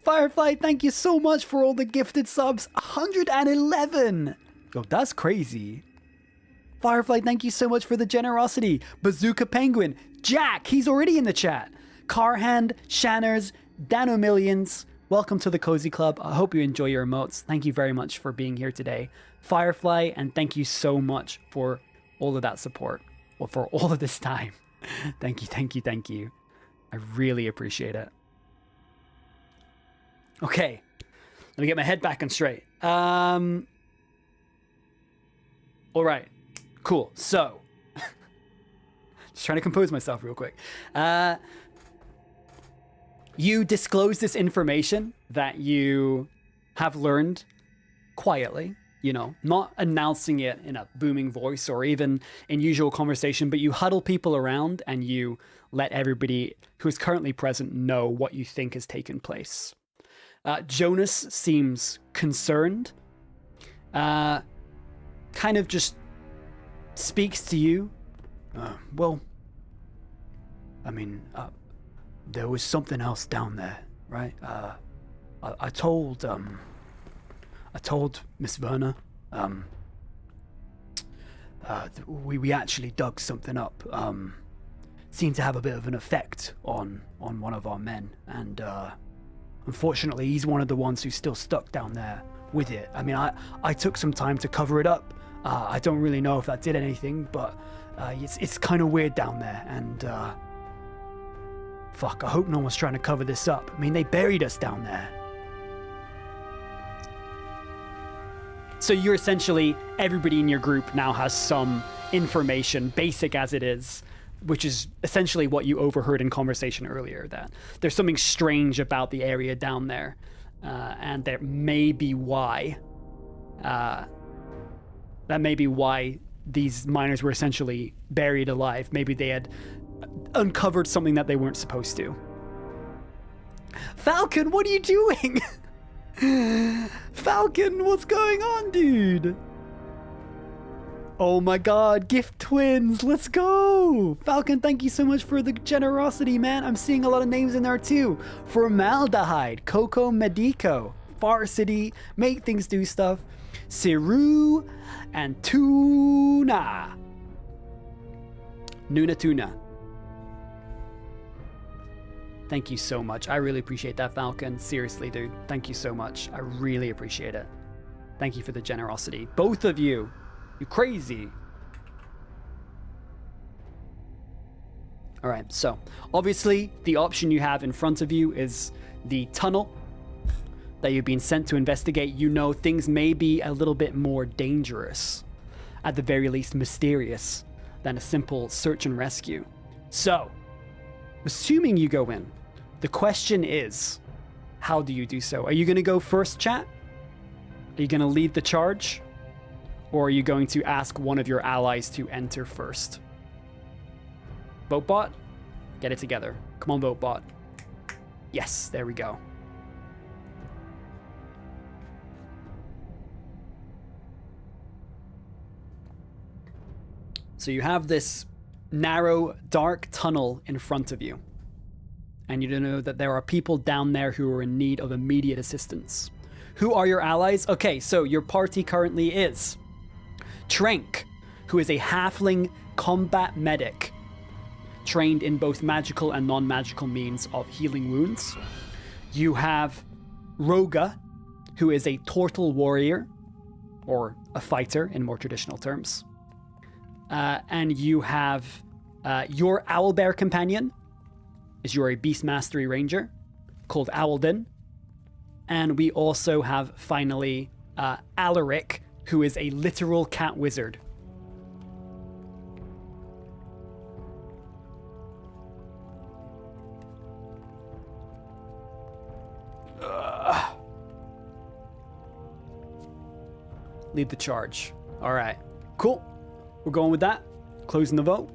Firefly, thank you so much for all the gifted subs. 111. Oh, that's crazy. Firefly, thank you so much for the generosity. Bazooka Penguin. Jack, he's already in the chat. Carhand, Shanners, Dano Millions. Welcome to the Cozy Club. I hope you enjoy your emotes. Thank you very much for being here today. Firefly, and thank you so much for all of that support. Well, for all of this time. Thank you, thank you, thank you. I really appreciate it. Okay, let me get my head back on straight. All right, cool. So, just trying to compose myself real quick. You disclose this information that you have learned quietly, you know, not announcing it in a booming voice or even in usual conversation, but you huddle people around and you let everybody who's currently present know what you think has taken place. Jonas seems concerned, kind of just speaks to you. Well, I mean, there was something else down there, right? I told Miss Verna, we actually dug something up. Seemed to have a bit of an effect on one of our men, and unfortunately, he's one of the ones who's still stuck down there with it. I mean, I took some time to cover it up. I don't really know if that did anything, but it's kind of weird down there, and fuck, I hope no one's trying to cover this up. I mean, they buried us down there. So you're essentially, everybody in your group now has some information, basic as it is, which is essentially what you overheard in conversation earlier, that there's something strange about the area down there, and that may be why these miners were essentially buried alive. Maybe they had uncovered something that they weren't supposed to. Falcon, what are you doing? Falcon, what's going on, dude? Oh my god, gift twins, let's go! Falcon, thank you so much for the generosity, man. I'm seeing a lot of names in there too. Formaldehyde, Coco Medico, Far City, Make Things Do Stuff, Siru, and Tuna. Nuna Tuna. Thank you so much. I really appreciate that, Falcon. Seriously, dude. Thank you so much. I really appreciate it. Thank you for the generosity. Both of you. You crazy. All right, so obviously the option you have in front of you is the tunnel that you've been sent to investigate. You know things may be a little bit more dangerous, at the very least mysterious, than a simple search and rescue. So, assuming you go in, the question is, how do you do so? Are you going to go first, chat? Are you going to lead the charge? Or are you going to ask one of your allies to enter first? VoteBot, get it together. Come on, VoteBot. Yes, there we go. So you have this narrow, dark tunnel in front of you. And you know that there are people down there who are in need of immediate assistance. Who are your allies? Okay, so your party currently is Trank, who is a halfling combat medic, trained in both magical and non-magical means of healing wounds. You have Roga, who is a turtle warrior, or a fighter in more traditional terms. And you have your owlbear companion, is you're a beast mastery ranger called Owlden. And we also have finally Alaric, who is a literal cat wizard. Lead the charge. All right, cool. We're going with that. Closing the vote.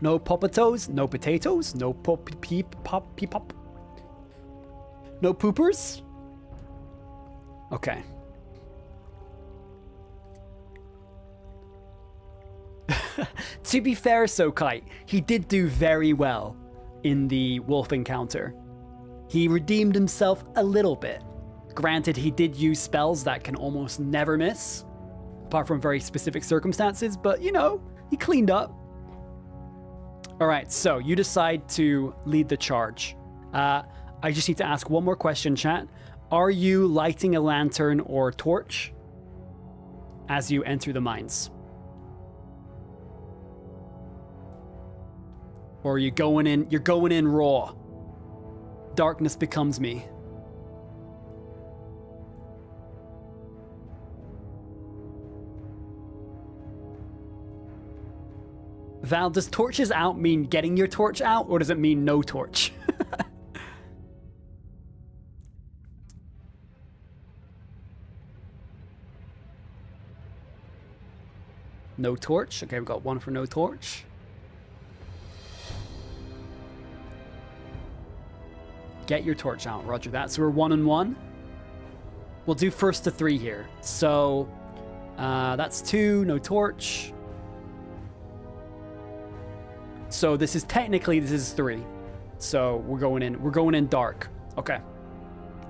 No popatos, no potatoes, no pop peep pop peep pop. No poopers? Okay. To be fair, Sokai, he did do very well in the wolf encounter. He redeemed himself a little bit. Granted, he did use spells that can almost never miss, apart from very specific circumstances, but you know, he cleaned up. All right, so you decide to lead the charge. I just need to ask one more question, chat. Are you lighting a lantern or torch as you enter the mines? Or are you going in, you're going in raw? Darkness becomes me. Val, does torches out mean getting your torch out, or does it mean no torch? No torch. Okay, we've got one for no torch. Get your torch out. Roger that. So we're 1 and 1. We'll do first to 3 here. So that's 2. No torch. So this is 3. So we're going in dark. Okay.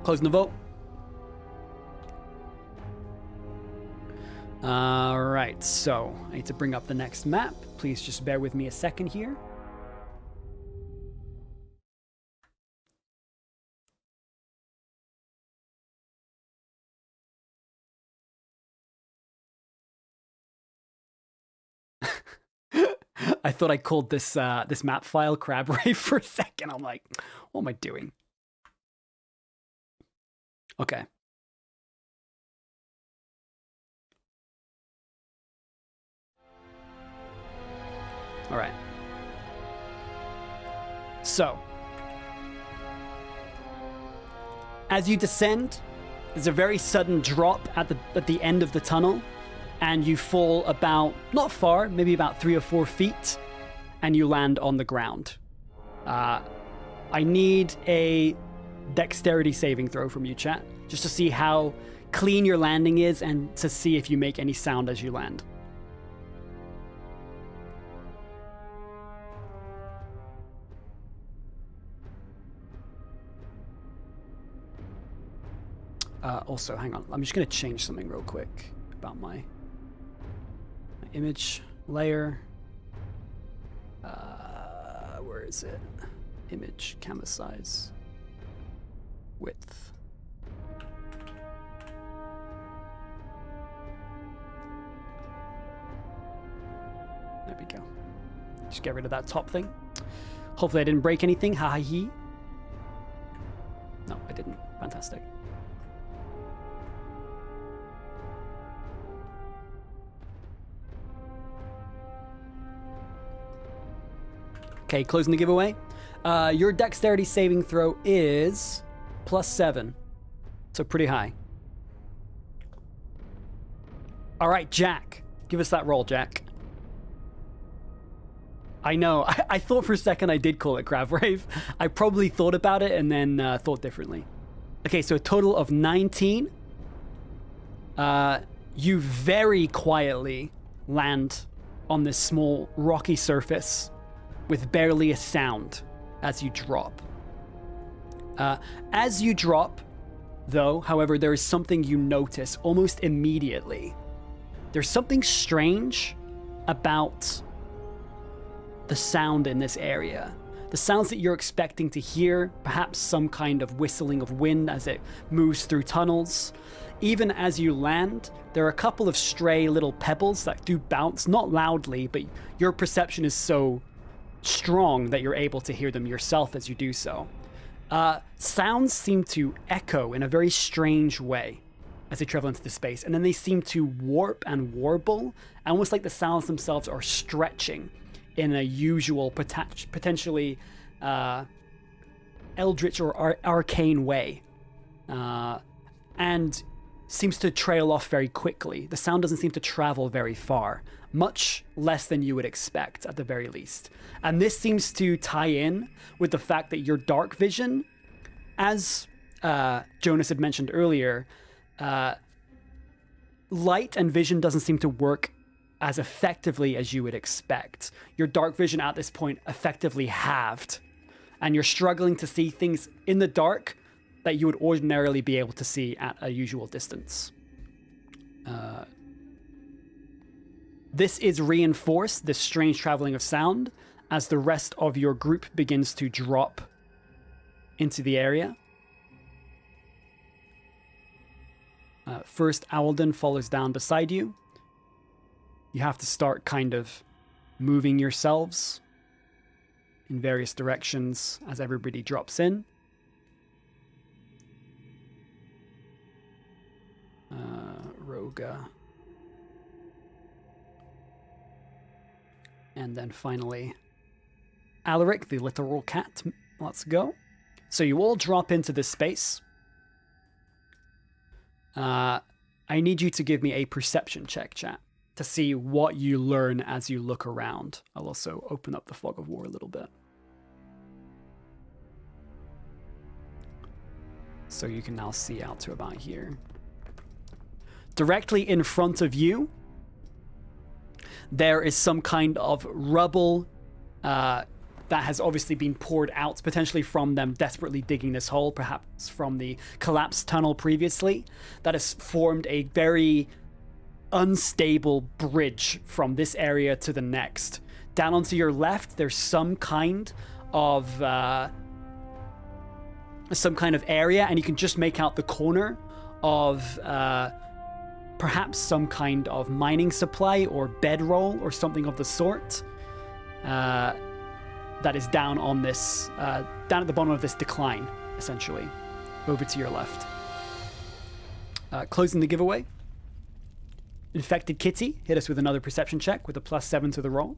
Closing the vote. All right, so I need to bring up the next map. Please just bear with me a second here. I thought I called this this map file Crab Ray for a second. I'm like, what am I doing? Okay. All right. So, as you descend, there's a very sudden drop at the end of the tunnel, and you fall about, not far, maybe about 3 or 4 feet, and you land on the ground. I need a dexterity saving throw from you, chat, just to see how clean your landing is and to see if you make any sound as you land. Also, hang on. I'm just going to change something real quick about my image layer. Where is it? Image, canvas size, width. There we go. Just get rid of that top thing. Hopefully I didn't break anything. Ha ha he. No, I didn't. Fantastic. Okay, closing the giveaway. Your dexterity saving throw is +7. So pretty high. All right, Jack. Give us that roll, Jack. I know. I thought for a second I did call it Grav Rave. I probably thought about it and then thought differently. Okay, so a total of 19. You very quietly land on this small rocky surface with barely a sound as you drop. As you drop, though, however, there is something you notice almost immediately. There's something strange about the sound in this area. The sounds that you're expecting to hear, perhaps some kind of whistling of wind as it moves through tunnels. Even as you land, there are a couple of stray little pebbles that do bounce, not loudly, but your perception is so strong that you're able to hear them yourself as you do so. Sounds seem to echo in a very strange way as they travel into the space, and then they seem to warp and warble, almost like the sounds themselves are stretching in a usual, potentially eldritch or arcane way, and seems to trail off very quickly. The sound doesn't seem to travel very far, much less than you would expect at the very least. And this seems to tie in with the fact that your dark vision, as Jonas had mentioned earlier, light and vision doesn't seem to work as effectively as you would expect. Your dark vision at this point effectively halved, and you're struggling to see things in the dark that you would ordinarily be able to see at a usual distance. This is reinforced, this strange traveling of sound, as the rest of your group begins to drop into the area. First, Owlden follows down beside you. You have to start kind of moving yourselves in various directions as everybody drops in. Roga. And then finally, Alaric, the literal cat. Let's go. So you all drop into this space. I need you to give me a perception check, chat, to see what you learn as you look around. I'll also open up the Fog of War a little bit, so you can now see out to about here. Directly in front of you, there is some kind of rubble that has obviously been poured out, potentially from them desperately digging this hole, perhaps from the collapsed tunnel previously, that has formed a very unstable bridge from this area to the next. Down onto your left, there's some kind of area, and you can just make out the corner of perhaps some kind of mining supply or bedroll or something of the sort. That is down on this, down at the bottom of this decline, essentially, over to your left. Closing the giveaway. Infected Kitty, hit us with another perception check with a +7 to the roll.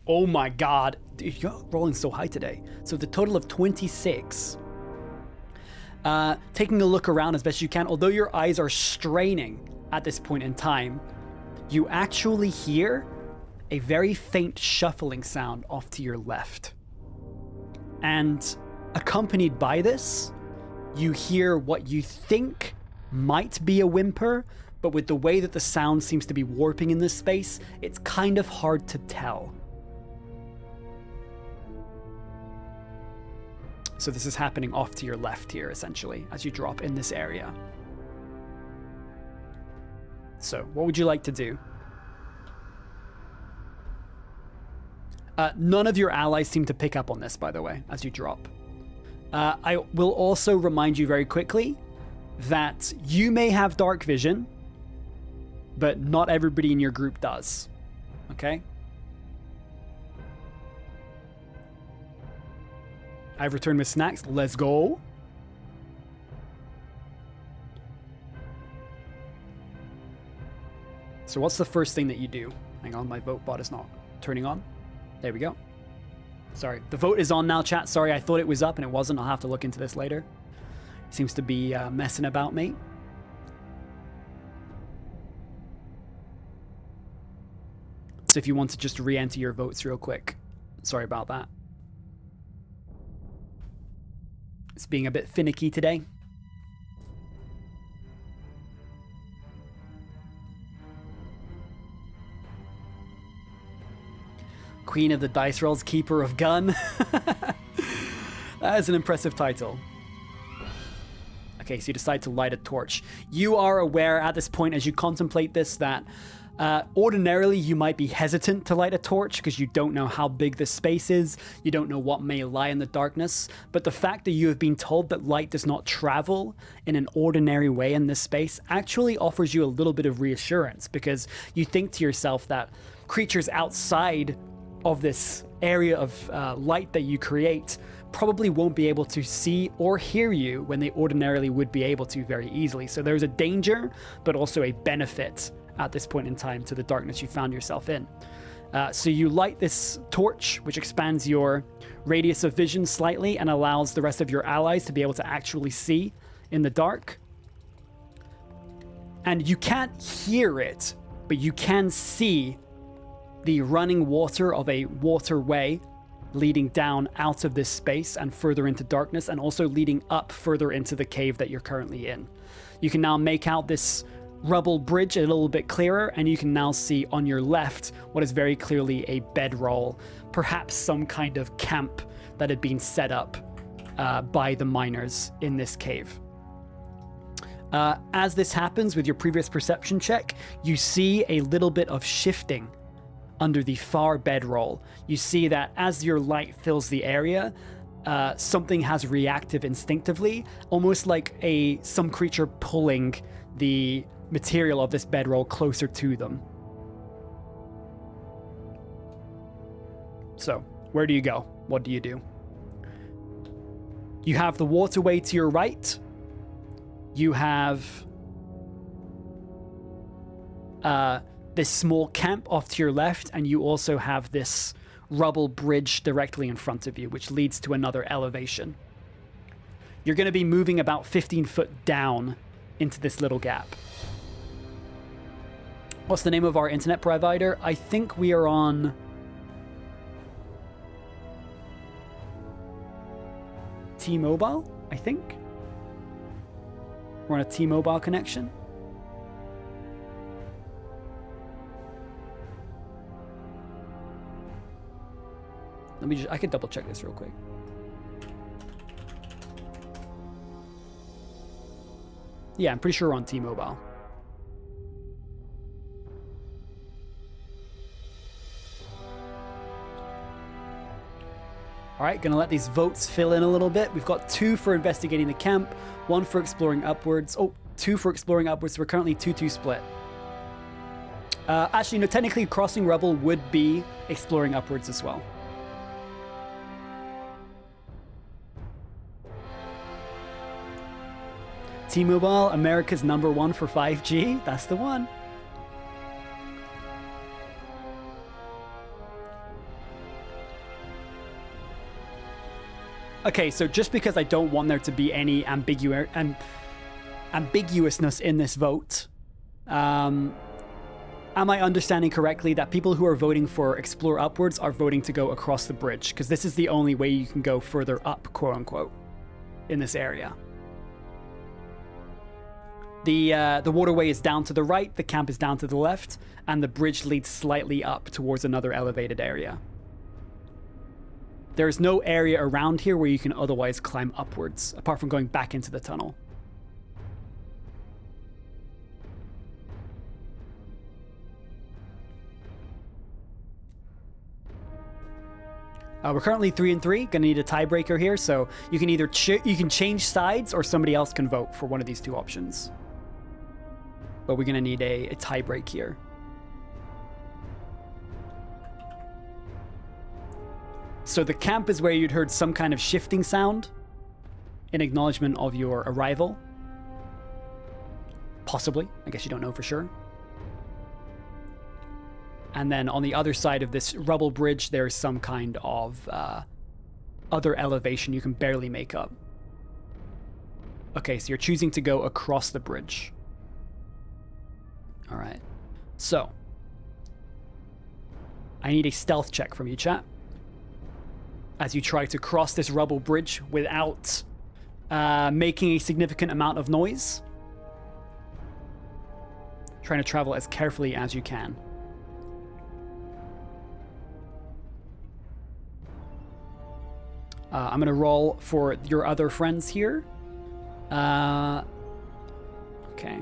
Oh my god, dude, you're rolling so high today. So the total of 26. Taking a look around as best you can, although your eyes are straining at this point in time, you actually hear a very faint shuffling sound off to your left. And accompanied by this, you hear what you think might be a whimper, but with the way that the sound seems to be warping in this space, it's kind of hard to tell. So this is happening off to your left here, essentially, as you drop in this area. So, what would you like to do? None of your allies seem to pick up on this, by the way, as you drop. I will also remind you very quickly that you may have dark vision, but not everybody in your group does. Okay? I've returned with snacks. Let's go. So what's the first thing that you do? Hang on, my vote bot is not turning on. There we go. Sorry, the vote is on now, chat. Sorry, I thought it was up and it wasn't. I'll have to look into this later. Seems to be messing about me. So if you want to just re-enter your votes real quick. Sorry about that. It's being a bit finicky today. Queen of the Dice Rolls, Keeper of Gun. That is an impressive title. Okay, so you decide to light a torch. You are aware at this point as you contemplate this that ordinarily you might be hesitant to light a torch because you don't know how big this space is, you don't know what may lie in the darkness, but the fact that you have been told that light does not travel in an ordinary way in this space actually offers you a little bit of reassurance, because you think to yourself that creatures outside of this area of light that you create probably won't be able to see or hear you when they ordinarily would be able to very easily. So there's a danger, but also a benefit at this point in time to the darkness you found yourself in. So you light this torch, which expands your radius of vision slightly and allows the rest of your allies to be able to actually see in the dark. And you can't hear it, but you can see the running water of a waterway leading down out of this space and further into darkness, and also leading up further into the cave that you're currently in. You can now make out this rubble bridge a little bit clearer, and you can now see on your left what is very clearly a bedroll, perhaps some kind of camp that had been set up by the miners in this cave. As this happens with your previous perception check, you see a little bit of shifting under the far bedroll. You see that as your light fills the area, something has reacted instinctively, almost like some creature pulling the material of this bedroll closer to them. So, where do you go? What do you do? You have the waterway to your right. You have this small camp off to your left, and you also have this rubble bridge directly in front of you, which leads to another elevation. You're going to be moving about 15 foot down into this little gap. What's the name of our internet provider? I think we are on T-Mobile, I think. We're on a T-Mobile connection. I could double check this real quick. Yeah, I'm pretty sure we're on T-Mobile. All right, gonna let these votes fill in a little bit. We've got 2 for investigating the camp, 1 for exploring upwards. Oh, 2 for exploring upwards. So we're currently 2-2 split. Actually, no, technically crossing rubble would be exploring upwards as well. T-Mobile, America's #1 for 5G. That's the one. Okay, so just because I don't want there to be any ambiguousness in this vote, am I understanding correctly that people who are voting for Explore Upwards are voting to go across the bridge? Because this is the only way you can go further up, quote unquote, in this area. The waterway is down to the right, the camp is down to the left, and the bridge leads slightly up towards another elevated area. There is no area around here where you can otherwise climb upwards, apart from going back into the tunnel. We're currently 3-3. Gonna need a tiebreaker here, so you can either you can change sides or somebody else can vote for one of these 2 options. But we're gonna need a tiebreak here. So the camp is where you'd heard some kind of shifting sound in acknowledgement of your arrival. Possibly. I guess you don't know for sure. And then on the other side of this rubble bridge, there's some kind of other elevation you can barely make up. Okay, so you're choosing to go across the bridge. All right. So, I need a stealth check from you, chat, as you try to cross this rubble bridge without making a significant amount of noise. Trying to travel as carefully as you can. I'm going to roll for your other friends here. Okay.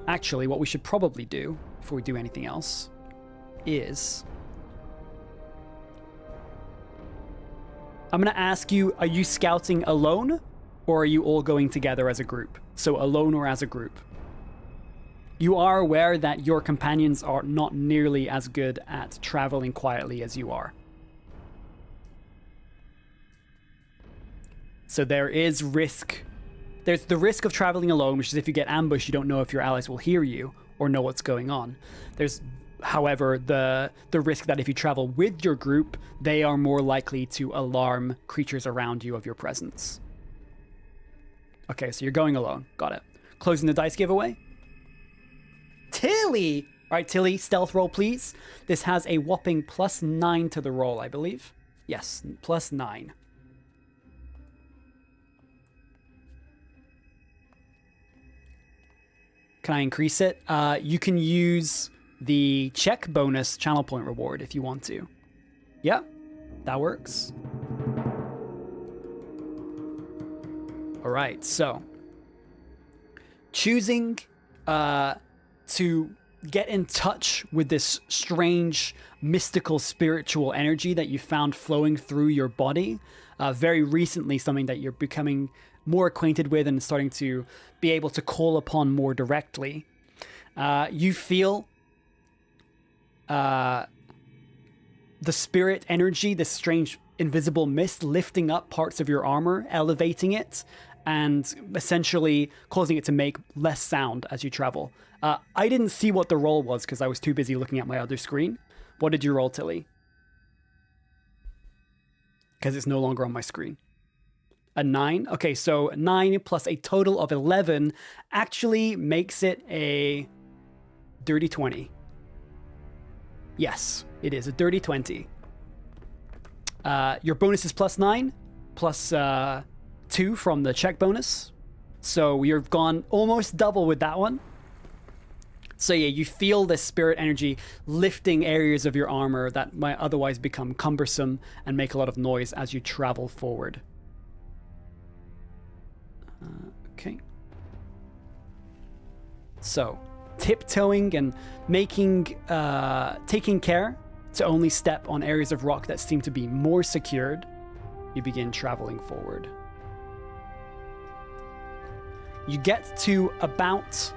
Actually, what we should probably do, before we do anything else, is... I'm going to ask you, are you scouting alone, or are you all going together as a group? So alone or as a group. You are aware that your companions are not nearly as good at traveling quietly as you are. So there is risk. There's the risk of traveling alone, which is if you get ambushed, you don't know if your allies will hear you or know what's going on. There's, however, the risk that if you travel with your group, they are more likely to alarm creatures around you of your presence. Okay, so you're going alone. Got it. Closing the dice giveaway. Tilly! All right, Tilly, stealth roll, please. This has a whopping +9 to the roll, I believe. Yes, +9. Can I increase it? You can use the check bonus channel point reward if you want to. Yeah, that works. All right, so choosing to get in touch with this strange, mystical, spiritual energy that you found flowing through your body very recently, something that you're becoming more acquainted with and starting to be able to call upon more directly. You feel the spirit energy, this strange invisible mist lifting up parts of your armor, elevating it, and essentially causing it to make less sound as you travel. I didn't see what the roll was because I was too busy looking at my other screen. What did you roll, Tilly? Because it's no longer on my screen. A 9? Okay, so 9 plus a total of 11 actually makes it a dirty 20. Yes, it is a dirty 20. Your bonus is +9, plus 2 from the check bonus. So you've gone almost double with that one. So yeah, you feel this spirit energy lifting areas of your armor that might otherwise become cumbersome and make a lot of noise as you travel forward. Okay. So, tiptoeing and taking care to only step on areas of rock that seem to be more secured, you begin traveling forward. You get to about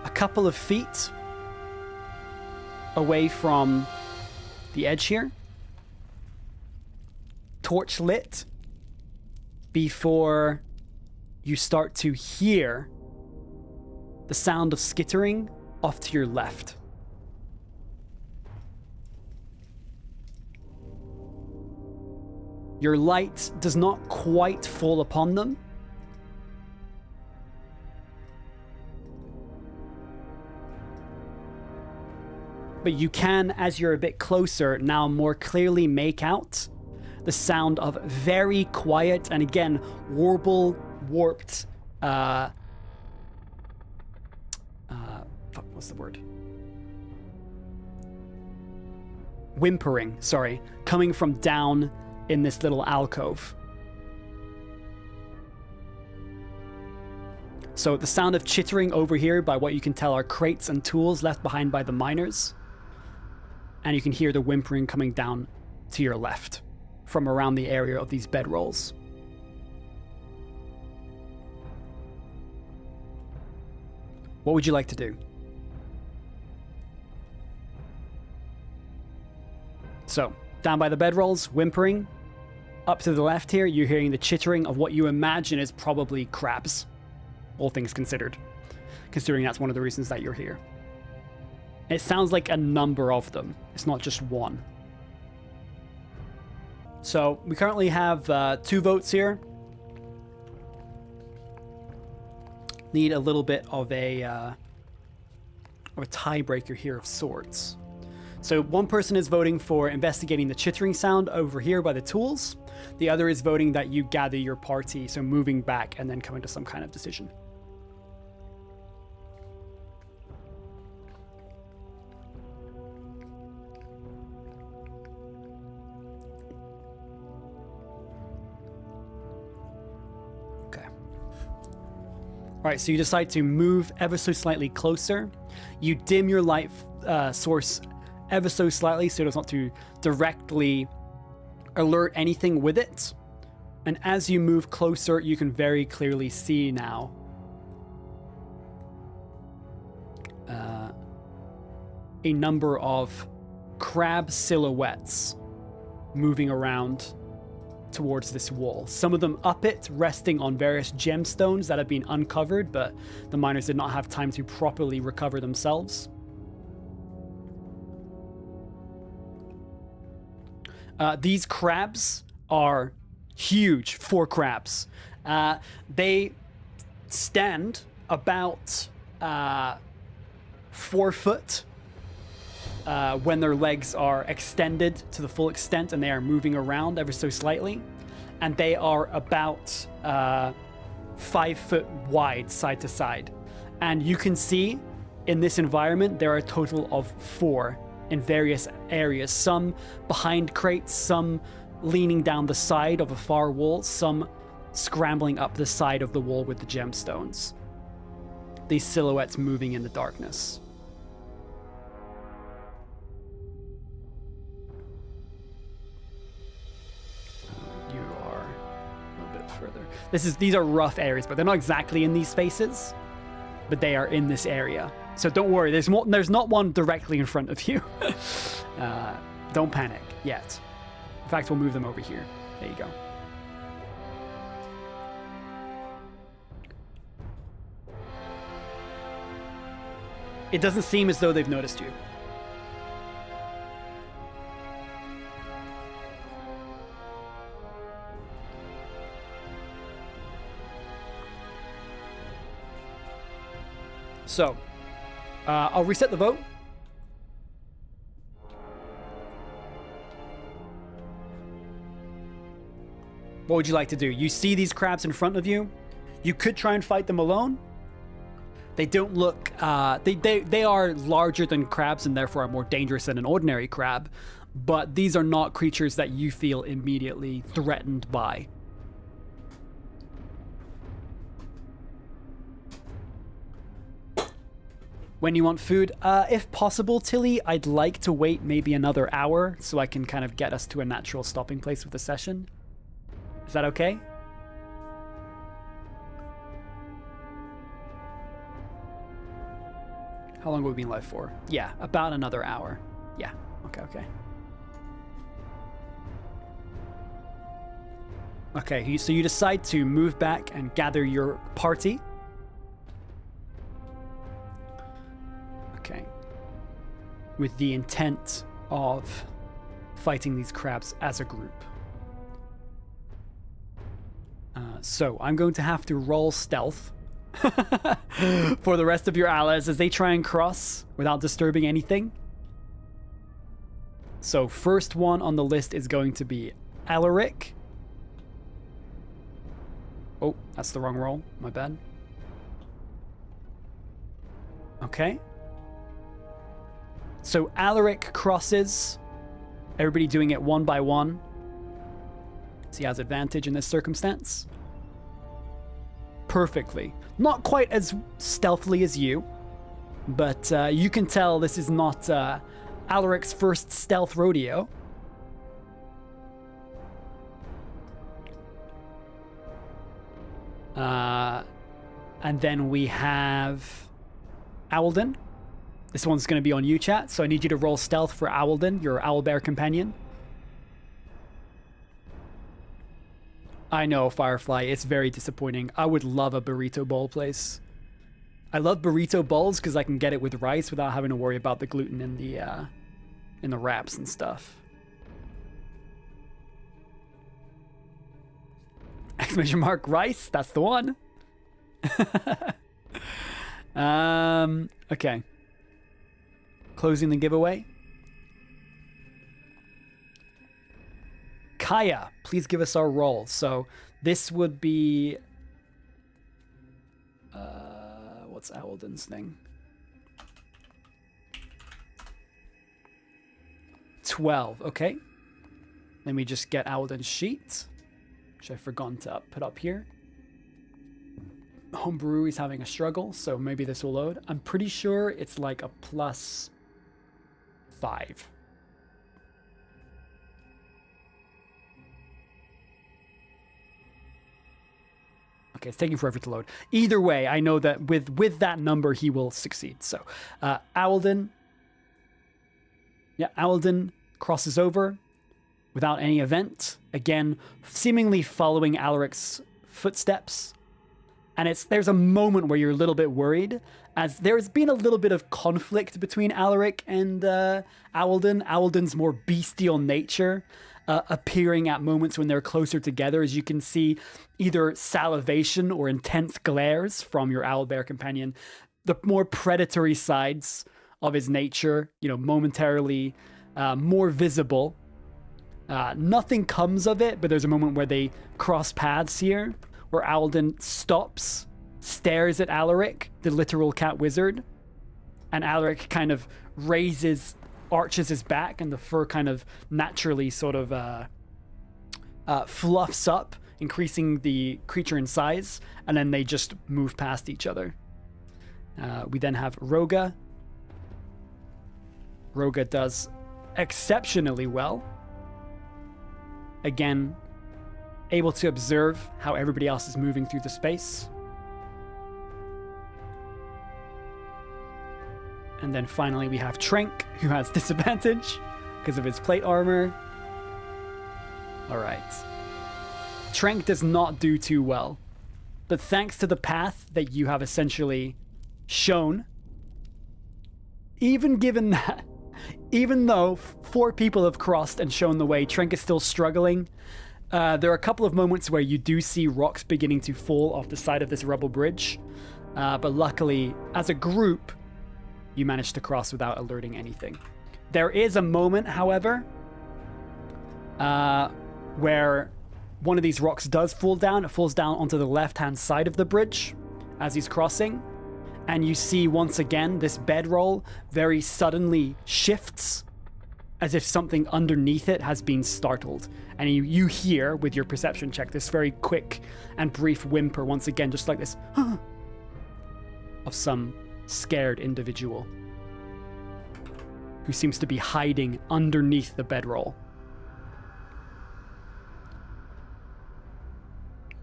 a couple of feet away from the edge here, torch lit, before you start to hear the sound of skittering off to your left. Your light does not quite fall upon them, but you can, as you're a bit closer, now more clearly make out the sound of very quiet and again warped what's the word? Whimpering, sorry, coming from down in this little alcove. So the sound of chittering over here by what you can tell are crates and tools left behind by the miners. And you can hear the whimpering coming down to your left from around the area of these bedrolls. What would you like to do? So, down by the bedrolls, whimpering. Up to the left here, you're hearing the chittering of what you imagine is probably crabs, all things considered, considering that's one of the reasons that you're here. It sounds like a number of them. It's not just one. So we currently have 2 votes here. Need a little bit of a tiebreaker here of sorts. So one person is voting for investigating the chittering sound over here by the tools. The other is voting that you gather your party, so moving back and then coming to some kind of decision. All right, so you decide to move ever so slightly closer. You dim your light source ever so slightly so as not to directly alert anything with it. And as you move closer, you can very clearly see now a number of crab silhouettes moving around towards this wall. Some of them up it, resting on various gemstones that have been uncovered, but the miners did not have time to properly recover themselves. These crabs are huge, 4 crabs. They stand about 4 foot when their legs are extended to the full extent and they are moving around ever so slightly. And they are about 5 foot wide side to side. And you can see in this environment, there are a total of 4 in various areas. Some behind crates, some leaning down the side of a far wall, some scrambling up the side of the wall with the gemstones. These silhouettes moving in the darkness. You are a little bit further. These are rough areas, but they're not exactly in these spaces, but they are in this area. So don't worry, there's not one directly in front of you. Don't panic yet. In fact, we'll move them over here. There you go. It doesn't seem as though they've noticed you. So, I'll reset the vote. What would you like to do? You see these crabs in front of you. You could try and fight them alone. They don't look... They are larger than crabs and therefore are more dangerous than an ordinary crab. But these are not creatures that you feel immediately threatened by. When you want food, if possible, Tilly, I'd like to wait maybe another hour so I can kind of get us to a natural stopping place with the session. Is that okay? How long have we been live for? Yeah, about another hour. Yeah, okay. Okay, so you decide to move back and gather your party. Okay. With the intent of fighting these crabs as a group. So I'm going to have to roll stealth for the rest of your allies as they try and cross without disturbing anything. So first one on the list is going to be Alaric. Oh, that's the wrong roll. My bad. Okay. So Alaric crosses. Everybody doing it one by one. So he has advantage in this circumstance. Perfectly. Not quite as stealthily as you, but you can tell this is not Alaric's first stealth rodeo. And then we have Owlden. This one's going to be on you, chat, so I need you to roll stealth for Owlden, your owlbear companion. I know, Firefly, it's very disappointing. I would love a burrito bowl place. I love burrito bowls because I can get it with rice without having to worry about the gluten in the wraps and stuff. Exclamation mark rice. That's the one. Okay. Closing the giveaway. Kaya, please give us our roll. So this would be... what's Alden's thing? 12, okay. Let me just get Alden's sheet, which I've forgotten to put up here. Homebrew is having a struggle, so maybe this will load. I'm pretty sure it's like a +5. Okay, it's taking forever to load. Either way, I know that with that number, he will succeed. So, Alden. Yeah, Alden crosses over without any event. Again, seemingly following Alaric's footsteps. And there's a moment where you're a little bit worried, as there's been a little bit of conflict between Alaric and Alden. Alden's more bestial nature appearing at moments when they're closer together, as you can see either salivation or intense glares from your owlbear companion. The more predatory sides of his nature, momentarily more visible. Nothing comes of it, but there's a moment where they cross paths here, where Alden stops, stares at Alaric, the literal cat wizard, and Alaric kind of arches his back, and the fur kind of naturally sort of fluffs up, increasing the creature in size, and then they just move past each other. We then have Roga. Roga does exceptionally well. Again, able to observe how everybody else is moving through the space. And then finally we have Trenk, who has disadvantage because of his plate armor. All right. Trenk does not do too well, but thanks to the path that you have essentially shown, even though 4 people have crossed and shown the way, Trenk is still struggling. There are a couple of moments where you do see rocks beginning to fall off the side of this rubble bridge, but luckily, as a group, you managed to cross without alerting anything. There is a moment, however, where one of these rocks does fall down. It falls down onto the left-hand side of the bridge as he's crossing, and you see once again this bedroll very suddenly shifts, as if something underneath it has been startled. And you hear, with your perception check, this very quick and brief whimper, once again, just like this, of some scared individual who seems to be hiding underneath the bedroll.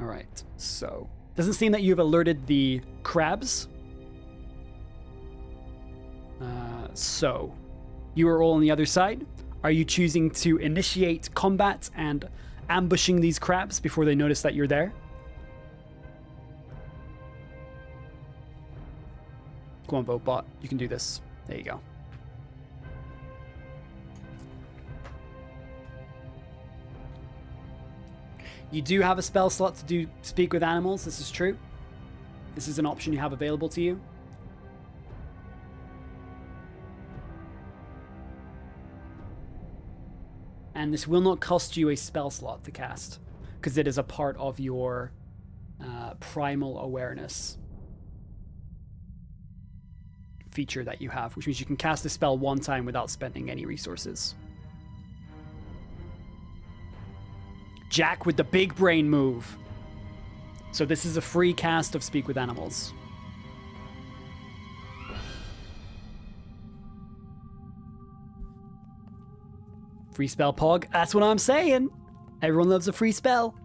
All right, so doesn't seem that you've alerted the crabs. So you are all on the other side. Are you choosing to initiate combat and ambushing these crabs before they notice that you're there? Go on, Votebot. You can do this. There you go. You do have a spell slot to do Speak with Animals. This is true. This is an option you have available to you. And this will not cost you a spell slot to cast, because it is a part of your primal awareness feature that you have, which means you can cast a spell one time without spending any resources. Jack with the big brain move. So this is a free cast of Speak with Animals. Free spell, Pog. That's what I'm saying. Everyone loves a free spell.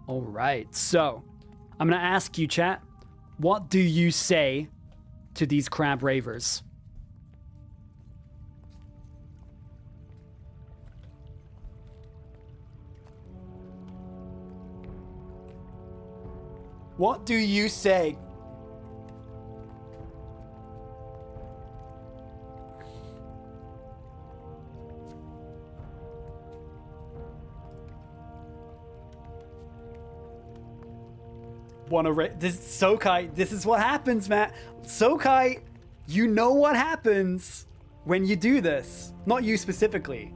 All right, so I'm going to ask you, chat, what do you say to these crab ravers? What do you say? This Sokai, this is what happens, Matt. Sokai, you know what happens when you do this. Not you specifically.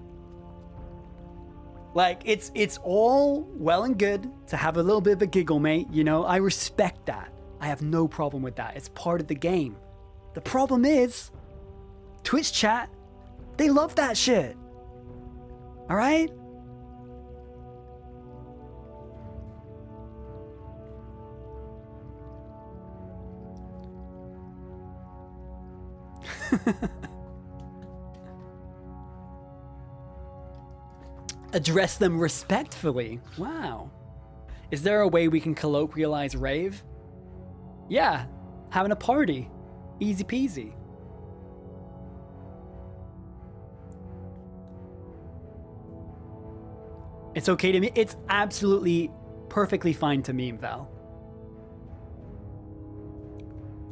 Like, it's all well and good to have a little bit of a giggle, mate. You know, I respect that. I have no problem with that. It's part of the game. The problem is, Twitch chat, they love that shit. All right? Address them respectfully. Wow. Is there a way we can colloquialize rave? Yeah, having a party. Easy peasy. It's okay to me. It's absolutely perfectly fine to meme, Val.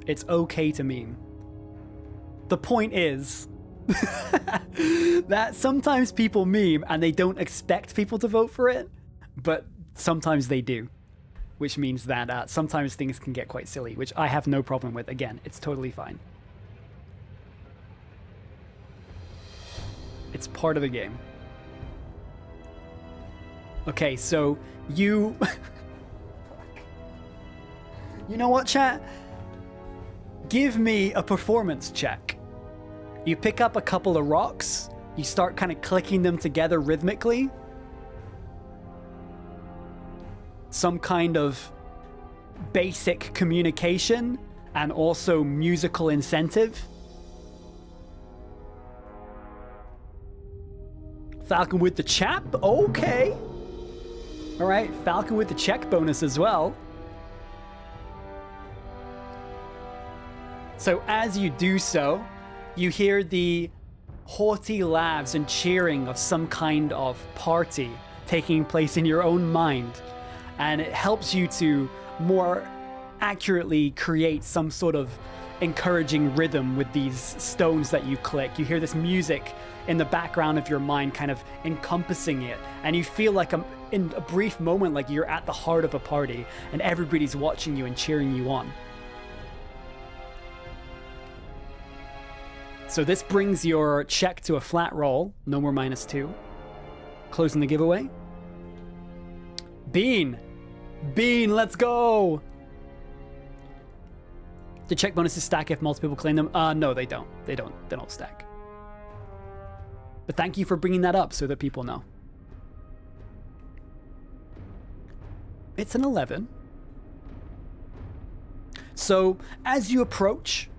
It's okay to meme. The point is that sometimes people meme and they don't expect people to vote for it, but sometimes they do, which means that sometimes things can get quite silly, which I have no problem with. Again, it's totally fine. It's part of the game. Okay, so you... You know what, chat? Give me a performance check. You pick up a couple of rocks, you start kind of clicking them together rhythmically. Some kind of basic communication and also musical incentive. Falcon with the chap? Okay. All right, Falcon with the check bonus as well. So as you do so, you hear the haughty laughs and cheering of some kind of party taking place in your own mind. And it helps you to more accurately create some sort of encouraging rhythm with these stones that you click. You hear this music in the background of your mind kind of encompassing it. And you feel like in a brief moment like you're at the heart of a party and everybody's watching you and cheering you on. So this brings your check to a flat roll, no more -2. Closing the giveaway. Bean, let's go. The check bonuses stack if multiple people claim them. No, they don't. They don't stack. But thank you for bringing that up so that people know. It's an 11. So as you approach,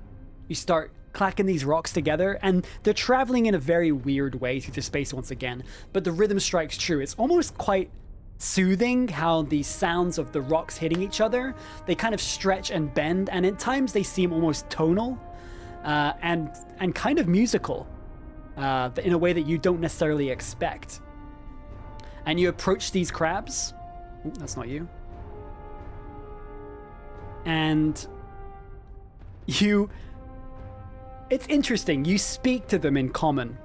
you start clacking these rocks together, and they're traveling in a very weird way through the space once again, but the rhythm strikes true. It's almost quite soothing how the sounds of the rocks hitting each other, they kind of stretch and bend, and at times they seem almost tonal and kind of musical in a way that you don't necessarily expect. And you approach these crabs. Ooh, that's not you. And it's interesting. You speak to them in common,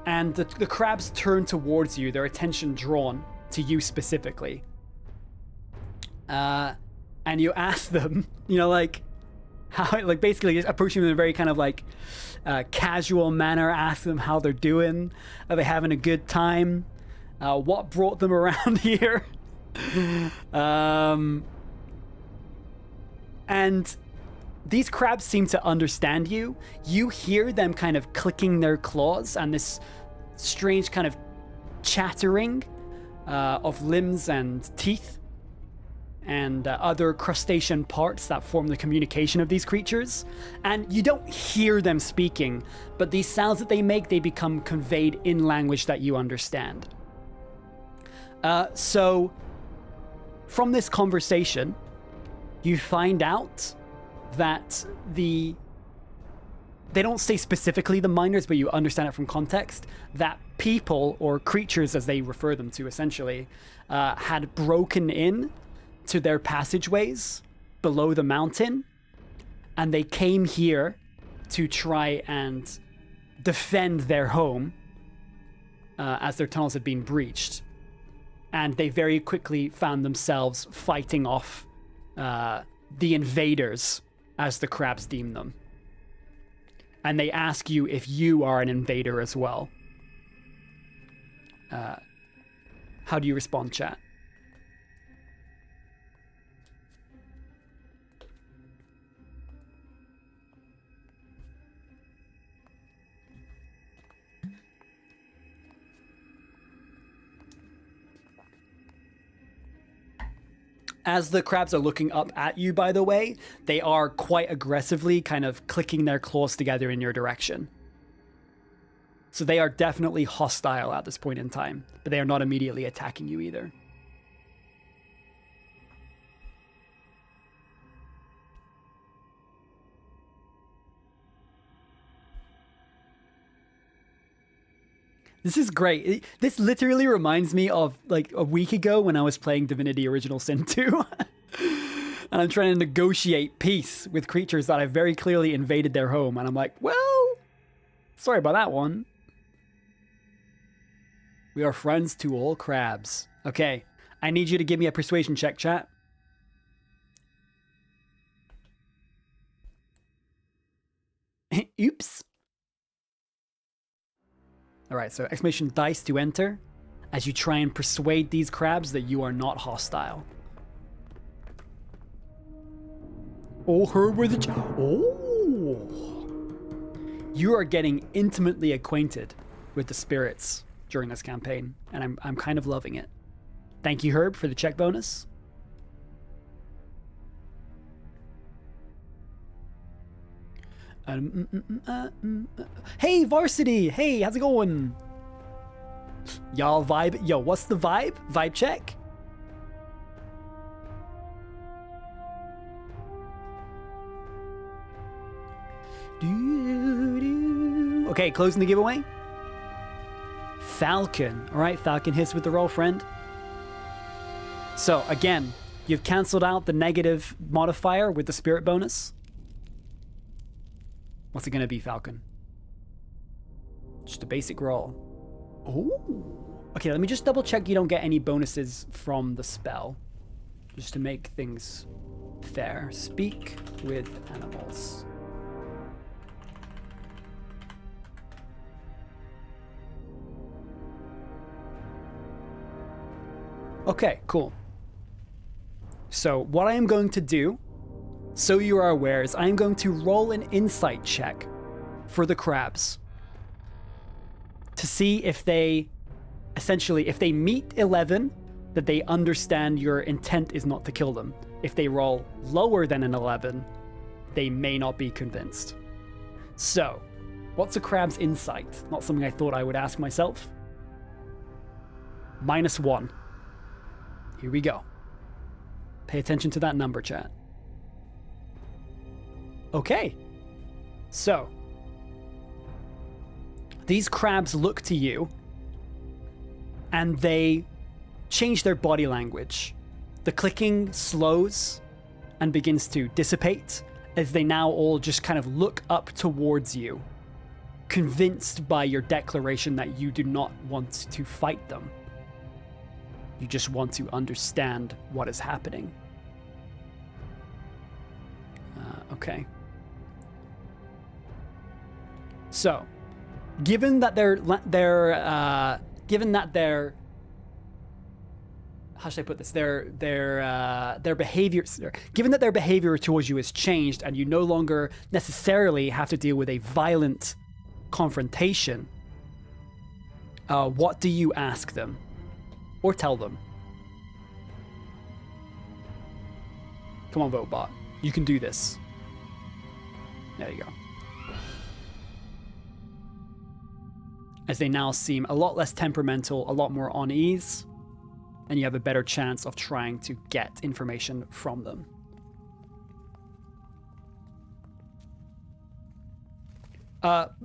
and the crabs turn towards you, their attention drawn to you specifically. And you ask them, you know, like, how, like, basically just approaching them in a very kind of like casual manner, ask them how they're doing. Are they having a good time? What brought them around here? And these crabs seem to understand you. You hear them kind of clicking their claws and this strange kind of chattering of limbs and teeth and other crustacean parts that form the communication of these creatures. And you don't hear them speaking, but these sounds that they make, they become conveyed in language that you understand. So from this conversation, you find out that they don't say specifically the miners, but you understand it from context, that people, or creatures as they refer them to essentially, had broken in to their passageways below the mountain, and they came here to try and defend their home as their tunnels had been breached. And they very quickly found themselves fighting off the invaders, as the crabs deem them. And they ask you if you are an invader as well. How do you respond, chat? As the crabs are looking up at you, by the way, they are quite aggressively kind of clicking their claws together in your direction. So they are definitely hostile at this point in time, but they are not immediately attacking you either. This is great. This literally reminds me of like a week ago when I was playing Divinity Original Sin 2. And I'm trying to negotiate peace with creatures that I very clearly invaded their home. And I'm like, well, sorry about that one. We are friends to all crabs. Okay, I need you to give me a persuasion check, chat. Oops. All right, so exclamation dice to enter as you try and persuade these crabs that you are not hostile. Oh, her with the... Oh! You are getting intimately acquainted with the spirits during this campaign, and I'm kind of loving it. Thank you, Herb, for the check bonus. Hey, Varsity! Hey, how's it going? Y'all vibe? Yo, what's the vibe? Vibe check? Okay, closing the giveaway. Falcon. All right, Falcon hits with the roll, friend. So, again, you've canceled out the negative modifier with the spirit bonus. What's it going to be, Falcon? Just a basic roll. Oh. Okay, let me just double check you don't get any bonuses from the spell. Just to make things fair. Speak with animals. Okay, cool. So what I am going to do, so you are aware, is I am going to roll an insight check for the crabs to see if they, essentially, if they meet 11, that they understand your intent is not to kill them. If they roll lower than an 11, they may not be convinced. So, what's a crab's insight? Not something I thought I would ask myself. -1. Here we go. Pay attention to that number, chat. Okay. So, these crabs look to you, and they change their body language. The clicking slows and begins to dissipate as they now all just kind of look up towards you, convinced by your declaration that you do not want to fight them. You just want to understand what is happening. Okay. So, given that they're how should I put this? Their behavior. Given that their behavior towards you has changed, and you no longer necessarily have to deal with a violent confrontation, what do you ask them, or tell them? Come on, Votebot. You can do this. There you go. As they now seem a lot less temperamental, a lot more on ease, and you have a better chance of trying to get information from them.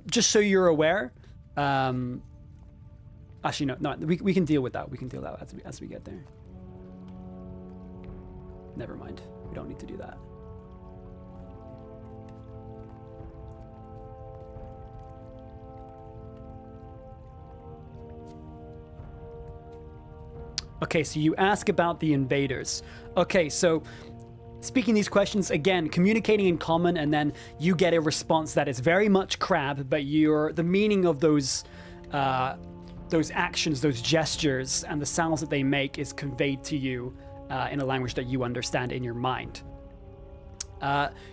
Just so you're aware, actually no, we can deal with that. We can deal with that as we get there. Never mind. We don't need to do that. Okay, so you ask about the invaders. Okay, so speaking these questions, again, communicating in common, and then you get a response that is very much crab, but the meaning of those actions, those gestures, and the sounds that they make is conveyed to you in a language that you understand in your mind.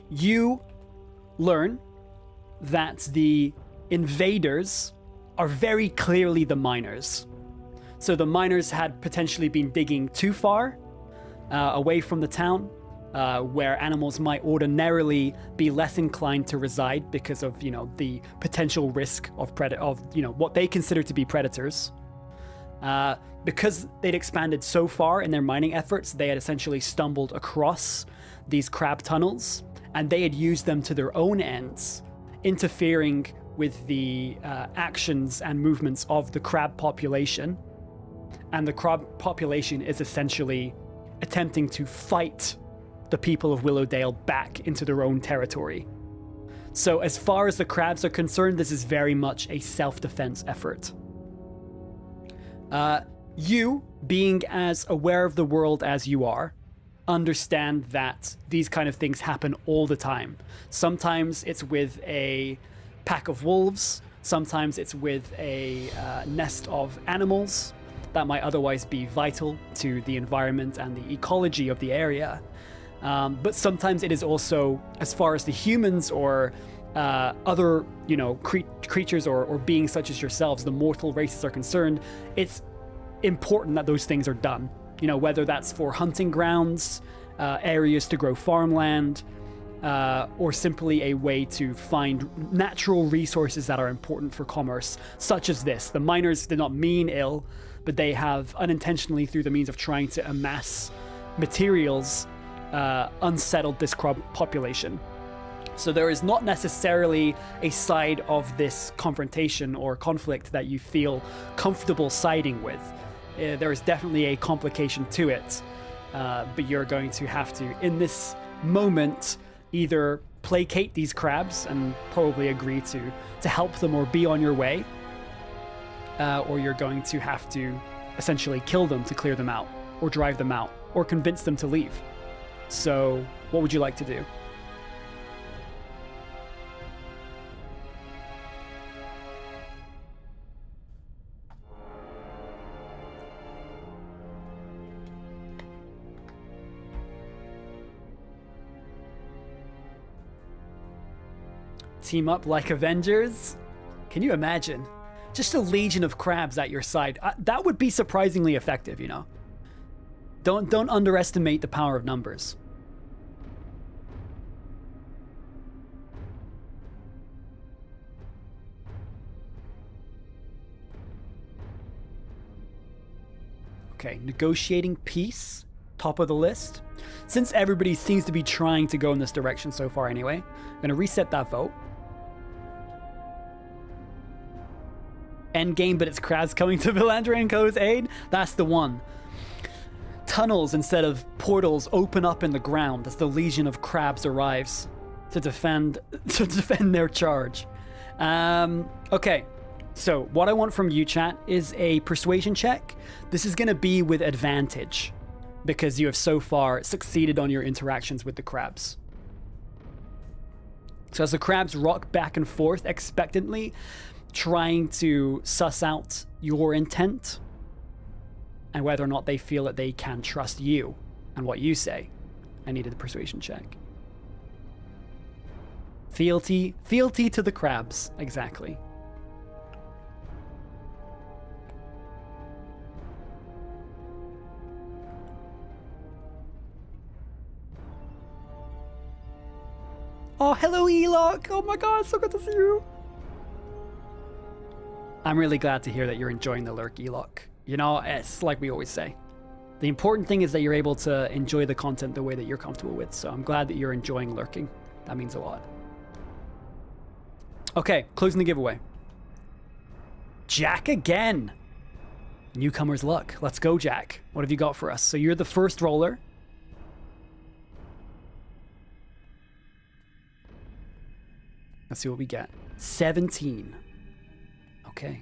You learn that the invaders are very clearly the miners. So the miners had potentially been digging too far away from the town, where animals might ordinarily be less inclined to reside because of, the potential risk of what they consider to be predators. Because they'd expanded so far in their mining efforts, they had essentially stumbled across these crab tunnels, and they had used them to their own ends, interfering with the actions and movements of the crab population. And the crab population is essentially attempting to fight the people of Willowdale back into their own territory. So as far as the crabs are concerned, this is very much a self-defense effort. You, being as aware of the world as you are, understand that these kind of things happen all the time. Sometimes it's with a pack of wolves, sometimes it's with a nest of animals that might otherwise be vital to the environment and the ecology of the area. But sometimes it is also, as far as the humans or other, creatures or beings such as yourselves, the mortal races are concerned, it's important that those things are done. Whether that's for hunting grounds, areas to grow farmland, or simply a way to find natural resources that are important for commerce, such as this. The miners did not mean ill, but they have unintentionally, through the means of trying to amass materials, unsettled this crab population. So there is not necessarily a side of this confrontation or conflict that you feel comfortable siding with. There is definitely a complication to it, but you're going to have to, in this moment, either placate these crabs and probably agree to help them or be on your way, or you're going to have to essentially kill them to clear them out, or drive them out, or convince them to leave. So, what would you like to do? Team up like Avengers? Can you imagine? Just a legion of crabs at your side. That would be surprisingly effective, Don't underestimate the power of numbers. Okay, negotiating peace, top of the list. Since everybody seems to be trying to go in this direction so far anyway, I'm going to reset that vote. Endgame, but it's crabs coming to Villandra & Co.'s aid? That's the one. Tunnels instead of portals open up in the ground as the legion of crabs arrives to defend their charge. Okay, so what I want from you, chat, is a persuasion check. This is going to be with advantage because you have so far succeeded on your interactions with the crabs. So as the crabs rock back and forth expectantly, trying to suss out your intent and whether or not they feel that they can trust you and what you say. I needed a persuasion check. Fealty to the crabs, exactly. Oh, hello, Eloc! Oh my god, so good to see you! I'm really glad to hear that you're enjoying the lurk, Eloc. It's like we always say. The important thing is that you're able to enjoy the content the way that you're comfortable with, so I'm glad that you're enjoying lurking. That means a lot. Okay, closing the giveaway. Jack again! Newcomer's luck. Let's go, Jack. What have you got for us? So you're the first roller. Let's see what we get. 17. Okay.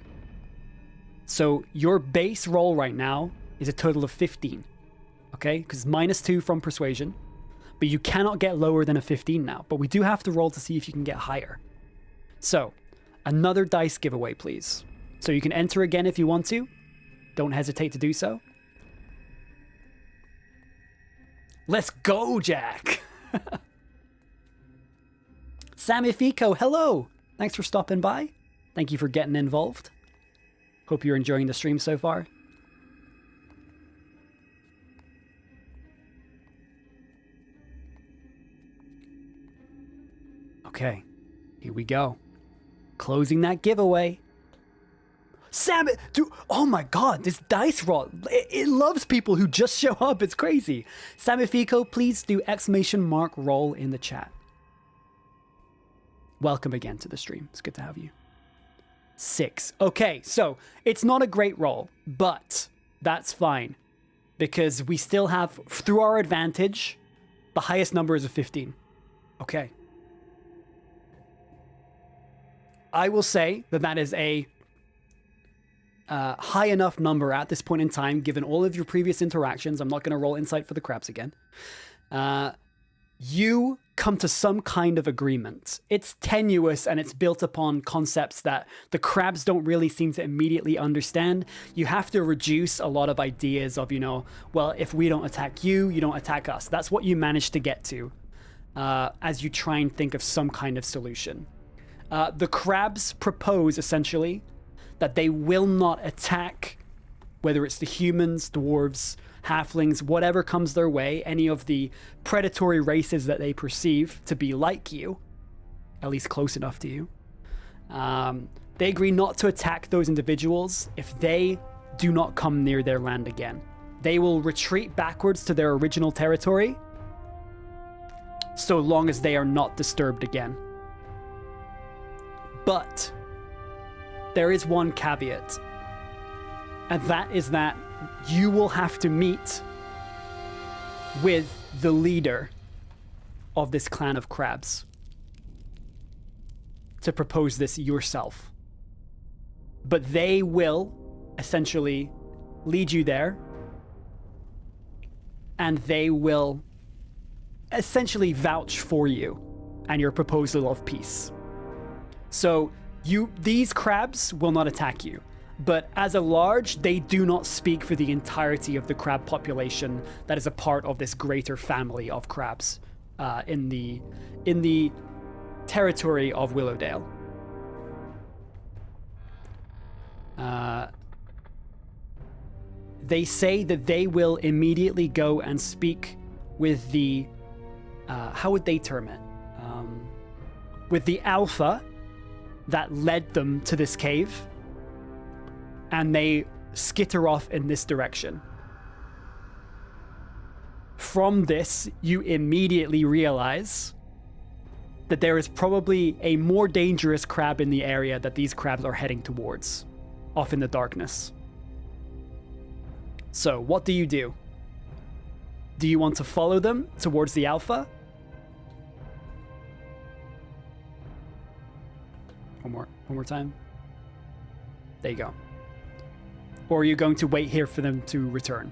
So your base roll right now is a total of 15. Okay? Because -2 from persuasion, but you cannot get lower than a 15 now. But we do have to roll to see if you can get higher. So, another dice giveaway, please. So you can enter again if you want to. Don't hesitate to do so. Let's go, Jack! Sammy Fico, hello! Thanks for stopping by. Thank you for getting involved. Hope you're enjoying the stream so far. Okay, here we go. Closing that giveaway. Sam, dude, oh my god, this dice roll, it loves people who just show up. It's crazy. Samifico, please do ! roll in the chat. Welcome again to the stream. It's good to have you. 6. Okay, so it's not a great roll, but that's fine because we still have, through our advantage, the highest number is a 15. Okay. I will say that that is a high enough number at this point in time, given all of your previous interactions. I'm not going to roll insight for the crabs again. You come to some kind of agreement. It's tenuous and it's built upon concepts that the crabs don't really seem to immediately understand. You have to reduce a lot of ideas of, you know, well, if we don't attack you, you don't attack us. That's what you manage to get to as you try and think of some kind of solution. The crabs propose, essentially, that they will not attack, whether it's the humans, dwarves, halflings, whatever comes their way, any of the predatory races that they perceive to be like you, at least close enough to you. They agree not to attack those individuals if they do not come near their land again. They will retreat backwards to their original territory so long as they are not disturbed again. But there is one caveat, and that is that you will have to meet with the leader of this clan of crabs to propose this yourself. But they will essentially lead you there, and they will essentially vouch for you and your proposal of peace. So these crabs will not attack you, but as a large, they do not speak for the entirety of the crab population that is a part of this greater family of crabs in the territory of Willowdale. They say that they will immediately go and speak with the how would they term it? With the alpha that led them to this cave, and they skitter off in this direction. From this, you immediately realize that there is probably a more dangerous crab in the area that these crabs are heading towards, off in the darkness. So, what do you do? Do you want to follow them towards the alpha? One more time. There you go. Or are you going to wait here for them to return?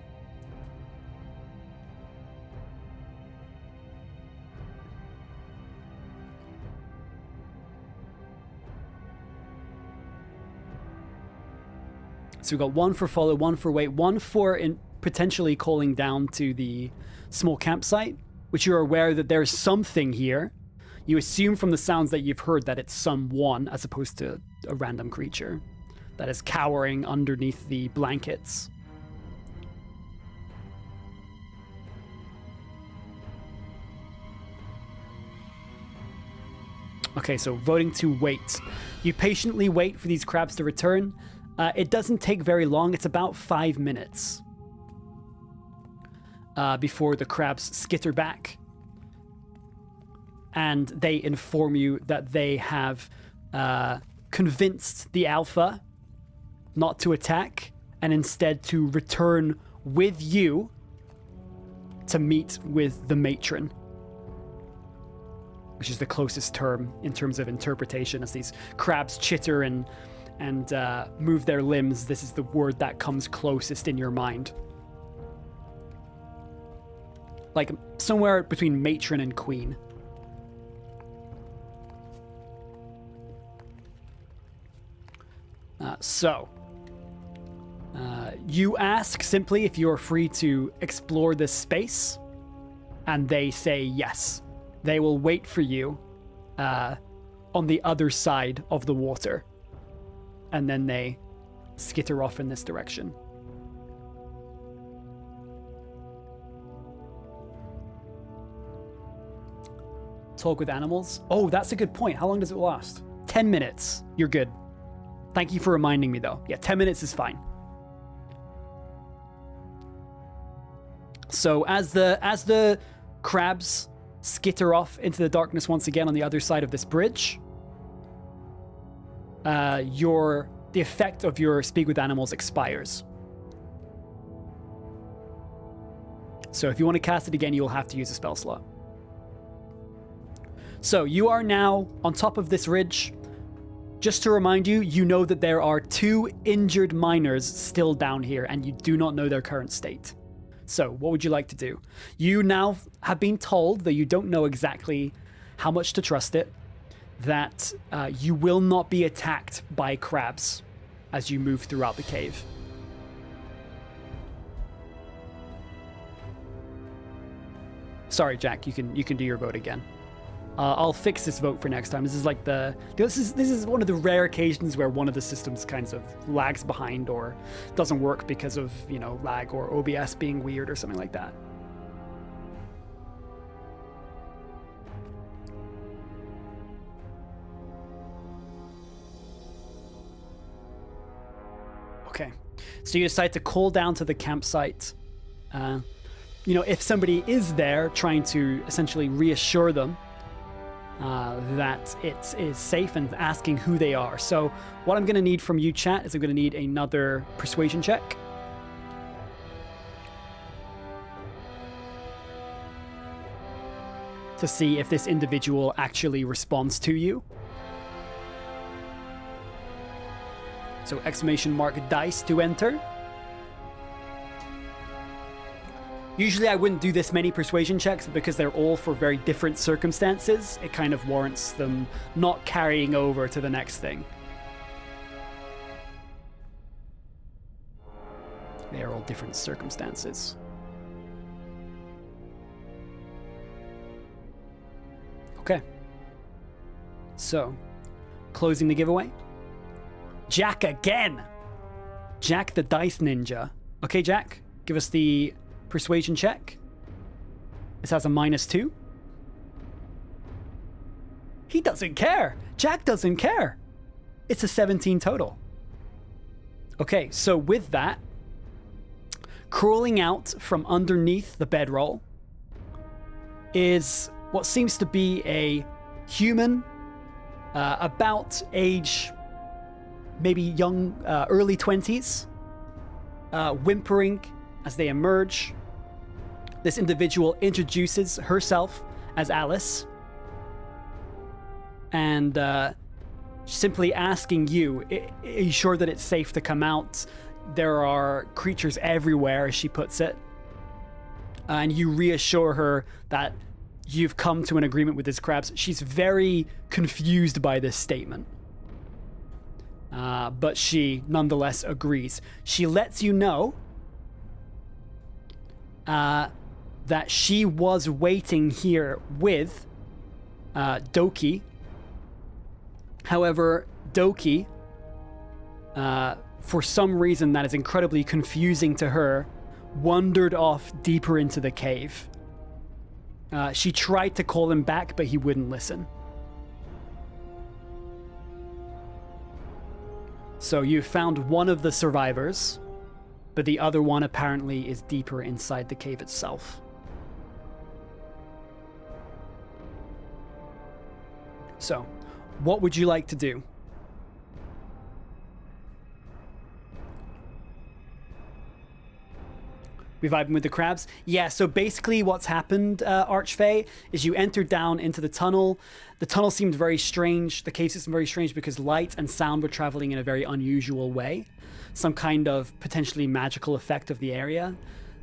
So we've got one for follow, one for wait, one for potentially calling down to the small campsite, which you're aware that there's something here. You assume from the sounds that you've heard that it's someone as opposed to a random creature that is cowering underneath the blankets. Okay, so voting to wait. You patiently wait for these crabs to return. It doesn't take very long. It's about 5 minutes before the crabs skitter back. And they inform you that they have convinced the alpha not to attack and instead to return with you to meet with the matron, which is the closest term in terms of interpretation. As these crabs chitter and move their limbs, this is the word that comes closest in your mind. like somewhere between matron and queen. You ask simply if you're free to explore this space, and they say yes. They will wait for you on the other side of the water, and then they skitter off in this direction. Talk with animals. Oh, that's a good point. How long does it last? 10 minutes. You're good. Thank you for reminding me, though. Yeah, 10 minutes is fine. So as the crabs skitter off into the darkness once again on the other side of this bridge, the effect of your speak with animals expires. So if you want to cast it again, you will have to use a spell slot. So you are now on top of this ridge. Just to remind you, you know that there are 2 injured miners still down here, and you do not know their current state. So what would you like to do? You now have been told, though you don't know exactly how much to trust it, that you will not be attacked by crabs as you move throughout the cave. Sorry, Jack, you can do your vote again. I'll fix this vote for next time. This is like this is one of the rare occasions where one of the systems kind of lags behind or doesn't work because of, lag or OBS being weird or something like that. Okay, so you decide to call down to the campsite. If somebody is there, trying to essentially reassure them that it is safe and asking who they are. So what I'm going to need from you, chat, is I'm going to need another persuasion check. To see if this individual actually responds to you. So exclamation mark dice to enter. Usually I wouldn't do this many persuasion checks, but because they're all for very different circumstances, it kind of warrants them not carrying over to the next thing. They are all different circumstances. Okay. So, closing the giveaway. Jack again! Jack the Dice Ninja. Okay, Jack, give us the persuasion check. This has a -2. He doesn't care. Jack doesn't care. It's a 17 total. Okay, so with that, crawling out from underneath the bedroll is what seems to be a human, about age, maybe young, early 20s, whimpering as they emerge. This individual introduces herself as Alice and simply asking you, are you sure that it's safe to come out? There are creatures everywhere, as she puts it. And you reassure her that you've come to an agreement with these crabs. She's very confused by this statement. But she nonetheless agrees. She lets you know that she was waiting here with Doki. However, Doki, for some reason that is incredibly confusing to her, wandered off deeper into the cave. She tried to call him back, but he wouldn't listen. So you found one of the survivors, but the other one apparently is deeper inside the cave itself. So, what would you like to do? We vibing with the crabs? Yeah, so basically what's happened, Archfey, is you entered down into the tunnel. The tunnel seemed very strange. The cave system very strange because light and sound were traveling in a very unusual way. Some kind of potentially magical effect of the area.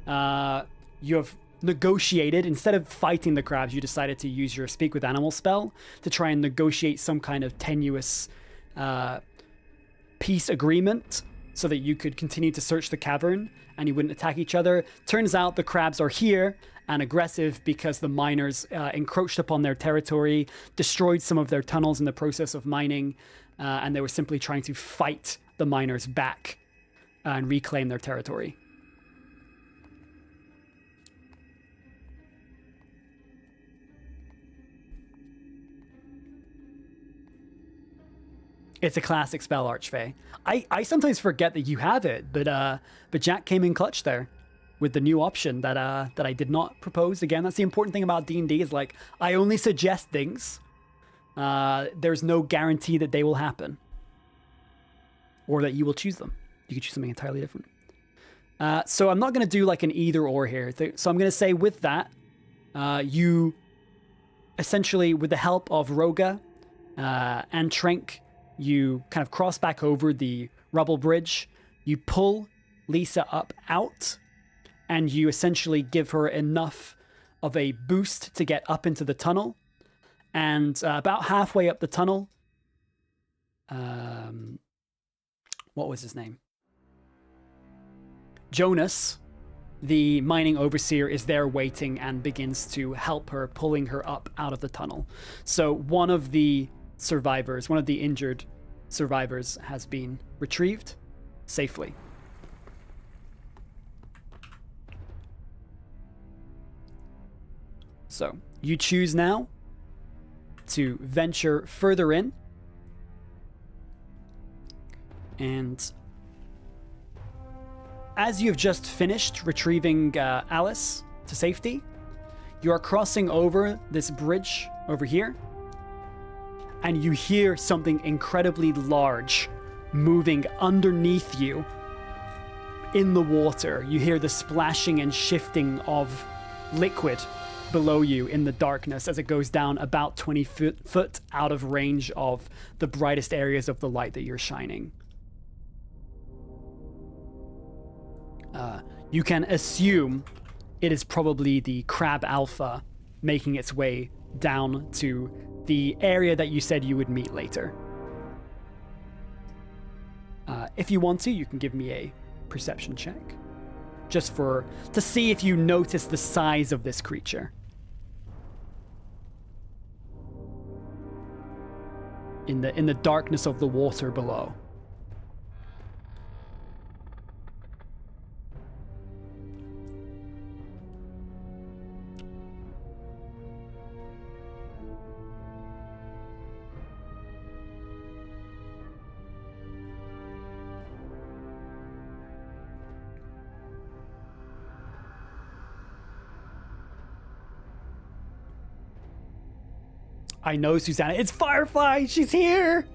You have negotiated, instead of fighting the crabs, you decided to use your Speak with Animal spell to try and negotiate some kind of tenuous peace agreement so that you could continue to search the cavern and you wouldn't attack each other. Turns out the crabs are here and aggressive because the miners encroached upon their territory, destroyed some of their tunnels in the process of mining, and they were simply trying to fight the miners back and reclaim their territory. It's a classic spell, Archfey. I sometimes forget that you have it, but Jack came in clutch there with the new option that I did not propose. Again, that's the important thing about D&D is like, I only suggest things. There's no guarantee that they will happen or that you will choose them. You could choose something entirely different. So I'm not going to do like an either or here. So I'm going to say with that, you essentially, with the help of Roga and Trenk, you kind of cross back over the rubble bridge. You pull Lisa up out, and you essentially give her enough of a boost to get up into the tunnel. And about halfway up the tunnel, what was his name? Jonas, the mining overseer, is there waiting and begins to help her, pulling her up out of the tunnel. So one of the survivors, one of the injured survivors, has been retrieved safely. So you choose now to venture further in, and as you've just finished retrieving Alice to safety, you are crossing over this bridge over here, and you hear something incredibly large moving underneath you in the water. You hear the splashing and shifting of liquid below you in the darkness as it goes down about 20 foot out of range of the brightest areas of the light that you're shining. You can assume it is probably the Crab Alpha making its way down to the area that you said you would meet later. If you want to, you can give me a perception check, just to see if you notice the size of this creature. In the darkness of the water below. I know, Susanna. It's Firefly! She's here!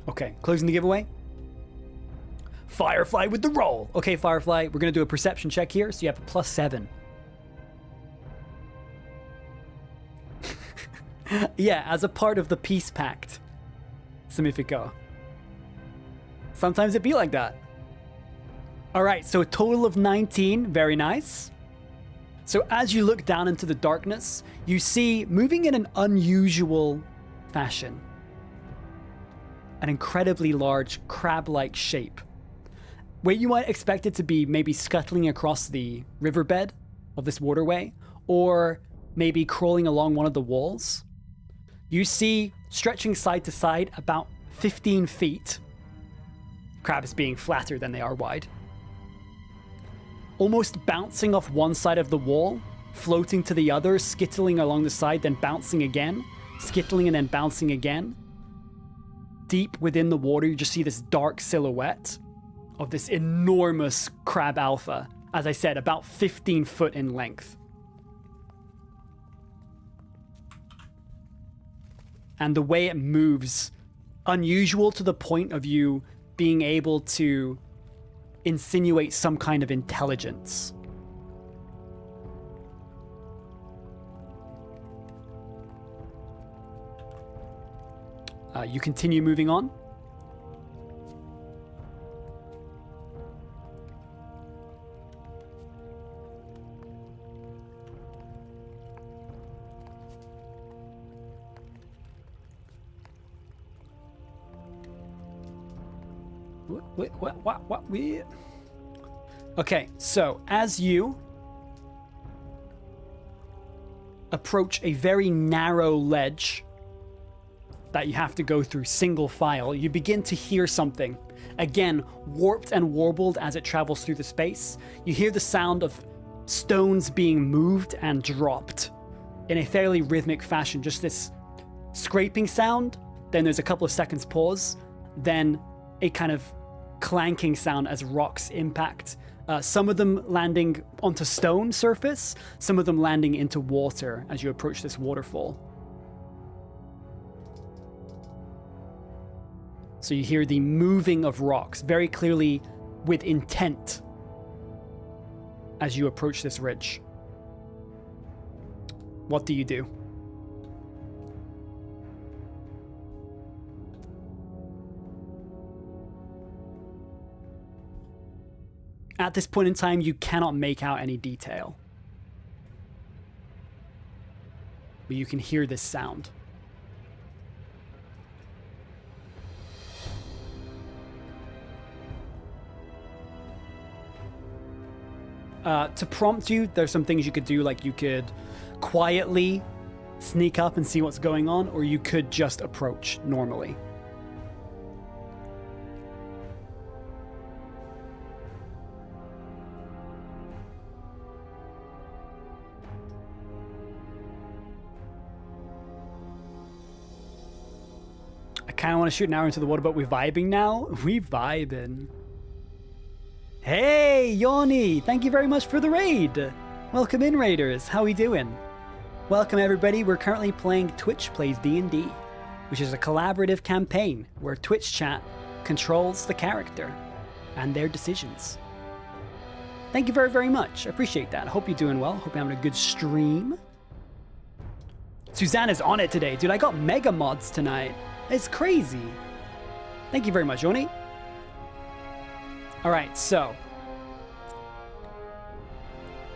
Okay, closing the giveaway. Firefly with the roll. Okay, Firefly, we're going to do a perception check here, so you have a +7. Yeah, as a part of the peace pact. Significo. Sometimes it be like that. Alright, so a total of 19. Very nice. So as you look down into the darkness, you see, moving in an unusual fashion, an incredibly large crab-like shape. Where you might expect it to be maybe scuttling across the riverbed of this waterway, or maybe crawling along one of the walls, you see, stretching side to side about 15 feet, crabs being flatter than they are wide, almost bouncing off one side of the wall, floating to the other, skittling along the side, then bouncing again, skittling and then bouncing again. Deep within the water, you just see this dark silhouette of this enormous crab alpha, as I said, about 15 foot in length. And the way it moves, unusual to the point of you being able to insinuate some kind of intelligence. You continue moving on. What? Okay, so as you approach a very narrow ledge that you have to go through single file, you begin to hear something. Again, warped and warbled as it travels through the space. You hear the sound of stones being moved and dropped in a fairly rhythmic fashion. Just this scraping sound, then there's a couple of seconds pause, then a kind of clanking sound as rocks impact. Some of them landing onto stone surface, some of them landing into water as you approach this waterfall. So you hear the moving of rocks very clearly with intent as you approach this ridge. What do you do? At this point in time, you cannot make out any detail. But you can hear this sound. To prompt you, there's some things you could do, like you could quietly sneak up and see what's going on, or you could just approach normally. I kind of want to shoot an arrow into the water, but we're vibing now. We vibing. Hey, Yoni! Thank you very much for the raid! Welcome in, raiders. How we doing? Welcome, everybody. We're currently playing Twitch Plays D&D, which is a collaborative campaign where Twitch chat controls the character and their decisions. Thank you very, very much. I appreciate that. Hope you're doing well. Hope you're having a good stream. Suzanne is on it today. Dude, I got mega mods tonight. It's crazy. Thank you very much, Yoni. All right, so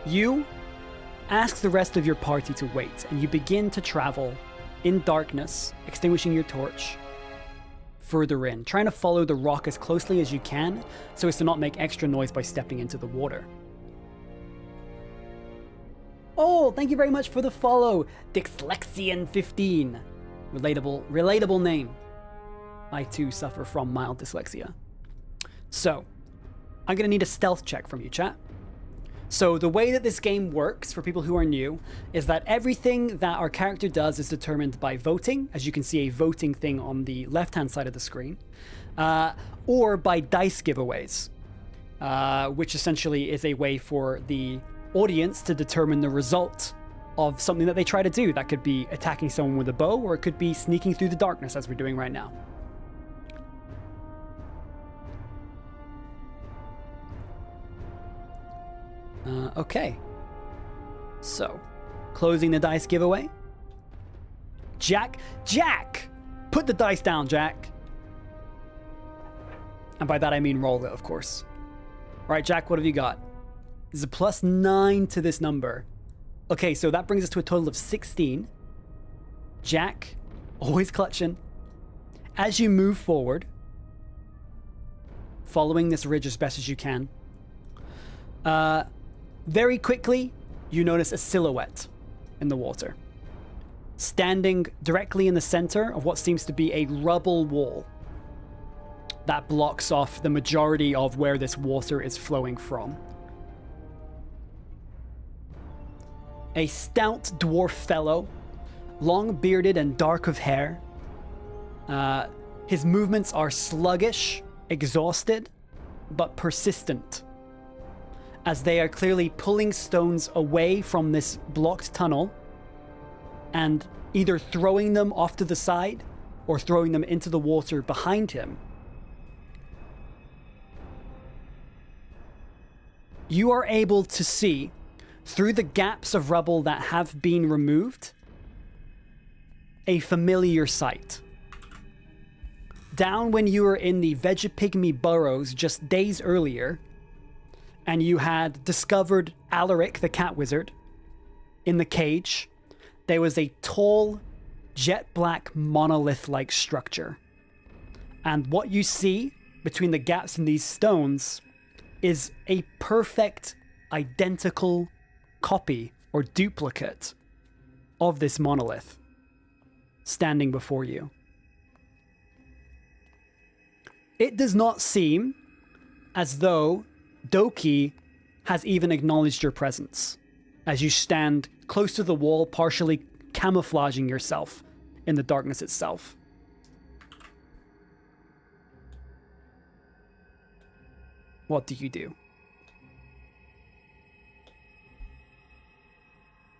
you ask the rest of your party to wait, and you begin to travel in darkness, extinguishing your torch further in, trying to follow the rock as closely as you can so as to not make extra noise by stepping into the water. Oh, thank you very much for the follow, Dyslexian15. Relatable name. I too suffer from mild dyslexia. So, I'm going to need a stealth check from you, chat. So the way that this game works, for people who are new, is that everything that our character does is determined by voting, as you can see a voting thing on the left-hand side of the screen, or by dice giveaways, which essentially is a way for the audience to determine the result of something that they try to do. That could be attacking someone with a bow, or it could be sneaking through the darkness, as we're doing right now. Okay, so closing the dice giveaway. Jack, put the dice down, Jack. And by that I mean roll it, of course. All right, Jack, what have you got? There's a +9 to this number. Okay, so that brings us to a total of 16. Jack, always clutching. As you move forward, following this ridge as best as you can, very quickly, you notice a silhouette in the water, standing directly in the center of what seems to be a rubble wall that blocks off the majority of where this water is flowing from. A stout dwarf fellow, long-bearded and dark of hair. His movements are sluggish, exhausted, but persistent, as they are clearly pulling stones away from this blocked tunnel and either throwing them off to the side or throwing them into the water behind him. You are able to see, through the gaps of rubble that have been removed, a familiar sight. Down when you were in the Vegapygmy burrows just days earlier, and you had discovered Alaric, the cat wizard, in the cage, there was a tall, jet black monolith-like structure. And what you see between the gaps in these stones is a perfect, identical copy or duplicate of this monolith standing before you. It does not seem as though Doki has even acknowledged your presence as you stand close to the wall, partially camouflaging yourself in the darkness itself. What do you do?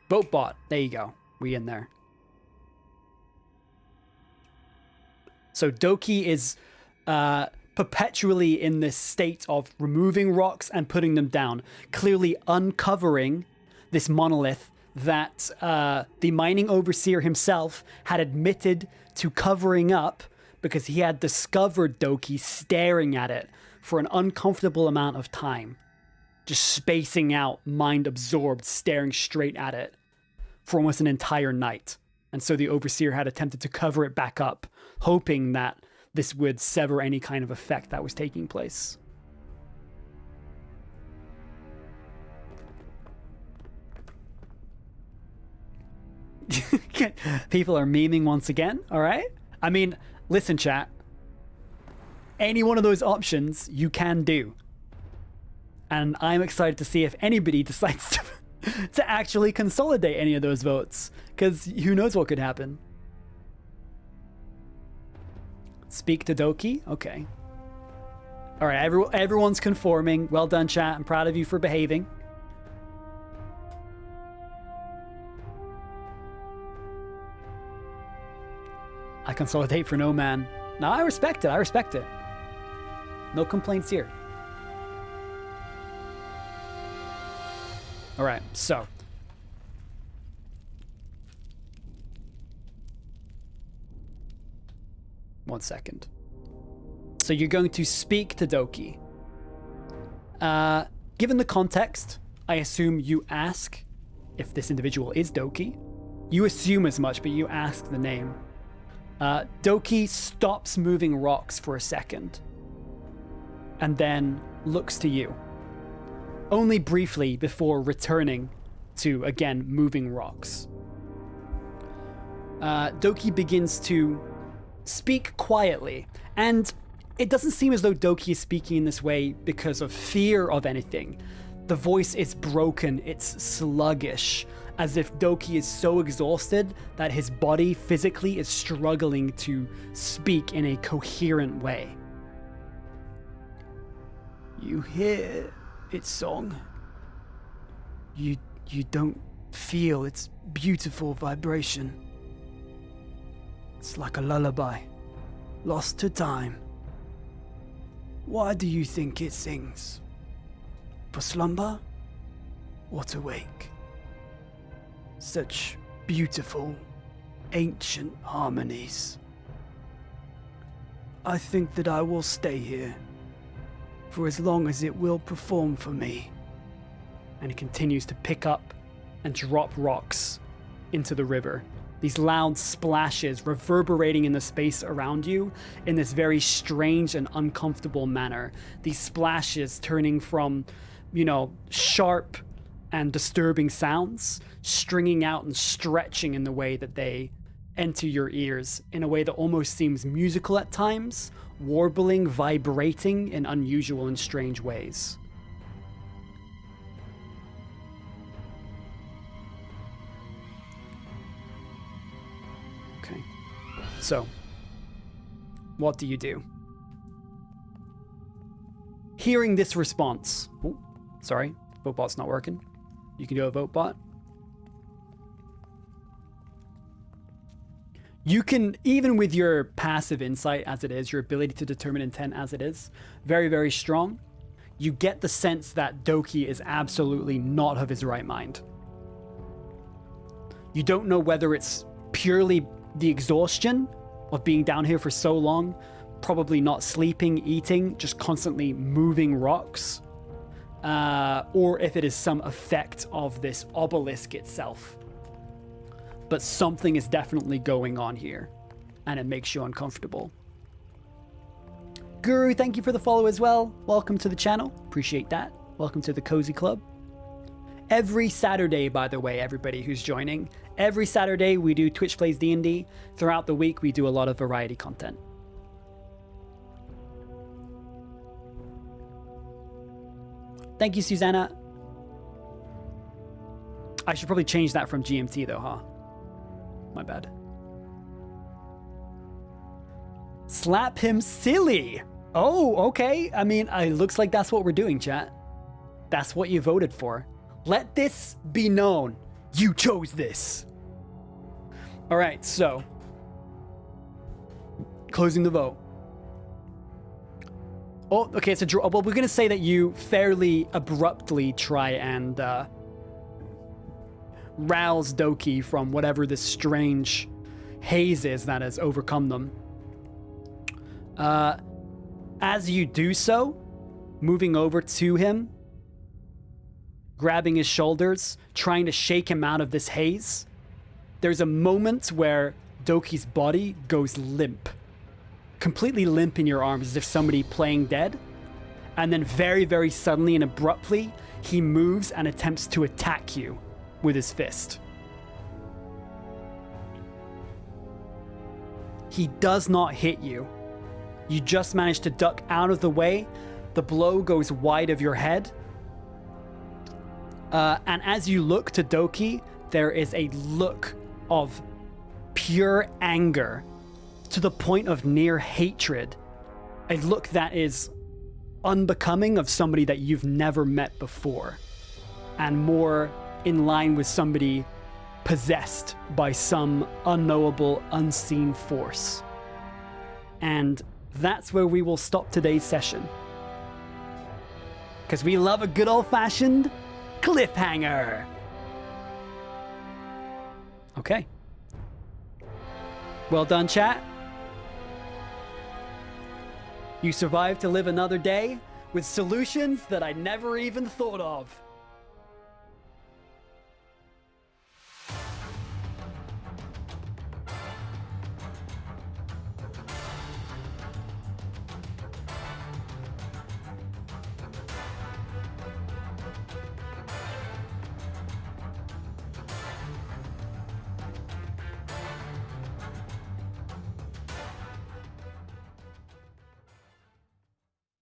Boatbot, there you go. We in there. So Doki is perpetually in this state of removing rocks and putting them down, clearly uncovering this monolith that the mining overseer himself had admitted to covering up because he had discovered Doki staring at it for an uncomfortable amount of time, just spacing out, mind absorbed, staring straight at it for almost an entire night. And so the overseer had attempted to cover it back up, hoping that this would sever any kind of effect that was taking place. People are memeing once again, all right? I mean, listen, chat. Any one of those options you can do. And I'm excited to see if anybody decides to actually consolidate any of those votes, because who knows what could happen. Speak to Doki? Okay. All right, everyone's conforming. Well done, chat. I'm proud of you for behaving. I consolidate for no man. No, I respect it. I respect it. No complaints here. All right, so. One second. So you're going to speak to Doki. Given the context, I assume you ask if this individual is Doki. You assume as much, but you ask the name. Doki stops moving rocks for a second and then looks to you. Only briefly before returning to, again, moving rocks. Doki begins to speak quietly, and it doesn't seem as though Doki is speaking in this way because of fear of anything. The voice is broken, it's sluggish, as if Doki is so exhausted that his body physically is struggling to speak in a coherent way. You hear its song. You don't feel its beautiful vibration. It's like a lullaby, lost to time. Why do you think it sings? For slumber or to wake? Such beautiful, ancient harmonies. I think that I will stay here for as long as it will perform for me. And he continues to pick up and drop rocks into the river. These loud splashes reverberating in the space around you in this very strange and uncomfortable manner. These splashes turning from, sharp and disturbing sounds, stringing out and stretching in the way that they enter your ears in a way that almost seems musical at times, warbling, vibrating in unusual and strange ways. Okay. So, what do you do? Hearing this response... Oh, sorry, VoteBot's not working. You can do a VoteBot. You can, even with your passive insight as it is, your ability to determine intent as it is, very, very strong, you get the sense that Doki is absolutely not of his right mind. You don't know whether it's purely the exhaustion of being down here for so long, probably not sleeping, eating, just constantly moving rocks, or if it is some effect of this obelisk itself. But something is definitely going on here, and it makes you uncomfortable. Guru, thank you for the follow as well. Welcome to the channel. Appreciate that. Welcome to the Cozy Club. Every Saturday, by the way, everybody who's joining, every Saturday we do Twitch Plays D&D. Throughout the week, we do a lot of variety content. Thank you, Susanna. I should probably change that from GMT though, huh? My bad. Slap him silly. Oh, okay. I mean, it looks like that's what we're doing, chat. That's what you voted for. Let this be known. You chose this. All right, so closing the vote. Oh, okay, it's a draw. Well, we're going to say that you fairly abruptly try and rouse Doki from whatever this strange haze is that has overcome them. As you do so, moving over to him, grabbing his shoulders, trying to shake him out of this haze, there's a moment where Doki's body goes limp. Completely limp in your arms, as if somebody playing dead. And then very, very suddenly and abruptly, he moves and attempts to attack you with his fist. He does not hit you. You just manage to duck out of the way. The blow goes wide of your head. And as you look to Doki, there is a look of pure anger to the point of near hatred. A look that is unbecoming of somebody that you've never met before, and more in line with somebody possessed by some unknowable, unseen force. And that's where we will stop today's session. Because we love a good old-fashioned cliffhanger. Okay. Well done, chat. You survived to live another day with solutions that I never even thought of.